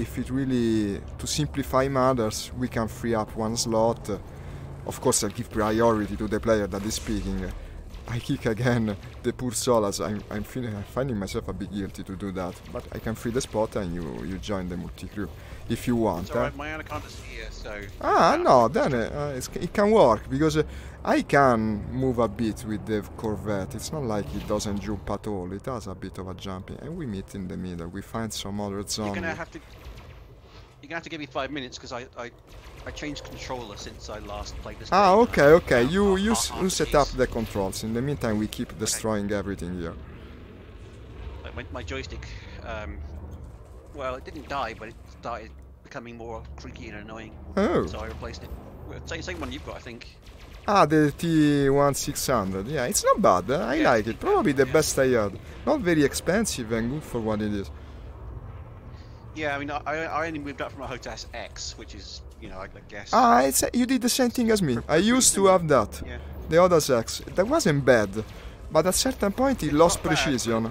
if it really... to simplify matters, we can free up one slot. Of course, I'll give priority to the player that is speaking. I kick again the poor Solas. I'm finding myself a bit guilty to do that. But I can free the spot and you join the multi-crew. If you want. Alright, my Anaconda's here, so... no, then it can work. Because I can move a bit with the Corvette. It's not like it doesn't jump at all. It has a bit of a jumping. And we meet in the middle. We find some other zone. You're gonna have to give me 5 minutes, because I changed controller since I last played this game. Okay. You set up the controls. In the meantime, we keep destroying everything here. Like my joystick, well, it didn't die, but it started becoming more creaky and annoying. Oh. So I replaced it. Same one you've got, I think. The T1600. Yeah, it's not bad. I like it. Probably the best I had. Not very expensive and good for what it is. Yeah, I mean, I only moved up from a Hotas X, which is, you know, I guess... you did the same thing as me. I used to have that. Yeah. The Hotas X. That wasn't bad. But at a certain point it lost precision.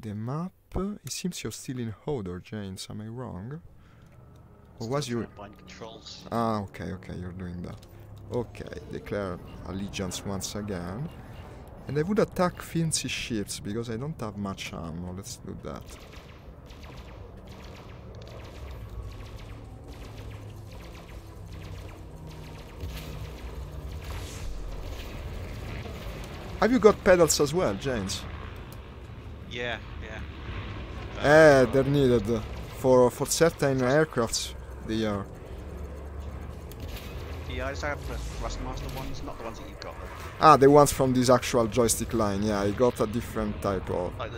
The map, it seems you're still in Hodor, James, am I wrong? Or was you... Bind controls. Ah, okay, you're doing that. Okay, declare allegiance once again. And I would attack fancy ships, because I don't have much ammo, let's do that. Have you got pedals as well, James? Yeah, yeah. They're needed. For certain aircrafts, they are. Yeah, I just have the Thrustmaster ones, not the ones that you've got. Ah, the ones from this actual joystick line, yeah, I got a different type of... Like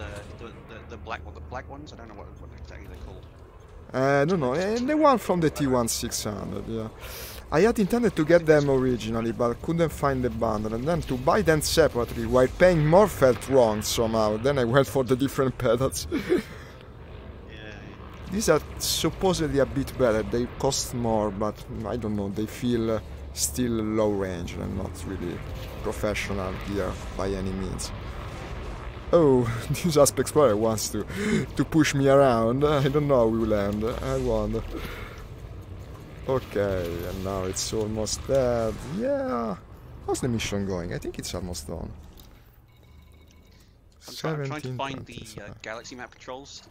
the black ones? I don't know what exactly they're called. I don't know, the one from the T1600, yeah. I had intended to get them originally, but couldn't find the bundle, and then to buy them separately while paying more felt wrong somehow. Then I went for the different pedals. These are supposedly a bit better, they cost more, but I don't know, they feel still low range and not really professional gear by any means. Oh, this Asp Explorer wants to push me around. I don't know how we will end, I wonder. Okay, and now it's almost dead. Yeah. How's the mission going? I think it's almost done. I'm trying to find the galaxy map controls.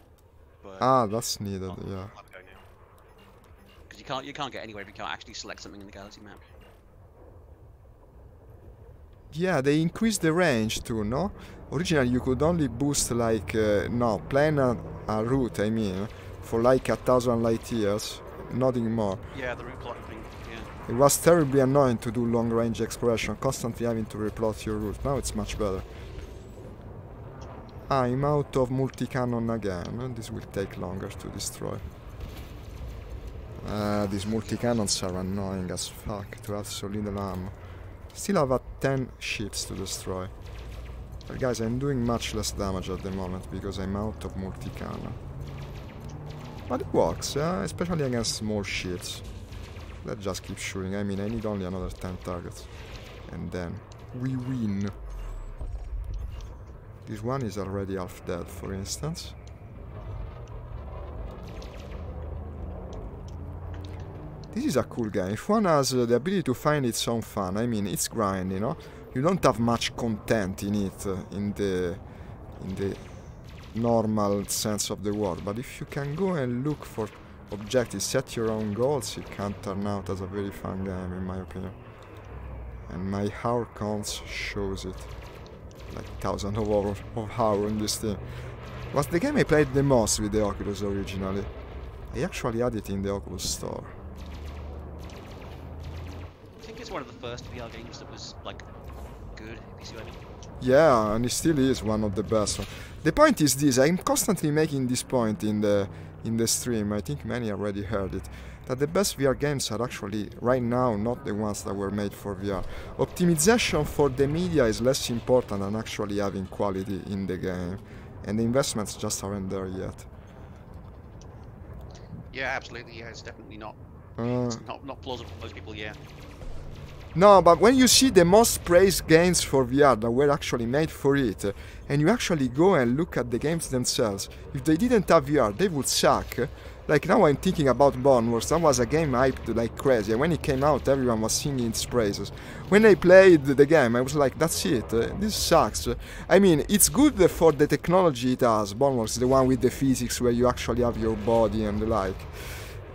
Ah, that's needed, yeah. Because you can't get anywhere if you can't actually select something in the galaxy map. Yeah, they increased the range too, no? Originally you could only boost like, no, plan a route, I mean, for like 1,000 light years. Nothing more. Yeah, the route plotting thing, yeah. It was terribly annoying to do long range exploration, constantly having to replot your route. Now it's much better. I'm out of multi-cannon again. This will take longer to destroy. These multi-cannons are annoying as fuck to have so little ammo. Still have 10 ships to destroy. But guys, I'm doing much less damage at the moment because I'm out of multi-cannon. But it works, especially against small ships. Let's just keep shooting. I mean, I need only another 10 targets. And then we win. This one is already half dead, for instance. This is a cool game. If one has the ability to find its own fun, I mean, it's grind, you know? You don't have much content in it, in the normal sense of the word, but if you can go and look for objectives, set your own goals, it can turn out as a very fun game, in my opinion. And my hour counts shows it. Like thousands of hours in this thing. Was the game I played the most with the Oculus originally. I actually had it in the Oculus store. I think it's one of the first VR games that was like good, if you see what I mean. Yeah, and it still is one of the best. The point is this, I'm constantly making this point in the stream, I think many already heard it, that the best VR games are actually, right now, not the ones that were made for VR. Optimization for the media is less important than actually having quality in the game, and the investments just aren't there yet. Yeah, absolutely, yeah, it's definitely not. It's not plausible for most people, yeah. No, but when you see the most praised games for VR that were actually made for it, and you actually go and look at the games themselves, if they didn't have VR, they would suck. Like now I'm thinking about Boneworks, that was a game hyped like crazy, and when it came out everyone was singing its praises. When I played the game I was like, that's it, this sucks. I mean, it's good for the technology it has, Boneworks, the one with the physics where you actually have your body and the like.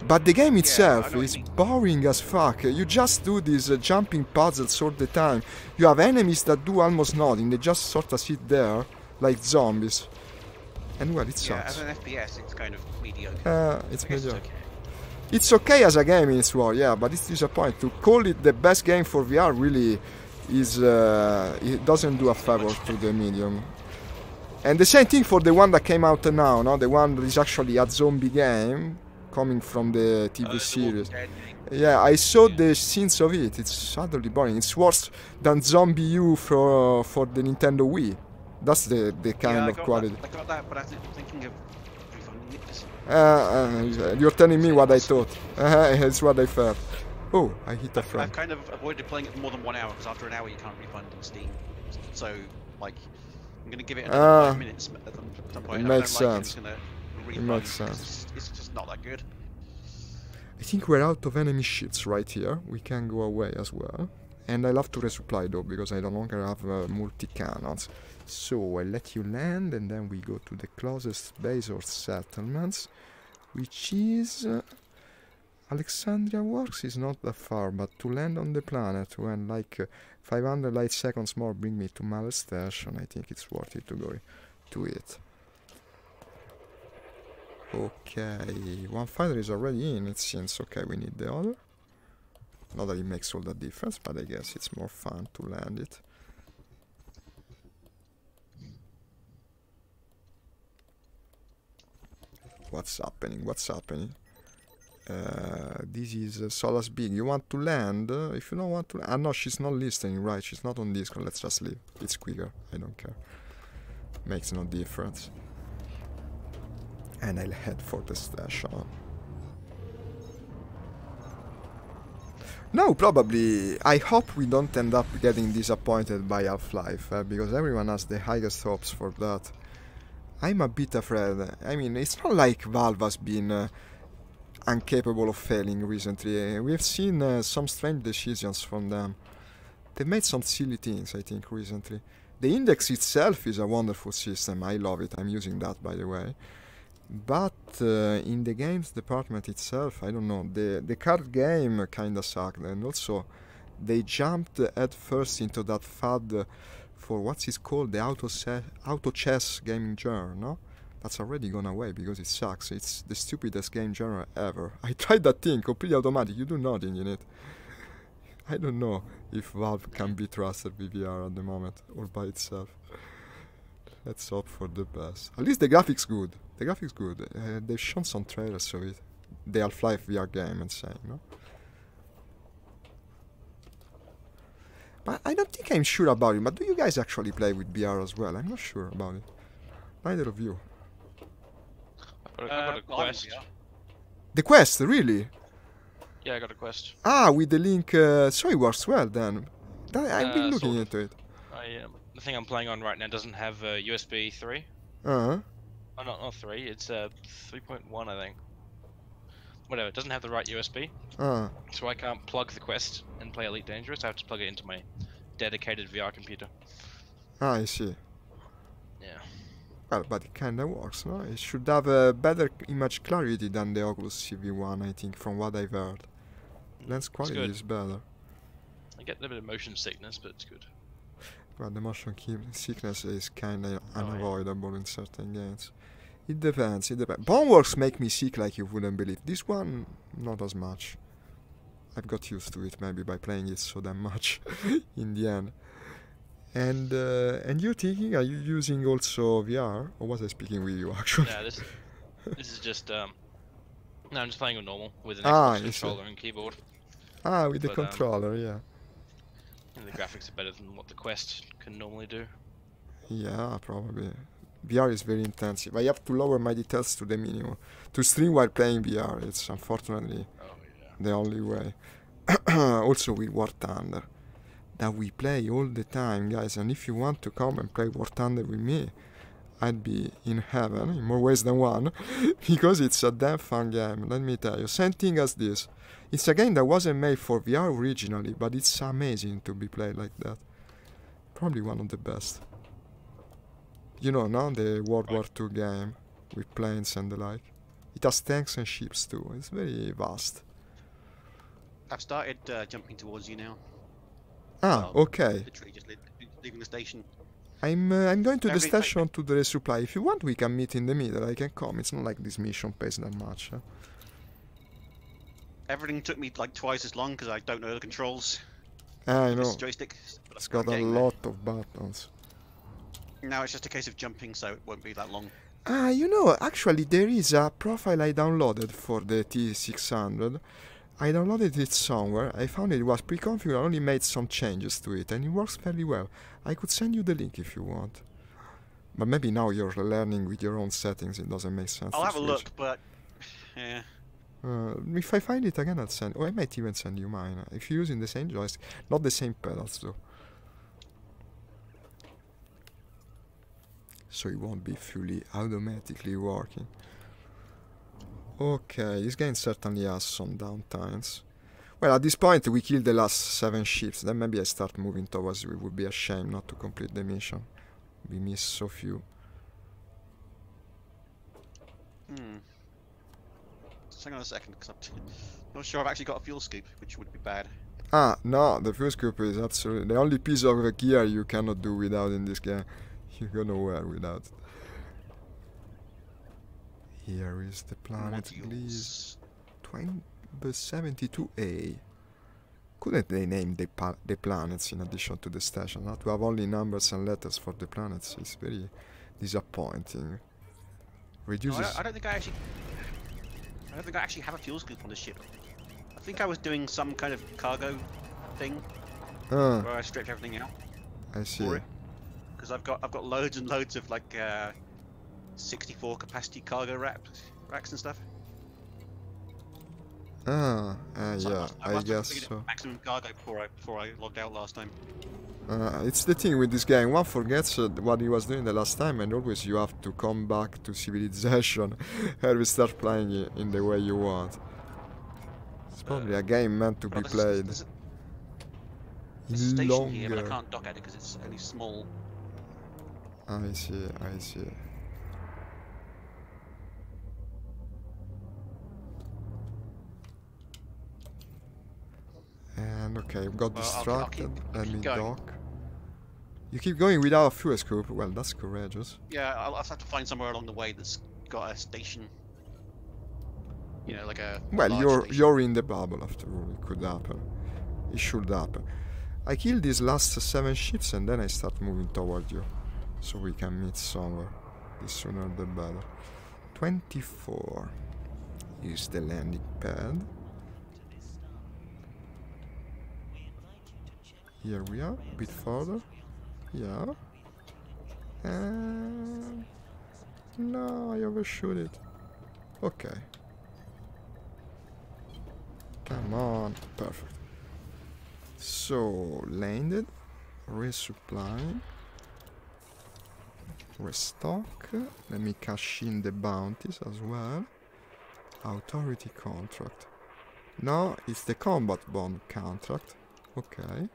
But the game itself is boring as fuck. You just do these jumping puzzles all the time. You have enemies that do almost nothing, they just sort of sit there like zombies. And well, it sucks. Yeah, as an FPS it's kind of mediocre. It's mediocre. Okay. It's okay as a game in its war, yeah, but it's disappointing. To call it the best game for VR really is... it doesn't do a favor to the medium. And the same thing for the one that came out now, no? The one that is actually a zombie game, coming from the TV series. Yeah, I saw the scenes of it. It's utterly boring. It's worse than Zombie U for the Nintendo Wii. That's the kind of quality. I got that, but I was thinking of refunding it. You're telling me what I thought. It's what I felt. Oh, I hit a friend. I've kind of avoided playing it for more than 1 hour, because after an hour you can't refund in Steam. So, like, I'm going to give it another 5 minutes at some point. It makes sense. It makes sense. It's just not that good. I think we're out of enemy ships right here. We can go away as well. And I'll have to resupply though, because I no longer have multi-cannons. So I'll let you land, and then we go to the closest base or settlements, which is... Alexandria Works is not that far, but to land on the planet when like 500 light seconds more bring me to Male Station, I think it's worth it to go to it. Okay, one fighter is already in, it seems. Okay, we need the other. Not that it makes all the difference, but I guess it's more fun to land it. What's happening? What's happening? This is Solas Big. You want to land? If you don't want to... no, she's not listening, right? She's not on Discord. Let's just leave. It's quicker. I don't care. Makes no difference. And I'll head for the station. No, probably. I hope we don't end up getting disappointed by Half-Life, because everyone has the highest hopes for that. I'm a bit afraid. I mean, it's not like Valve has been incapable of failing recently. We've seen some strange decisions from them. They made some silly things, I think, recently. The index itself is a wonderful system. I love it. I'm using that, by the way. But in the games department itself, I don't know. The card game kinda sucked, and also they jumped at first into that fad for what's it called, the auto chess gaming genre, no? That's already gone away because it sucks. It's the stupidest game genre ever. I tried that thing, completely automatic. You do nothing in it. I don't know if Valve can be trusted with VR at the moment or by itself. Let's hope for the best. At least the graphics good. The graphics good. They've shown some trailers of it. The Half-Life VR game and saying, no? But I don't think I'm sure about it. But do you guys actually play with VR as well? I'm not sure about it. Neither of you. I got a quest. The quest, really? Yeah, I got a quest. Ah, with the link. So it works well then. I've been looking into it. The thing I'm playing on right now doesn't have USB 3. Uh-huh. Oh, not 3. It's 3.1, I think. Whatever. It doesn't have the right USB. So I can't plug the quest and play Elite Dangerous. I have to plug it into my dedicated VR computer. Ah, I see. Yeah. Well, but it kinda works, no? It should have a better image clarity than the Oculus CV1, I think, from what I've heard. Lens quality is better. I get a bit of motion sickness, but it's good. Well, the motion sickness is kinda unavoidable in certain games. It depends, it depends. Boneworks make me sick like you wouldn't believe. This one, not as much. I've got used to it maybe by playing it so damn much in the end. And you thinking, are you using also VR? Or was I speaking with you actually? No, this is just no, I'm just playing with normal with an Xbox controller and keyboard. Ah, with the controller, yeah. And the graphics are better than what the Quest can normally do. Yeah, probably. VR is very intensive. I have to lower my details to the minimum. To stream while playing VR, it's unfortunately the only way. Also with War Thunder. That we play all the time, guys, and if you want to come and play War Thunder with me, I'd be in heaven, in more ways than one, because it's a damn fun game, let me tell you. Same thing as this. It's a game that wasn't made for VR originally, but it's amazing to be played like that. Probably one of the best. You know, now the World War II game, with planes and the like. It has tanks and ships too, it's very vast. I've started jumping towards you now. Ah, okay. Literally just leaving the station. I'm going to the station to the resupply. If you want, we can meet in the middle. I can come. It's not like this mission pays that much. Huh? Everything took me like twice as long because I don't know the controls. I know. Joystick. It's got a lot of buttons. Now it's just a case of jumping, so it won't be that long. Ah, you know, actually there is a profile I downloaded for the T600. I downloaded it somewhere, I found it was pre-configured, I only made some changes to it, and it works fairly well. I could send you the link if you want. But maybe now you're learning with your own settings, it doesn't make sense. I'll have a look, but... yeah. If I find it again, I'll send... Oh, I might even send you mine, if you're using the same joystick. Not the same pedals, though. so it won't be fully automatically working. Okay, this game certainly has some downtimes. Well, at this point we killed the last 7 ships, then maybe I start moving towards you. It would be a shame not to complete the mission. We missed so few. Just hang on a second, because I'm not sure I've actually got a fuel scoop, which would be bad. Ah, no, the fuel scoop is absolutely the only piece of gear you cannot do without in this game. You go nowhere without. Here is the planet Gliese 72A. Couldn't they name the planets in addition to the station? Not to have only numbers and letters for the planets is very disappointing. Reduces. No, I don't think I actually have a fuel scoop on this ship. I think I was doing some kind of cargo thing where I stripped everything out. I see. Because I've got loads and loads of like 64 capacity cargo racks and stuff. Yeah, I guess so. Maximum cargo before I logged out last time. It's the thing with this game, one forgets what he was doing the last time, and always you have to come back to civilization and we start playing it in the way you want. It's probably a game meant to be played There's a station here, but I can't dock at it because it's only small. I see. And okay, got distracted. Let me dock. You keep going without a fuel scoop. Well, that's courageous. Yeah, I'll have to find somewhere along the way that's got a station. You know, like a. Well, you're in the bubble after all. It could happen. It should happen. I kill these last 7 ships and then I start moving toward you, so we can meet somewhere. The sooner the better. 24 is the landing pad. Here we are, a bit further. Yeah. And no, I overshoot it. Okay. Come on, perfect. So, landed, resupply, restock. Let me cash in the bounties as well. Authority contract. No, it's the combat bond contract. Okay.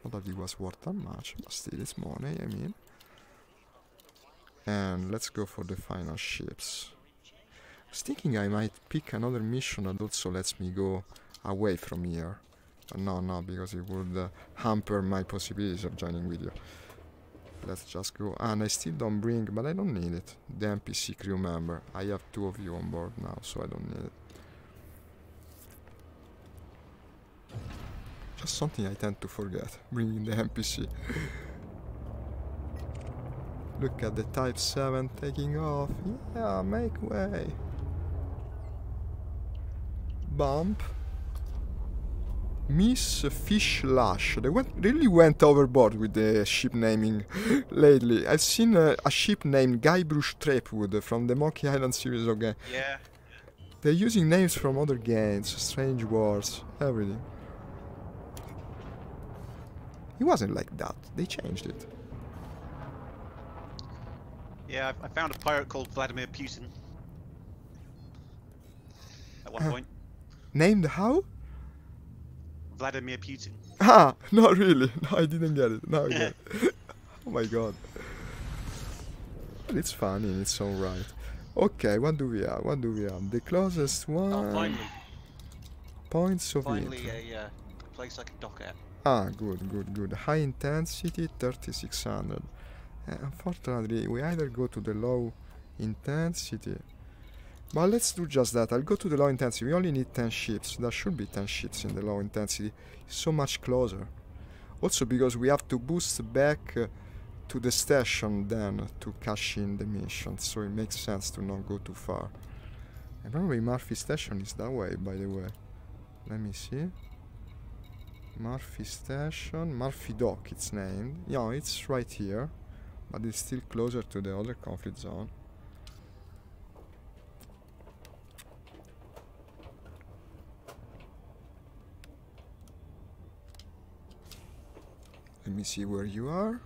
Not that it was worth that much, but still it's money, I mean. And let's go for the final ships. I was thinking I might pick another mission that also lets me go away from here. But no, because it would hamper my possibilities of joining with you. Let's just go. And I still don't bring, but I don't need it, the NPC crew member. I have 2 of you on board now, so I don't need it. Just something I tend to forget, bringing the NPC. Look at the Type 7 taking off. Yeah, make way. Bump. Miss Fish Lash. They really went overboard with the ship naming lately. I've seen a ship named Guybrush Threepwood from the Monkey Island series of games. Yeah. They're using names from other games, Strange Wars, everything. It wasn't like that. They changed it. Yeah, I found a pirate called Vladimir Putin. At one point. Named how? Vladimir Putin. Ah, not really. No, I didn't get it. Now I get it. Oh my god. But it's funny in its own right. Okay, what do we have? The closest one. Oh, finally. Points of Finally, entry. a place I can dock at. Ah, good. High intensity, 3600. Unfortunately, we either go to the low intensity. But let's do just that. I'll go to the low intensity. We only need 10 ships. There should be 10 ships in the low intensity. So much closer. Also because we have to boost back to the station then to cash in the mission. So it makes sense to not go too far. And probably Murphy Station is that way, by the way. Let me see. Murphy Station. Murphy Dock it's named. Yeah, it's right here. But it's still closer to the other conflict zone. Let me see where you are.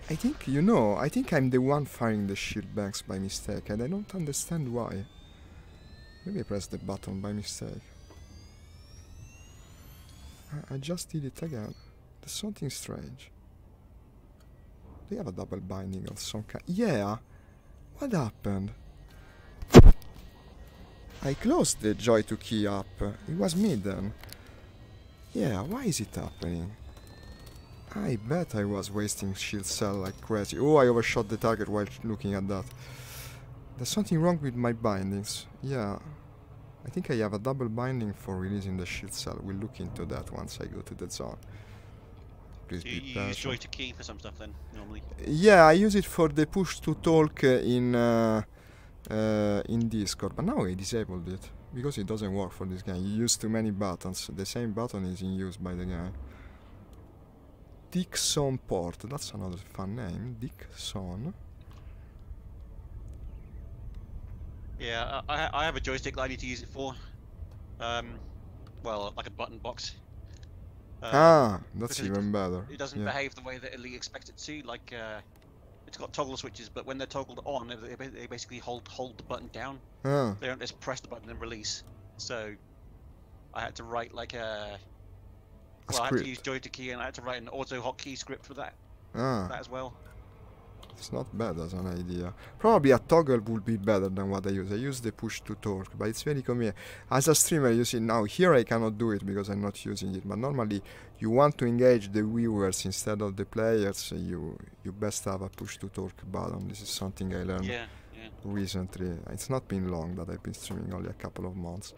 I think, you know, I think I'm the one firing the shield banks by mistake, and I don't understand why. Maybe I pressed the button by mistake. I just did it again. There's something strange. Do you have a double binding of some kind? Yeah! What happened? I closed the Joy to Key up. It was me then. Yeah, why is it happening? I bet I was wasting shield cell like crazy. Oh, I overshot the target while looking at that. There's something wrong with my bindings. Yeah. I think I have a double binding for releasing the shield cell. We'll look into that once I go to the zone. Please be patient. You use Joy to Key for some stuff then, normally? Yeah, I use it for the push to talk in Discord, but now I disabled it because it doesn't work for this guy. You use too many buttons. The same button is in use by the guy. Dixon Port, that's another fun name. Dixon. Yeah, I have a joystick that I need to use it for. Well, like a button box. That's even better. It doesn't behave the way that Elite expects it to. Like, it's got toggle switches, but when they're toggled on, they basically hold the button down. They don't just press the button and release. So, I had to write like a. Well, I had to use Joy to Key, and I had to write an auto hotkey script for that. That as well. It's not bad as an idea. Probably a toggle would be better than what I use. I use the push to talk, but it's very convenient. As a streamer, you see, now here I cannot do it because I'm not using it. But normally, you want to engage the viewers instead of the players. You best have a push to talk button. This is something I learned recently. It's not been long that I've been streaming, only a couple of months.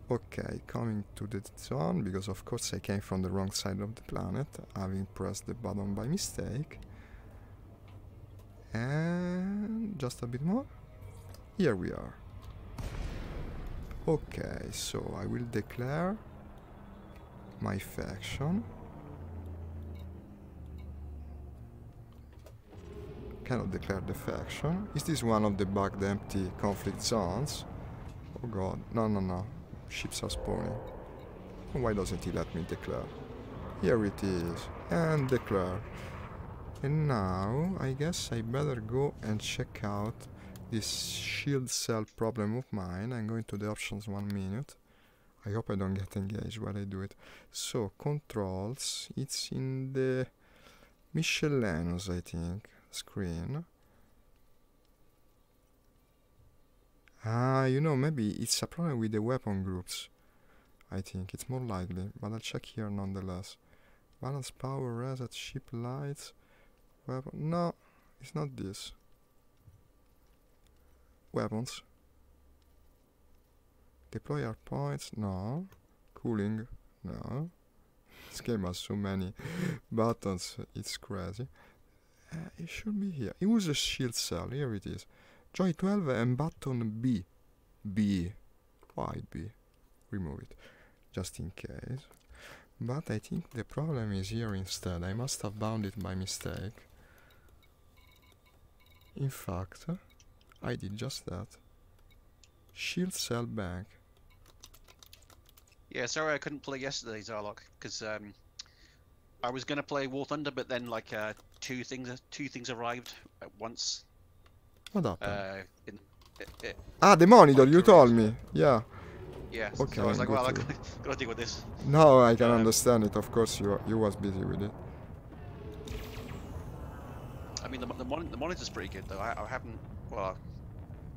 Okay, coming to the zone, because of course I came from the wrong side of the planet, having pressed the button by mistake. And just a bit more. Here we are. Okay, so I will declare my faction. Cannot declare the faction. Is this one of the bugged empty conflict zones? Oh god, no. Ships are spawning. Why doesn't he let me declare? Here it is. And declare. And now, I guess I better go and check out this shield cell problem of mine. I'm going to the options 1 minute. I hope I don't get engaged while I do it. So, controls. It's in the miscellaneous, I think, screen. You know, maybe it's a problem with the weapon groups. I think it's more likely, but I'll check here nonetheless. Balance power, reset, ship lights, weapon. No, it's not this. Weapons. Deploy our points. No. Cooling. No. This game has so many buttons. It's crazy. It should be here. It was a shield cell. Here it is. Joy 12 and button B. B. Why B? Remove it. Just in case. But I think the problem is here instead. I must have bound it by mistake. In fact, I did just that. Shield cell bank. Yeah, sorry I couldn't play yesterday, Zarlock, because I was gonna play War Thunder, but then like two things arrived at once. What happened? The monitor, you told me. Yeah. Yeah, okay, so I was like, well, I gotta deal with this. No, I can understand it. Of course, you was busy with it. I mean, the monitor's pretty good, though. I haven't... Well...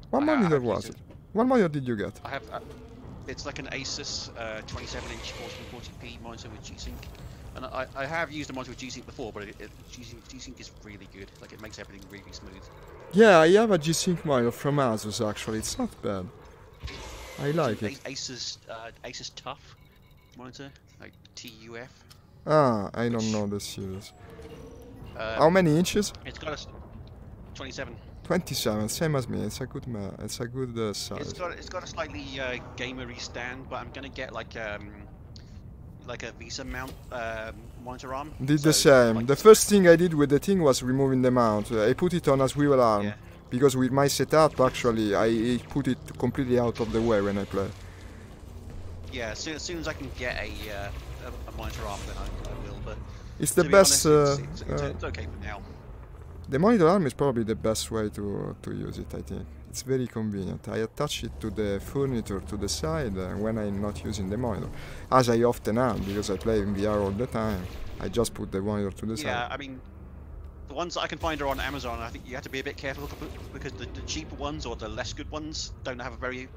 What monitor was it? What monitor did you get? I have... it's like an Asus 27-inch 1440p monitor with G-Sync. And I have used a monitor with G-Sync before, but G-Sync is really good. Like, it makes everything really smooth. Yeah, I have a G-Sync monitor from Asus, actually. It's not bad. I like it. Asus Tough monitor, like TUF. I don't know the series. How many inches? It's got a 27. 27, same as me. It's a good size. It's got a slightly gamery stand, but I'm gonna get like a VESA mount monitor arm. Did the same. Like the first thing I did with the thing was removing the mount. I put it on a swivel arm. Yeah. Because with my setup, actually, I put it completely out of the way when I play. Yeah, as soon as I can get a monitor arm, then I will. But it's the best. Honest, it's okay for now. The monitor arm is probably the best way to use it, I think. It's very convenient. I attach it to the furniture to the side when I'm not using the monitor, as I often am, because I play in VR all the time. I just put the monitor to the side. Yeah, I mean, the ones that I can find are on Amazon. I think you have to be a bit careful because the cheaper ones or the less good ones don't have a very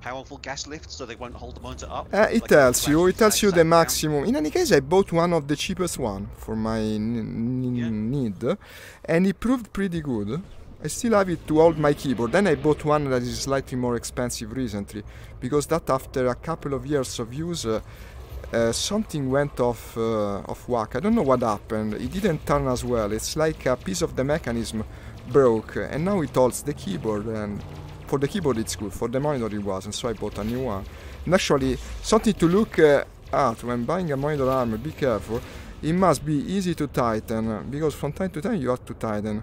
powerful gas lift, so they won't hold the monitor up. It tells you the maximum. In any case, I bought one of the cheapest one for my need, and it proved pretty good. I still have it to hold my keyboard. Then I bought one that is slightly more expensive recently, because that after a couple of years of use, something went off whack. I don't know what happened. It didn't turn as well. It's like a piece of the mechanism broke, and now it holds the keyboard. And for the keyboard it's good, for the monitor it wasn't, so I bought a new one. And actually, something to look at when buying a monitor arm, be careful, it must be easy to tighten, because from time to time you have to tighten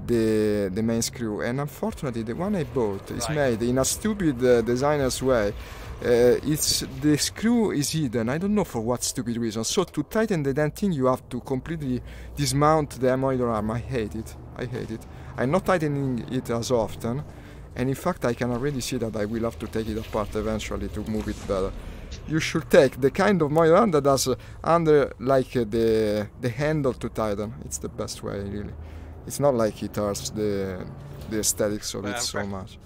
the main screw, and unfortunately the one I bought is made in a stupid designer's way. The screw is hidden, I don't know for what stupid reason, so to tighten the damn thing you have to completely dismount the monitor arm. I hate it. I'm not tightening it as often. And in fact, I can already see that I will have to take it apart eventually to move it better. You should take the kind of monitor arm that has under like the handle to tighten. It's the best way, really. It's not like it hurts the aesthetics of it so much.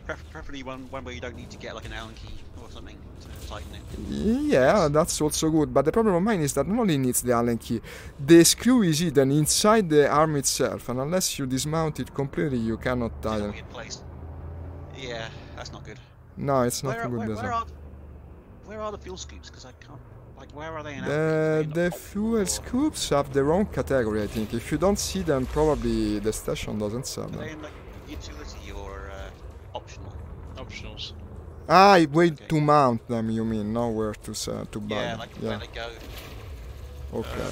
Preferably one where you don't need to get like an Allen key or something to tighten it. Yeah, that's also good. But the problem of mine is that not only needs the Allen key, the screw is hidden inside the arm itself, and unless you dismount it completely, you cannot tighten. Yeah, that's not good. No, it's not a good design. Where are the fuel scoops? Because I can't. Like, where are they in the fuel scoops have their own category, I think. If you don't see them, probably the station doesn't sell them. Are they in like utility or optional? Optionals. Ah, wait to mount them, you mean, not where to buy yeah, them. Like where they go. Okay.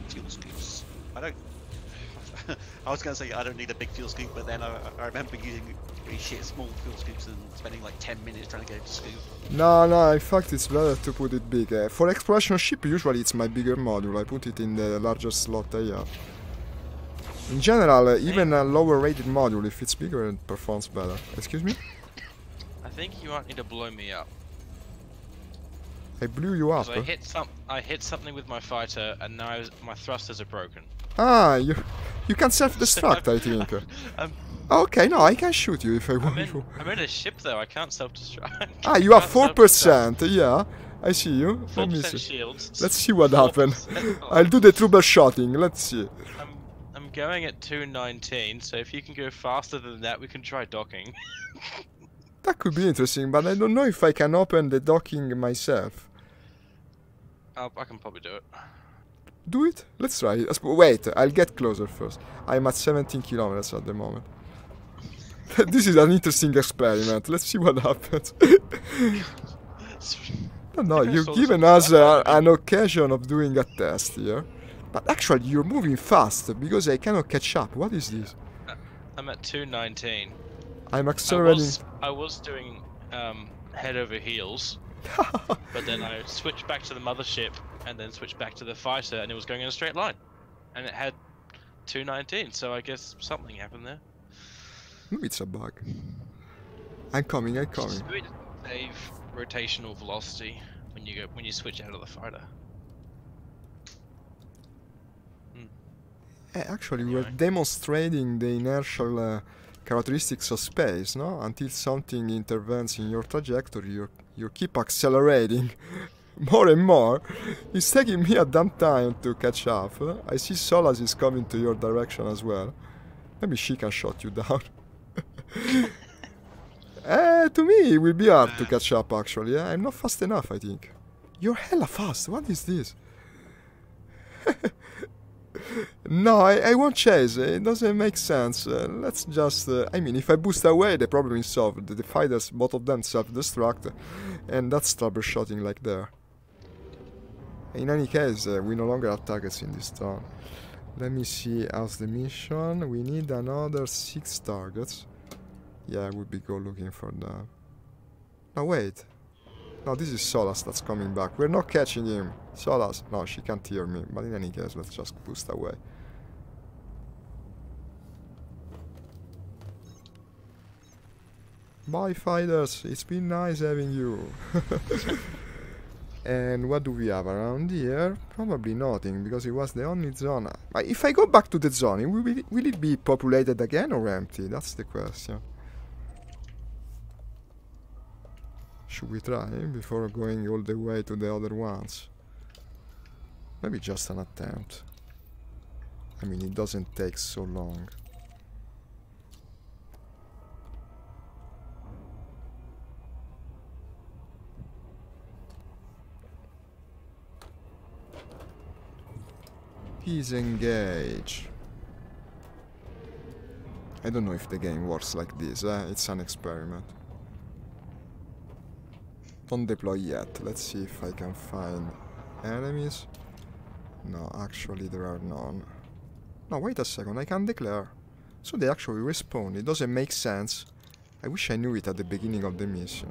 Fuel scoops. I was going to say I don't need a big fuel scoop, but then I remember using really small fuel scoops and spending like 10 minutes trying to get it to scoop. No, in fact it's better to put it big. For exploration ship, usually it's my bigger module. I put it in the largest slot I have. In general, even a lower rated module, if it's bigger, it performs better. Excuse me? I think you might need to blow me up. I blew you up. I hit something with my fighter, and now my thrusters are broken. Ah, you can self-destruct, I think. Okay, no, I can shoot you if I want to. I'm in a ship though, I can't self-destruct. Ah, you have 4%, yeah. I see you. 4% shields. Let's see what happens. I'll do the troubleshooting, let's see. I'm going at 219, so if you can go faster than that, we can try docking. That could be interesting, but I don't know if I can open the docking myself. I can probably do it. Do it? Let's try it. Wait, I'll get closer first. I'm at 17 kilometers at the moment. This is an interesting experiment. Let's see what happens. No, you've given us an occasion of doing a test here. But actually, you're moving fast because I cannot catch up. What is this? I'm at 219. I'm accelerating. I was doing head over heels, but then I switched back to the mothership and then switched back to the fighter, and it was going in a straight line, and it had 219. So I guess something happened there. Maybe it's a bug. I'm coming. Save rotational velocity when you switch out of the fighter. Actually, we're demonstrating the inertial characteristics of space, no? Until something intervenes in your trajectory, you keep accelerating more and more. It's taking me a damn time to catch up. I see Solas is coming to your direction as well. Maybe she can shut you down. To me, it will be hard to catch up, actually. I'm not fast enough, I think. You're hella fast. What is this? No, I won't chase. It doesn't make sense. Let's just... I mean, if I boost away, the problem is solved. The fighters, both of them, self-destruct. And that's troubleshooting like there. In any case, we no longer have targets in this town. Let me see, how's the mission? We need another 6 targets. Yeah, I would be go looking for that. Oh, wait. No, this is Solas that's coming back. We're not catching him. Solas. No, she can't hear me. But in any case, let's just boost away. Bye, fighters. It's been nice having you. And what do we have around here? Probably nothing, because it was the only zone. If I go back to the zone, will it be populated again or empty? That's the question. Should we try before going all the way to the other ones? Maybe just an attempt. I mean, it doesn't take so long. He's engaged. I don't know if the game works like this, it's an experiment. Don't deploy yet. Let's see if I can find enemies. No, actually there are none. No, wait a second, I can declare. So they actually respawn. It doesn't make sense. I wish I knew it at the beginning of the mission.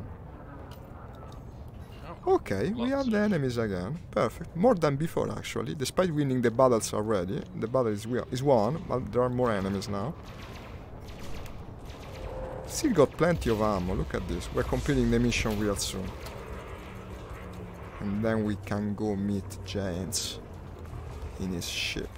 Okay, we have the enemies again. Perfect. More than before, actually. Despite winning the battles already. The battle is won, but there are more enemies now. Still got plenty of ammo. Look at this. We're completing the mission real soon. And then we can go meet James in his ship.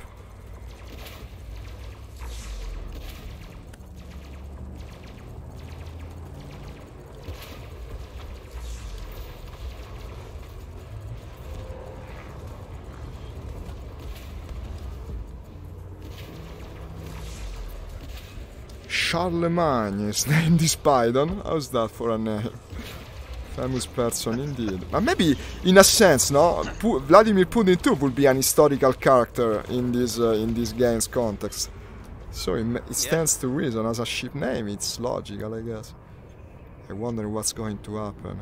Charlemagne is named this Python. How's that for a name? Famous person indeed. But maybe, in a sense, no? Vladimir Putin too would be an historical character in this game's context. So it stands to reason. As a ship name, it's logical, I guess. I wonder what's going to happen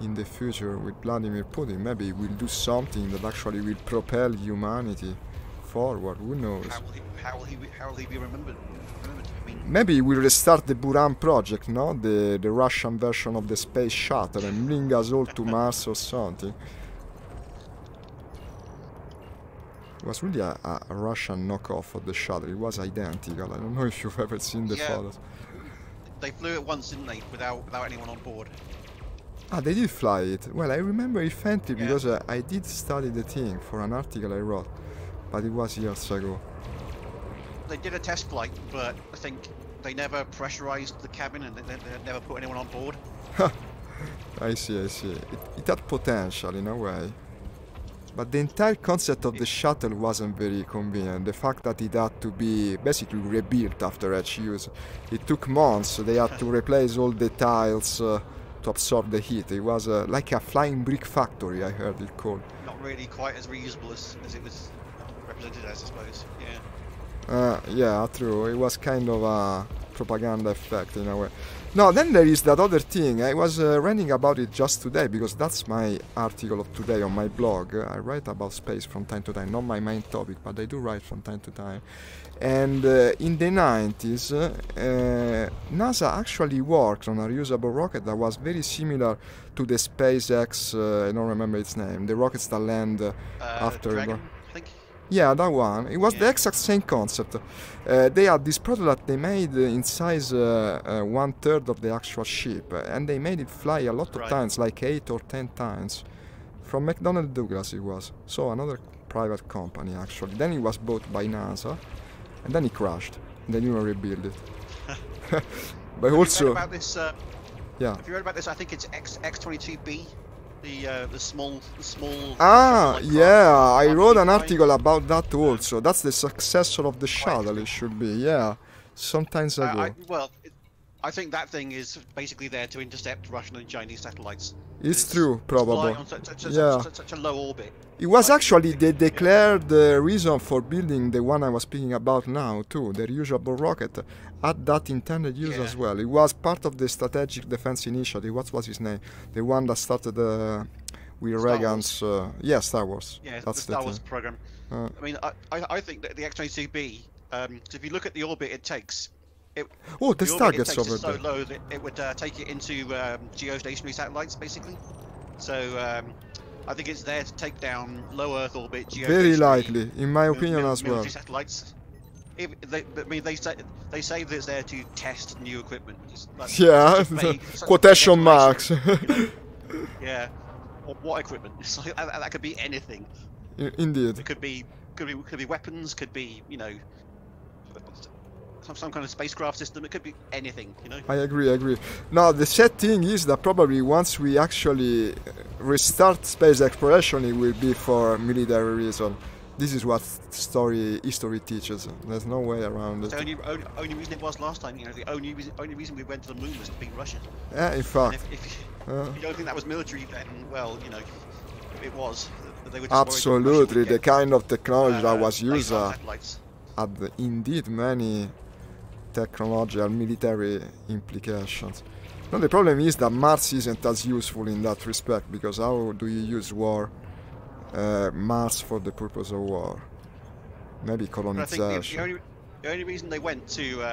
in the future with Vladimir Putin. Maybe he will do something that actually will propel humanity forward. Who knows? How will he be remembered? Maybe we'll restart the Buran project, no? The Russian version of the space shuttle and bring us all to Mars or something. It was really a Russian knockoff of the shuttle. It was identical. I don't know if you've ever seen the photos. They flew it once, didn't they? Without anyone on board. Ah, they did fly it. Well, I remember it faintly because I did study the thing for an article I wrote. But it was years ago. They did a test flight, but I think they never pressurized the cabin and they never put anyone on board. I see. It had potential in a way. But the entire concept of the shuttle wasn't very convenient. The fact that it had to be basically rebuilt after each use. It took months. They had to replace all the tiles to absorb the heat. It was like a flying brick factory, I heard it called. Not really quite as reusable as it was represented as, I suppose. Yeah. Yeah, true. It was kind of a propaganda effect in a way. No, then there is that other thing. I was reading about it just today because that's my article of today on my blog. I write about space from time to time. Not my main topic, but I do write from time to time. And in the 90s, NASA actually worked on a reusable rocket that was very similar to the SpaceX, I don't remember its name, the rockets that land after... Dragon, I think? Yeah, that one. It was the exact same concept. They had this product that they made in size 1/3 of the actual ship, and they made it fly a lot of times, like 8 or 10 times. From McDonnell Douglas it was. So another private company actually. Then it was bought by NASA, and then it crashed. And they didn't rebuild it. But also... Have you read about this? Yeah. Have you read about this? I think it's X-22B. The small. Ah, yeah, I wrote an article about that also. That's the successor of the shuttle, it should be, yeah. Sometimes ago. I think that thing is basically there to intercept Russian and Chinese satellites. It's true, probably. On such a low orbit. It was actually the declared reason for building the one I was speaking about now, too. The reusable rocket had that intended use as well. It was part of the Strategic Defense Initiative. What was his name? The one that started with Reagan's... Star Wars. Yeah, that's the Star Wars program. I mean, I think that the X-22B, so if you look at the orbit it takes... there's targets over there. there. So low that it would take it into geostationary satellites, basically. So I think it's there to take down low Earth orbit, very likely, in my opinion as well. Satellites. I mean, they say that it's there to test new equipment. Like, yeah, quotation marks. You know? Yeah, what equipment? It's like, that could be anything. Indeed. It could be weapons. Could be, you know, some kind of spacecraft system. It could be anything. You know. I agree. Now the sad thing is that probably once we actually restart space exploration, it will be for military reason. This is what history teaches. There's no way around it. The only reason it was last time, you know, the only reason we went to the moon was to beat Russia. Yeah, in fact. If you don't think that was military, then, well, you know, it was. They were just absolutely, the kind of technology that was used had indeed many technological military implications. No, the problem is that Mars isn't as useful in that respect, because how do you use Mars for the purpose of war? Maybe colonization. I think the only reason they went to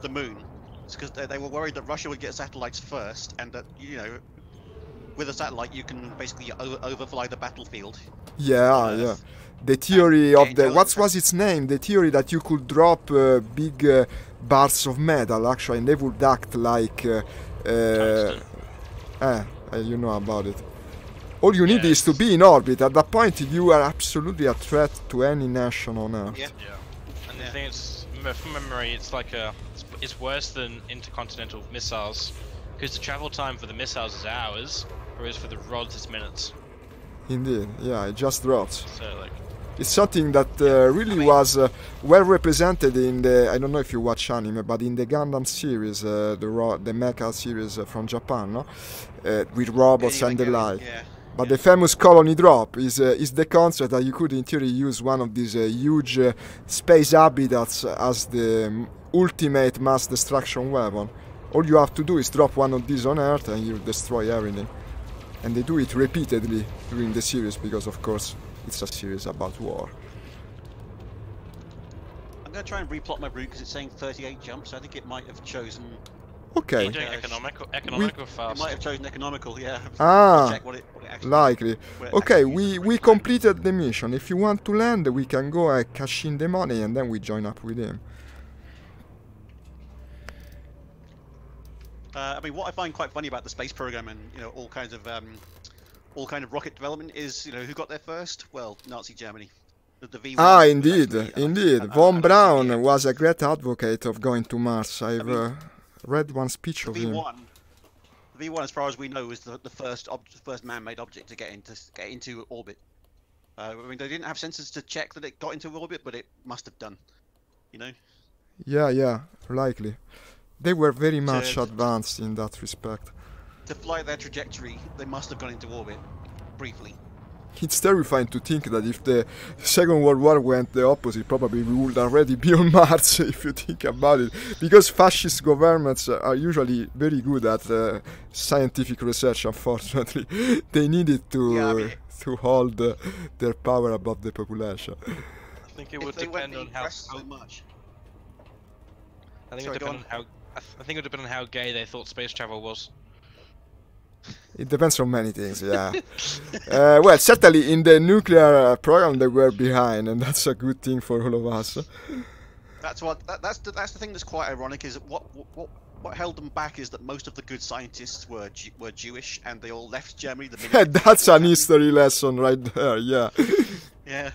the moon is because they were worried that Russia would get satellites first, and that, you know, with a satellite you can basically overfly the battlefield. Yeah. The theory of the what was its name? The theory that you could drop big bars of metal actually, and they would act like. You know about it. All you need is to be in orbit. At that point, you are absolutely a threat to any nation on Earth. Yeah. And the thing is, from memory, it's like it's worse than intercontinental missiles, because the travel time for the missiles is hours, whereas for the rods it's minutes. Indeed, yeah, it just drops. So like, it's something that really was well represented in the. I don't know if you watch anime, but in the Gundam series, the mecha series from Japan, no? With robots and the like. Yeah. But the famous colony drop is the concept that you could in theory use one of these huge space habitats as the ultimate mass destruction weapon. All you have to do is drop one of these on Earth and you destroy everything. And they do it repeatedly during the series because, of course, it's a series about war. I'm going to try and replot my route because it's saying 38 jumps. I think it might have chosen... Okay. You're doing economical or fast? It might have chosen economical, yeah. Ah, what it actually likely. Okay, actually we completed the mission. If you want to land, we can go and cash in the money and then we join up with him. I mean, what I find quite funny about the space program and, you know, all kind of rocket development is, you know, who got there first? Well, Nazi Germany. The V1. Ah, indeed. Von Braun was a great advocate of going to Mars. I've read one speech of him. The V1, as far as we know, is the first man-made object to get into orbit. I mean, they didn't have sensors to check that it got into orbit, but it must have done. You know. Yeah, likely. They were very much advanced in that respect. To fly their trajectory, they must have gone into orbit, briefly. It's terrifying to think that if the Second World War went the opposite, probably we would already be on Mars, if you think about it. Because fascist governments are usually very good at scientific research, unfortunately. They needed to hold their power above the population. I think it would depend on how much. I think it would depend on how gay they thought space travel was. It depends on many things, yeah. Well, certainly in the nuclear program they were behind, and that's a good thing for all of us. That's the thing that's quite ironic, is that what held them back is that most of the good scientists were Jewish, and they all left Germany the minute. That's an history lesson right there, yeah. Yeah.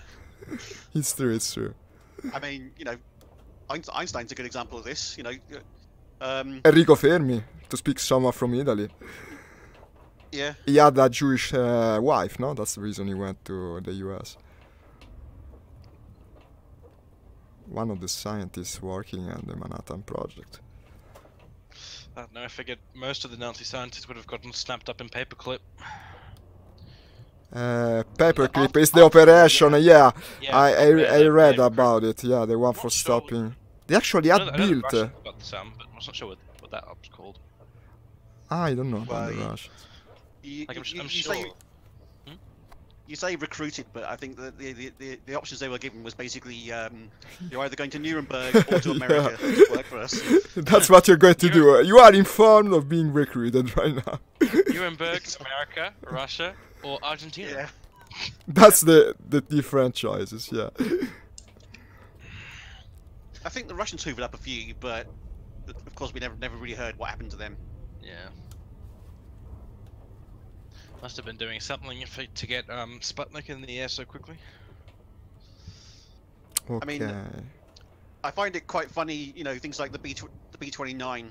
It's true. I mean, you know, Einstein's a good example of this, you know. Enrico Fermi, to speak someone from Italy. Yeah. He had a Jewish wife, no? That's the reason he went to the US. One of the scientists working on the Manhattan Project. I don't know, I figured most of the Nazi scientists would have gotten snapped up in paperclip. Paperclip is the operation, yeah. I read about it, yeah, the one for stopping. They actually had built... Got some, but I'm not sure what that was called. I don't know about the Russians. I'm sure. You say recruited, but I think the options they were given was basically you're either going to Nuremberg or to America to work for us. That's what you're going to do. You are informed of being recruited right now. Nuremberg, America, Russia, or Argentina. Yeah. That's the different choices, yeah. I think the Russians hoovered up a few, but of course we never really heard what happened to them. Yeah. Must have been doing something to get Sputnik in the air so quickly. Okay. I mean, I find it quite funny, you know, things like the B-29.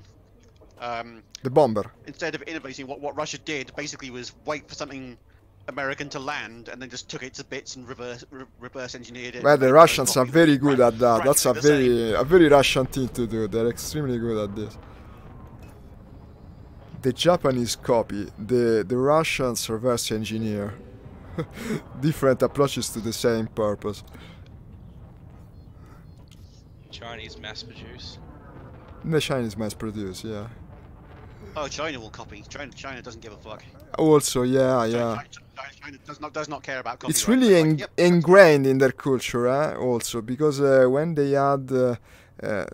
The bomber. Instead of innovating, what Russia did basically was wait for something American to land and then just took it to bits and reverse engineered it. Well, the Russians are very good at that. That's a same. very Russian thing to do. They're extremely good at this. The Japanese copy, the Russians reverse engineer. Different approaches to the same purpose. Chinese mass produce. The Chinese mass produce, yeah. Oh, China will copy. China doesn't give a fuck. Also, yeah. China does not care about copyright. It's really Yep. ingrained in their culture, also, because when they had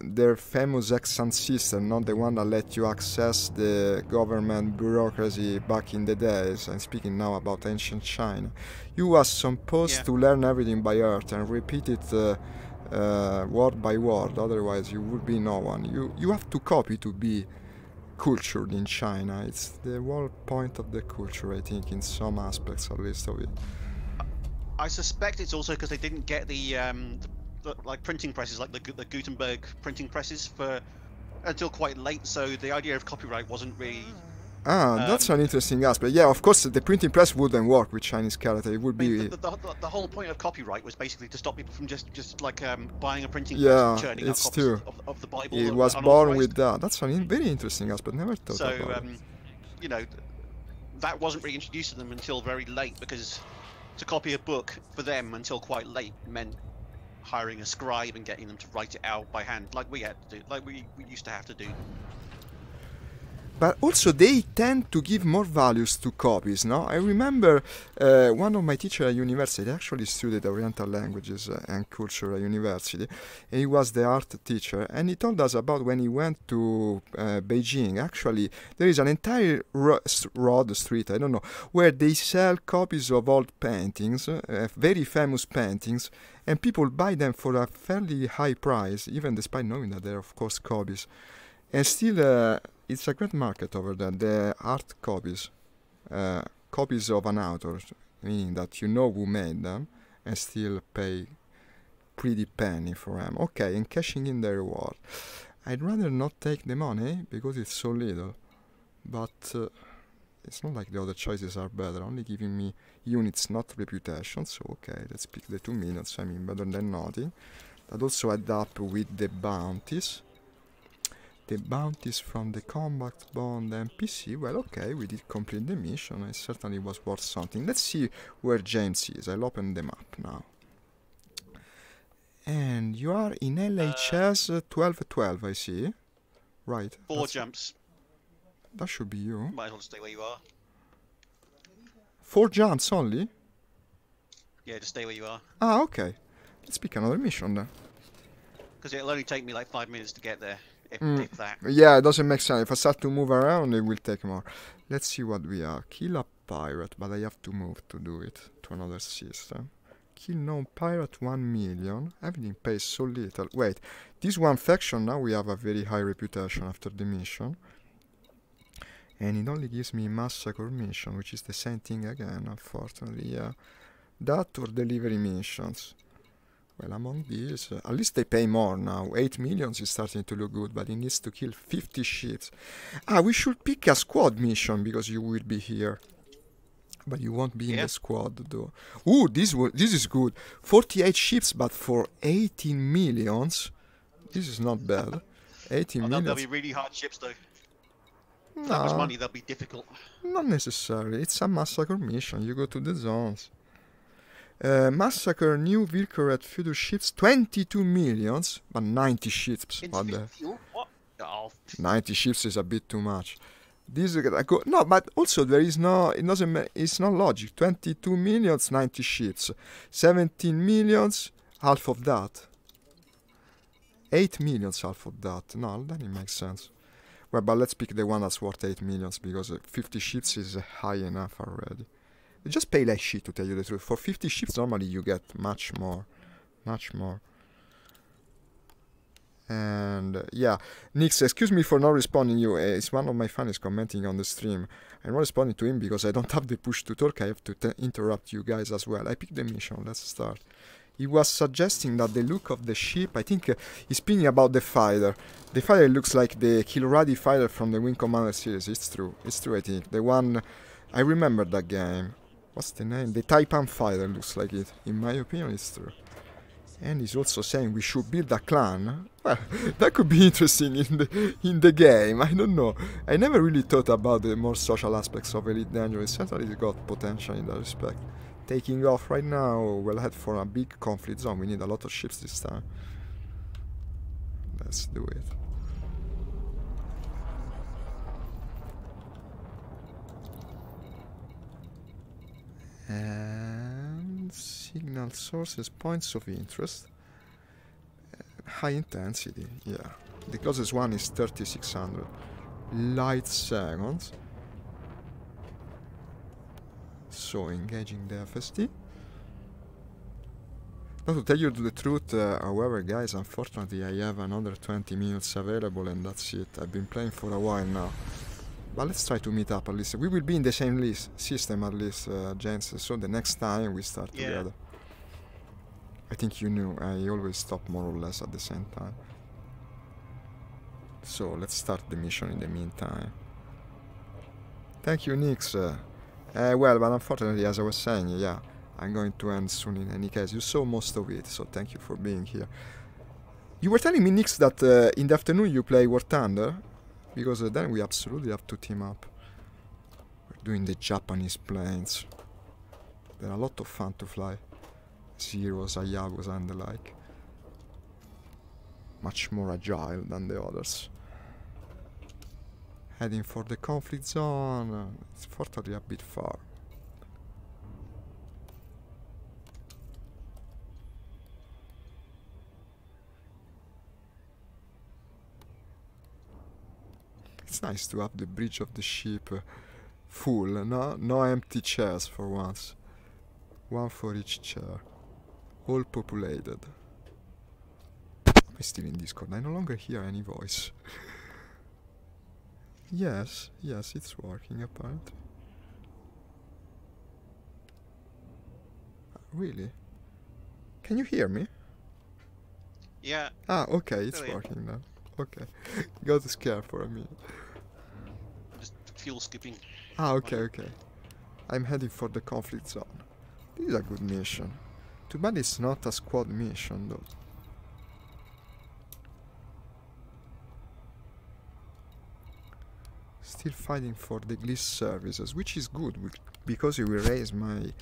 their famous Exxon system, not the one that let you access the government bureaucracy back in the days, I'm speaking now about ancient China, you was supposed to learn everything by heart and repeat it word by word, otherwise you would be no one. You have to copy to be cultured in China. It's the whole point of the culture, I think, in some aspects at least of it. I suspect it's also because they didn't get the like printing presses, like the Gutenberg printing presses, until quite late. So the idea of copyright wasn't really. That's an interesting aspect. Yeah, of course, the printing press wouldn't work with Chinese character. It would be. The whole point of copyright was basically to stop people from just like buying a printing press and churning out copies of the Bible. It was born with that. That's a very interesting aspect. Never thought about it. You know, that wasn't really introduced to them until very late, because to copy a book for them until quite late meant hiring a scribe and getting them to write it out by hand, like we had to do, like we used to have to do. But also they tend to give more values to copies, no? I remember one of my teachers at university actually studied Oriental languages and culture at university, and he was the art teacher, and he told us about when he went to Beijing. Actually, there is an entire street, I don't know, where they sell copies of old paintings, very famous paintings, and people buy them for a fairly high price, even despite knowing that they're of course copies. And still, it's a great market over there, the art copies. Copies of an author, meaning that you know who made them, and still pay pretty penny for them. Okay, and cashing in the reward. I'd rather not take the money, because it's so little. But it's not like the other choices are better, only giving me units, not reputation. So okay, let's pick the 2 minutes, I mean, better than nothing. That also add up with the bounties. The bounties from the combat bond NPC. Well, okay, we did complete the mission. It certainly was worth something. Let's see where James is. I'll open the map now. And you are in LHS 1212, I see. Right. 4 jumps. That should be you. Might as well stay where you are. 4 jumps only? Yeah, just stay where you are. Ah, okay. Let's pick another mission then. Because it'll only take me like 5 minutes to get there. If that. Yeah, it doesn't make sense. If I start to move around, it will take more. Let's see what we are. Kill a pirate, but I have to move to do it to another system. Kill known pirate 1 million. Everything pays so little. Wait, this one faction now we have a very high reputation after the mission. And it only gives me massacre mission, which is the same thing again, unfortunately. Yeah, that or delivery missions. Well, among these, at least they pay more now. 8 million is starting to look good, but it needs to kill 50 ships. Ah, we should pick a squad mission, because you will be here. But you won't be in the squad, though. Ooh, this is good. 48 ships, but for 18 millions. This is not bad. 18 millions. They'll be really hard ships, though. For that much money, they'll be difficult. Not necessarily. It's a massacre mission. You go to the zones. Massacre new Vilcorette feeder ships, 22 millions, but 90 ships. What? 90 90 ships is a bit too much. This no, but also there is no. It doesn't. It's not logic. 22 millions, 90 ships. 17 millions, half of that. 8 millions, half of that. No, then it makes sense. Well, but let's pick the one that's worth 8 millions because 50 ships is high enough already. You just pay less shit, to tell you the truth. For 50 ships, normally you get much more. Much more. And yeah, Nix, excuse me for not responding you. It's one of my fans commenting on the stream. I'm not responding to him because I don't have the push to talk. I have to interrupt you guys as well. I picked the mission. Let's start. He was suggesting that the look of the ship, I think he's speaking about the fighter. The fighter looks like the Kilradi fighter from the Wing Commander series. It's true. It's true, I think. The one... I remember that game. What's the name? The Taipan fighter looks like it. In my opinion, it's true. And he's also saying we should build a clan. Well, that could be interesting in the game. I don't know. I never really thought about the more social aspects of Elite Dangerous. Certainly it's got potential in that respect. Taking off right now, we'll head for a big conflict zone. We need a lot of ships this time. Let's do it. And signal sources, points of interest. High intensity, yeah. The closest one is 3600 light seconds. So engaging the FST. Now to tell you the truth, however guys, unfortunately I have another 20 minutes available and that's it. I've been playing for a while now. But let's try to meet up at least. We will be in the same system at least, gents, so the next time we start together. I think you knew, I always stop more or less at the same time. So let's start the mission in the meantime. Thank you, Nix. Well, but unfortunately, as I was saying, yeah, I'm going to end soon in any case. You saw most of it, so thank you for being here. You were telling me, Nix, that in the afternoon you play War Thunder, because then we absolutely have to team up. We're doing the Japanese planes. They're a lot of fun to fly. Zeros, Ayabos and the like. Much more agile than the others. Heading for the conflict zone. It's fortunately a bit far. It's nice to have the bridge of the ship full, no empty chairs for once. One for each chair. All populated. Am I still in Discord? I no longer hear any voice. Yes, it's working apparently. Really? Can you hear me? Yeah. Ah, okay, it's working now. Okay. Got scared for a minute. Just fuel skipping. Ah, okay. I'm heading for the conflict zone. This is a good mission. Too bad it's not a squad mission though. Still fighting for the Gliss services, which is good because it will raise my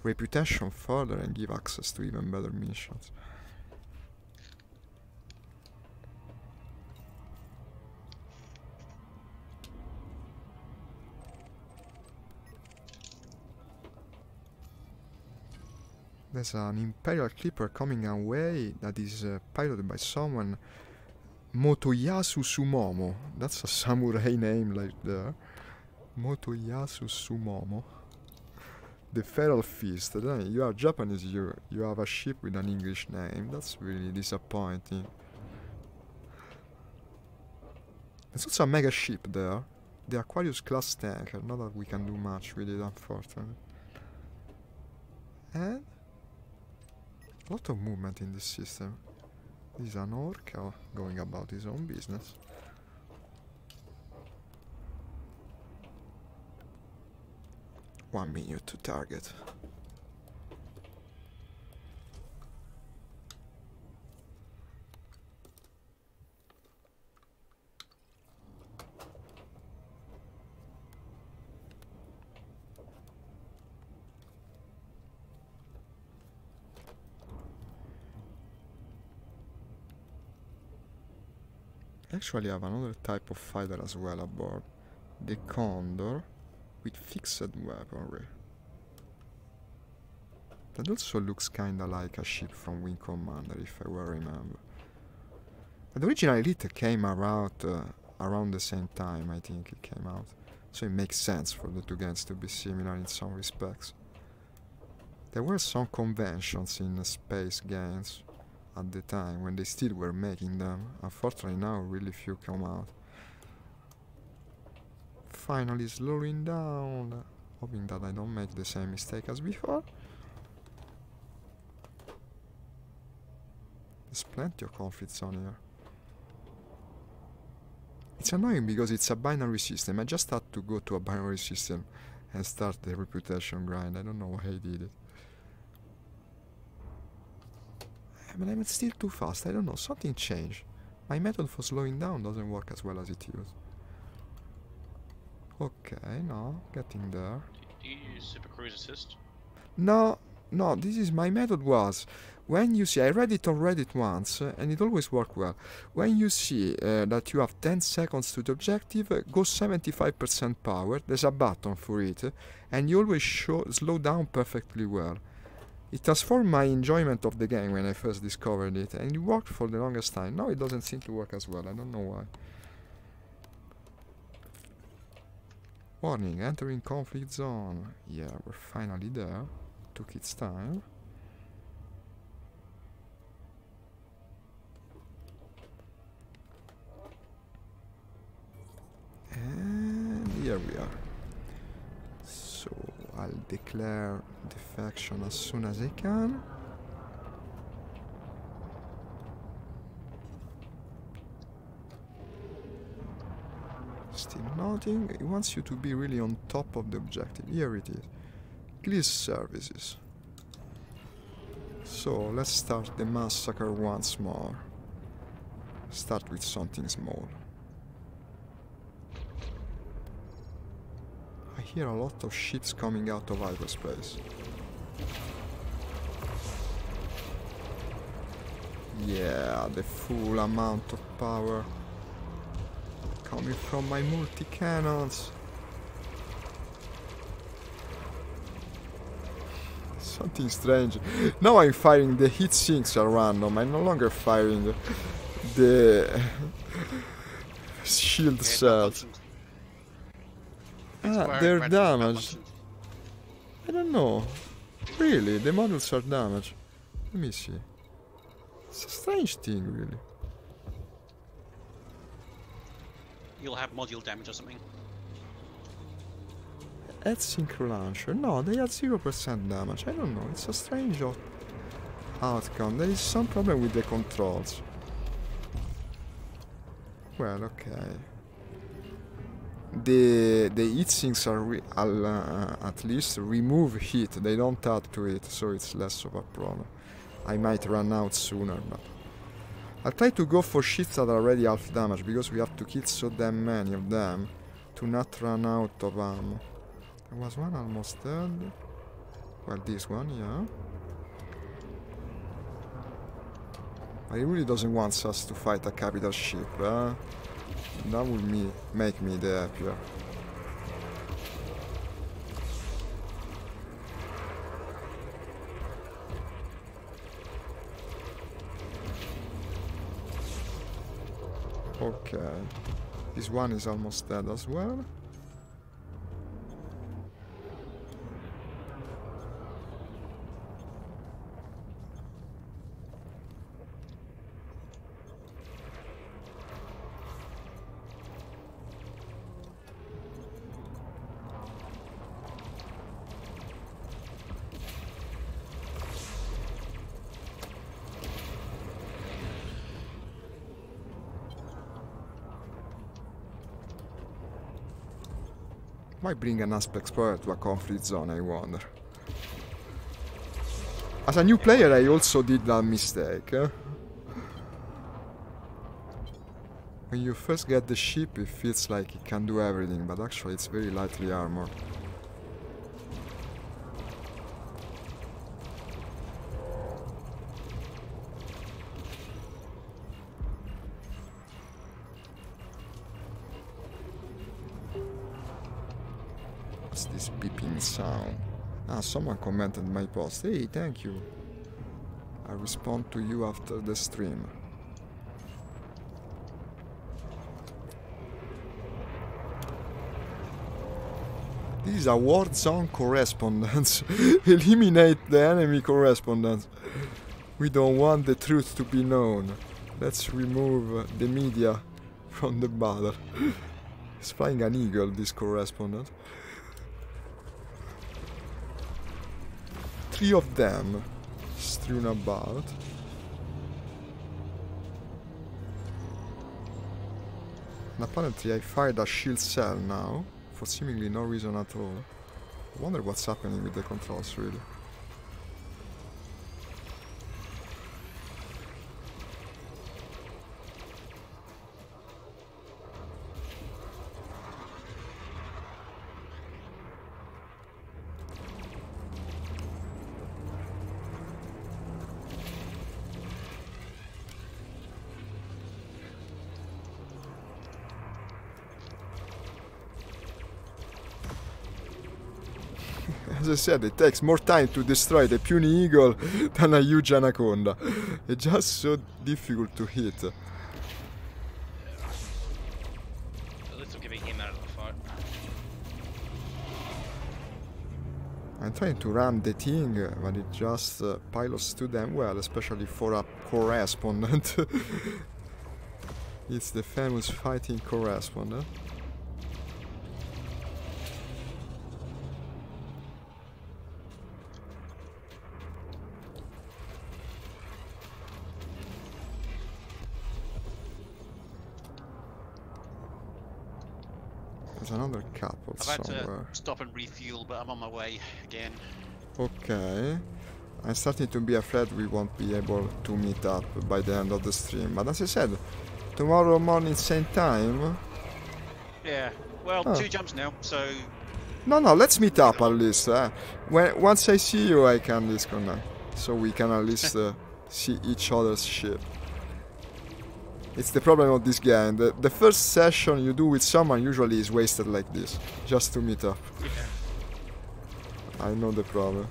reputation further and give access to even better missions. There's an Imperial Clipper coming our way that is piloted by someone. Motoyasu Sumomo. That's a samurai name like there. Motoyasu Sumomo. The Feral Fist. You are Japanese, you have a ship with an English name. That's really disappointing. There's also a mega ship there. The Aquarius class tanker. Not that we can do much with it, unfortunately. And a lot of movement in this system. This is an orca going about his own business. One minute to target. Actually, I have another type of fighter as well aboard. the Condor with fixed weaponry. That also looks kinda like a ship from Wing Commander, if I well remember. And the original Elite came around the same time, I think it came out. So it makes sense for the two games to be similar in some respects. There were some conventions in space games at the time, when they still were making them. Unfortunately now really few come out. Finally slowing down, hoping that I don't make the same mistake as before. There's plenty of conflicts on here. It's annoying because it's a binary system. I just had to go to a binary system and start the reputation grind. I don't know why I did it. But I'm still too fast. I don't know. Something changed. My method for slowing down doesn't work as well as it used. Okay, no, getting there. Do you use Super Cruise Assist? No, this is my method was, when you see, I read it on Reddit once, and it always worked well. When you see that you have 10 seconds to the objective, go 75% power, there's a button for it, and you always slow down perfectly well. It transformed my enjoyment of the game when I first discovered it, and it worked for the longest time. Now it doesn't seem to work as well, I don't know why. Warning, entering conflict zone. Yeah, we're finally there. Took its time. And here we are. So I'll declare defection as soon as I can. Still nothing. It wants you to be really on top of the objective. Here it is. Gliss services. So let's start the massacre once more. Start with something small. I hear a lot of ships coming out of hyperspace. Yeah, the full amount of power coming from my multi-cannons. Something strange. Now I'm firing the heat sinks are random. I'm no longer firing the shield cells. Ah, they're damaged. I don't know. Really, the models are damaged. Let me see. It's a strange thing, really. You'll have module damage or something. At synchro launcher. No, they had 0% damage. I don't know. It's a strange outcome. There is some problem with the controls. Well, okay. The heat sinks are at least remove heat. They don't add to it, so it's less of a problem. I might run out sooner, but I'll try to go for ships that are already half damage, because we have to kill so damn many of them to not run out of ammo. There was one almost dead. Well, this one, yeah. But he really doesn't want us to fight a capital ship, eh? That would make me the happier. Okay. This one is almost dead as well. Why bring an aspect explorer to a conflict zone, I wonder? As a new player, I also did that mistake. When you first get the ship, it feels like it can do everything, but actually it's very lightly armored. What's this beeping sound? Ah, someone commented my post. Hey, thank you. I'll respond to you after the stream. This is a war zone correspondence. Eliminate the enemy correspondence. We don't want the truth to be known. Let's remove the media from the battle. He's flying an eagle, this correspondent. 3 of them strewn about. And apparently I fired a shield cell now, for seemingly no reason at all. I wonder what's happening with the controls, really. As I said, it takes more time to destroy the puny eagle than a huge anaconda. It's just so difficult to hit. At least I'm giving him out of the fight. I'm trying to ram the thing, but it just pilots too damn well, especially for a correspondent. It's the famous fighting correspondent. There's another couple I've had somewhere. to stop and refuel, but I'm on my way again. Okay. I'm starting to be afraid we won't be able to meet up by the end of the stream. But as I said, tomorrow morning same time. Yeah. Well, 2 jumps now, so... No, let's meet up at least. Once I see you, I can disconnect. So we can at least see each other's ship. It's the problem of this game. The first session you do with someone usually is wasted like this. Just to meet up. Yeah. I know the problem.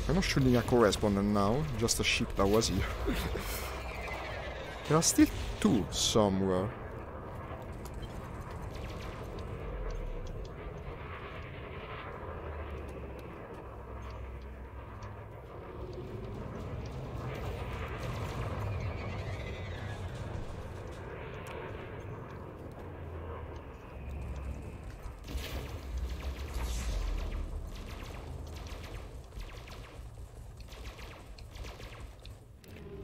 I'm not shooting a correspondent now, just a ship that was here. There are still 2 somewhere.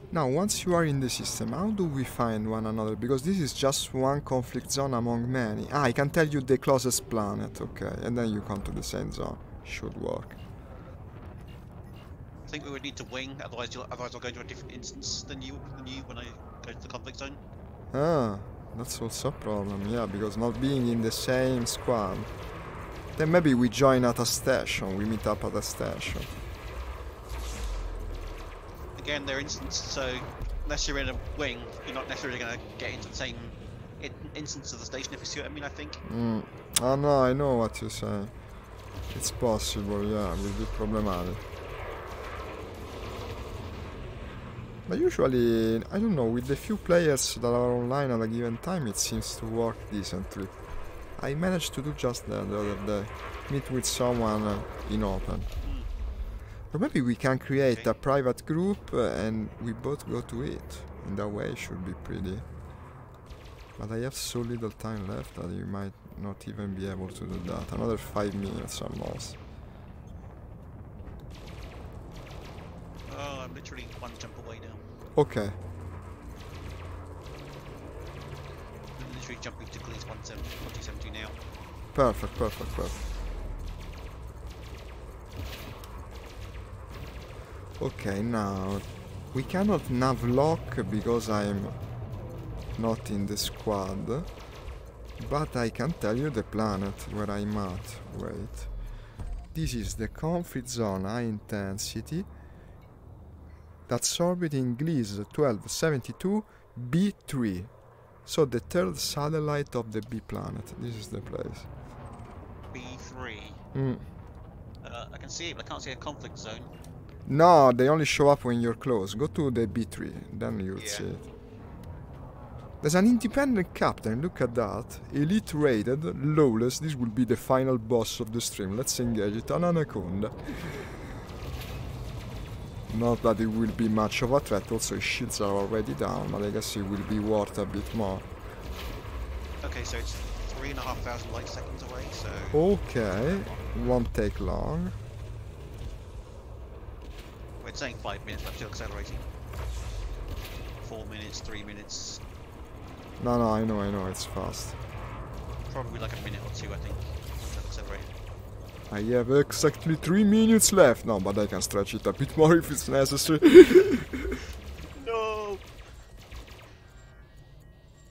Now, once you are in the system, how do we find one another? Because this is just one conflict zone among many. Ah, I can tell you the closest planet, okay, and then you come to the same zone. Should work. I think we would need to wing, otherwise I'll go to a different instance than you when I go to the conflict zone. Ah, that's also a problem, yeah, because not being in the same squad. Then maybe we join at a station, we meet up at a station. Again, they're instance, so unless you're in a wing, you're not necessarily going to get into the same instance of the station, if you see what I mean, I think. Oh no, I know what you're saying. It's possible, yeah, it will be problematic. But usually, I don't know, with the few players that are online at a given time, it seems to work decently. I managed to do just that the other day. Meet with someone in open. Or maybe we can create a private group and we both go to it. In that way it should be pretty. But I have so little time left that you might not even be able to do that. Another 5 minutes almost. Oh, I'm literally 1 jump away now. Okay. I'm literally jumping to Glees 172 now. Perfect. Okay, now we cannot nav lock because I'm not in the squad, but I can tell you the planet where I'm at. Wait, this is the conflict zone high intensity that's orbiting Gliese 1272 B3. So the third satellite of the B planet. This is the place. B3. I can see it, but I can't see a conflict zone. No, they only show up when you're close. Go to the B3, then you'll see it. There's an independent captain, look at that. Elite rated, lawless, this will be the final boss of the stream. Let's engage it, an anaconda. Not that it will be much of a threat, also his shields are already down, but I guess it will be worth a bit more. Okay, so it's 3,500 light seconds away, so... Okay, won't take long. We're saying 5 minutes, but I'm still accelerating. 4 minutes, 3 minutes... No, I know, it's fast. Probably like a minute or two, I think. Still accelerating. I have exactly 3 minutes left. No, but I can stretch it a bit more if it's necessary. No!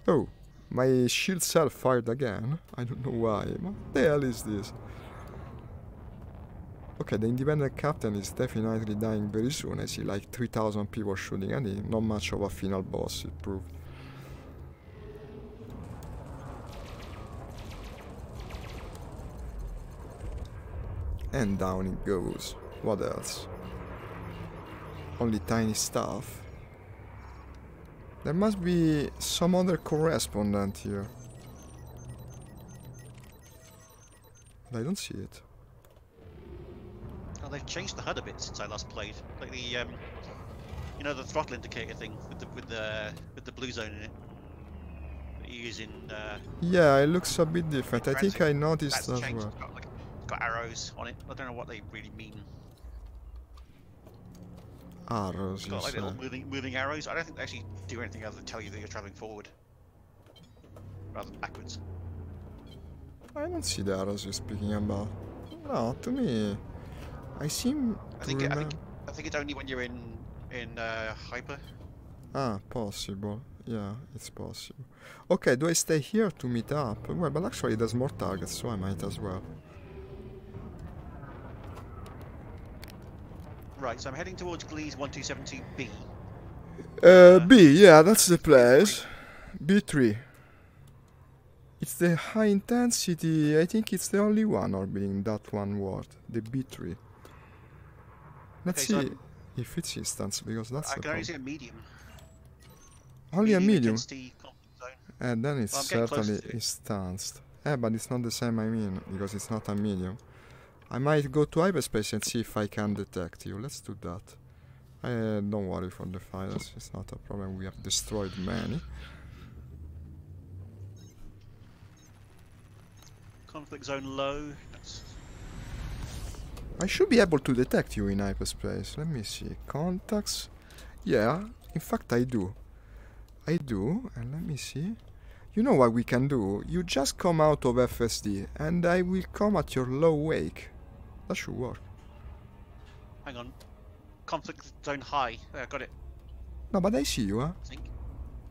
Oh, my shield cell fired again. I don't know why. What the hell is this? Okay, the independent captain is definitely dying very soon. I see like 3,000 people shooting at him. Not much of a final boss, it proved. And down it goes. What else? Only tiny stuff. There must be some other correspondent here. But I don't see it. Oh, they've changed the HUD a bit since I last played. Like the, you know, the throttle indicator thing with the blue zone in it. That you use in. Yeah, it looks a bit different. I think I noticed as changed. well. Got arrows on it. I don't know what they really mean. Arrows, It's got like little moving arrows. I don't think they actually do anything other than tell you that you're traveling forward, rather than backwards. I don't see the arrows you're speaking about. No, to me, I seem I think it's only when you're in hyper. Ah, possible. Yeah, it's possible. Okay, do I stay here to meet up? Well, but actually there's more targets, so I might as well. Right, so I'm heading towards Gliese 1272B. B, yeah, that's the place. B3. It's the high intensity, I think it's the only one orbiting that one ward, the B3. Let's see if it's instance, because that's I can only see a medium. Only a medium? And then it's certainly instanced. But it's not the same, I mean, because it's not a medium. I might go to hyperspace and see if I can detect you. Let's do that. Don't worry for the fighters, it's not a problem. We have destroyed many. Conflict zone low. I should be able to detect you in hyperspace. Let me see. Contacts. Yeah, in fact I do. And let me see. You know what we can do? You just come out of FSD and I will come at your low wake. That should work. Hang on. Conflict zone high. There, I got it. No, but I see you, huh? I think.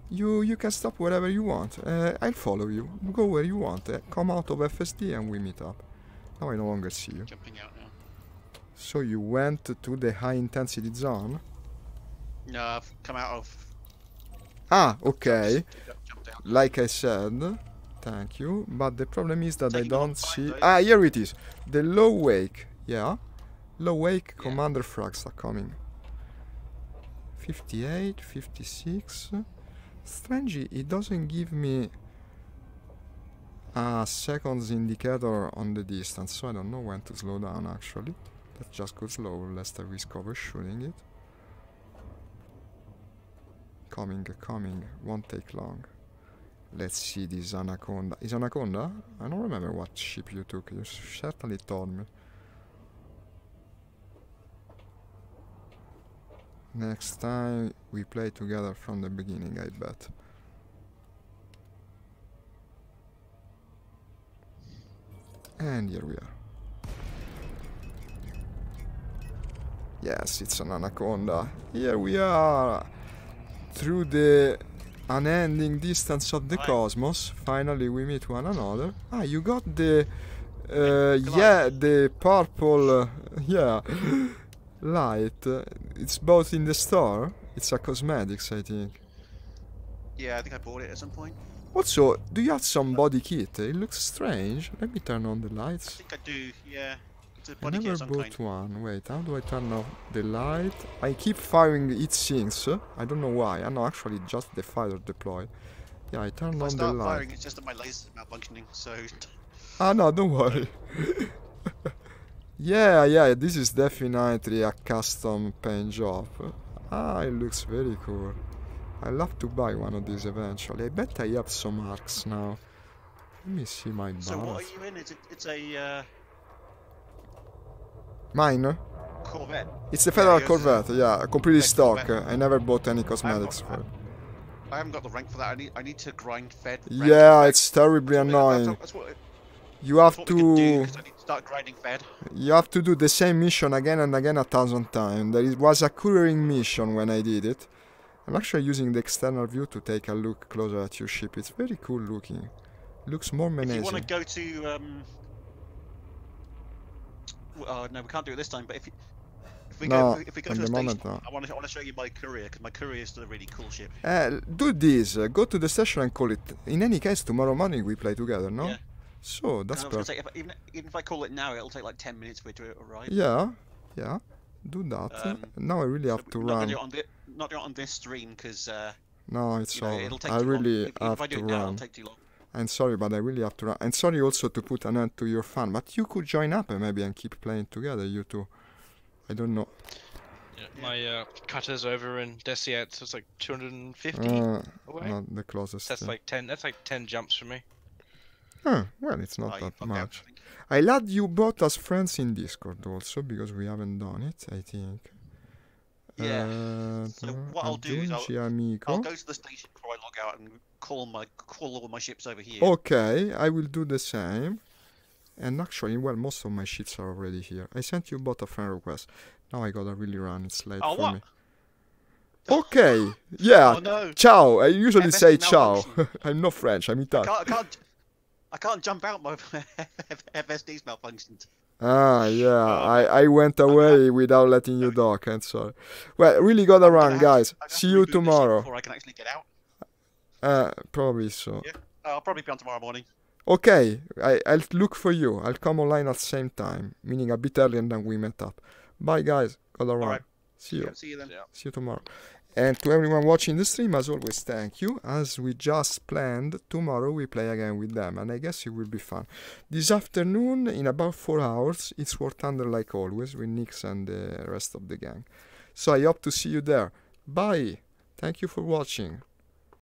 You can stop wherever you want. I'll follow you. Go where you want. Come out of FSD and we meet up. Now I no longer see you. Jumping out now. So you went to the high intensity zone? No, I've come out of... Ah, okay. Jumped out. Like I said, thank you. But the problem is that I don't see... Ah, here it is. The low wake. Yeah. Low wake commander frags are coming. 58, 56. Strangely, it doesn't give me a seconds indicator on the distance, so I don't know when to slow down actually. Let's just go slow, lest I risk overshooting it. Coming, won't take long. Let's see this Anaconda. Is Anaconda? I don't remember what ship you took, you certainly told me. Next time we play together from the beginning, I bet. And here we are. Yes, it's an Anaconda. Here we are! Through the unending distance of the cosmos, finally we meet one another. Ah, you got the Yeah, the purple, yeah, light. It's both in the store. It's a cosmetics, I think. Yeah, I think I bought it at some point. Also, do you have some body kit? It looks strange. Let me turn on the lights. I think I do, yeah. It's a I body kit never of some bought kind. one. Wait, how do I turn off the light? I keep firing heat sinks. I don't know why. I know actually just the fire deploy. Yeah, I turned If on I the start light. firing, it's just that my laser's malfunctioning, so... Ah, no, don't worry. Yeah, this is definitely a custom paint job. Ah, it looks very cool. I love to buy one of these eventually. I bet I have some arcs now. Let me see my barrels. So what are you in? It's a Mine? Corvette. It's the Federal yours Corvette, yeah, completely Fed stock. Corvette. I never bought any cosmetics for it. I haven't got the rank for that. I need to grind fed. Yeah, it's terribly annoying. That's what You have we can do, to... 'cause I need to start grinding fed. You have to do the same mission again and again 1,000 times. There was a couriering mission when I did it. I'm actually using the external view to take a look closer at your ship. It's very cool looking. Looks more menacing. If you want to go to no, we can't do it this time. But if we go to a station, I want to show you my courier, because my courier is still a really cool ship. Do this. Go to the station and call it. In any case, tomorrow morning we play together, no? Yeah. So that's perfect. Say, even if I call it now, it'll take like 10 minutes for it to arrive. Yeah. Do that. Now I really have to run. Not do it on this stream, because no, it's all. It'll take I too really long. have if I do to it now, run. it'll take too long. I'm sorry, but I really have to run. And sorry also to put an end to your fun, but you could join up maybe and keep playing together, you two. I don't know. Yeah, my cutter's over in Desiat, so it's like 250 away. Not the closest. That's like 10. That's like 10 jumps for me. Huh, well, it's not that much. I'll add you both as friends in Discord also, because we haven't done it, I think. Yeah. So what I'll do is I'll go to the station before I log out and call all my ships over here. Okay, I will do the same. And actually, well, most of my ships are already here. I sent you both a friend request. Now I gotta really run. It's late for me. Okay, yeah. Oh, no. Ciao. I usually say ciao. I'm not French. I'm Italian. I can't jump out. My FSD's malfunctioned. Ah, yeah. I went away without letting you dock. I'm sorry. Well, really gotta run, guys. See you tomorrow. Before I can actually get out. Probably so. Yeah. I'll probably be on tomorrow morning. Okay, I'll look for you. I'll come online at the same time, meaning a bit earlier than we met up. Bye, guys. Gotta run. Right. See you. Yeah, see you then. See you tomorrow. And to everyone watching the stream, as always, thank you. As we just planned, tomorrow we play again with them, and I guess it will be fun. This afternoon, in about 4 hours, it's War Thunder like always, with Nix and the rest of the gang. So I hope to see you there. Bye. Thank you for watching.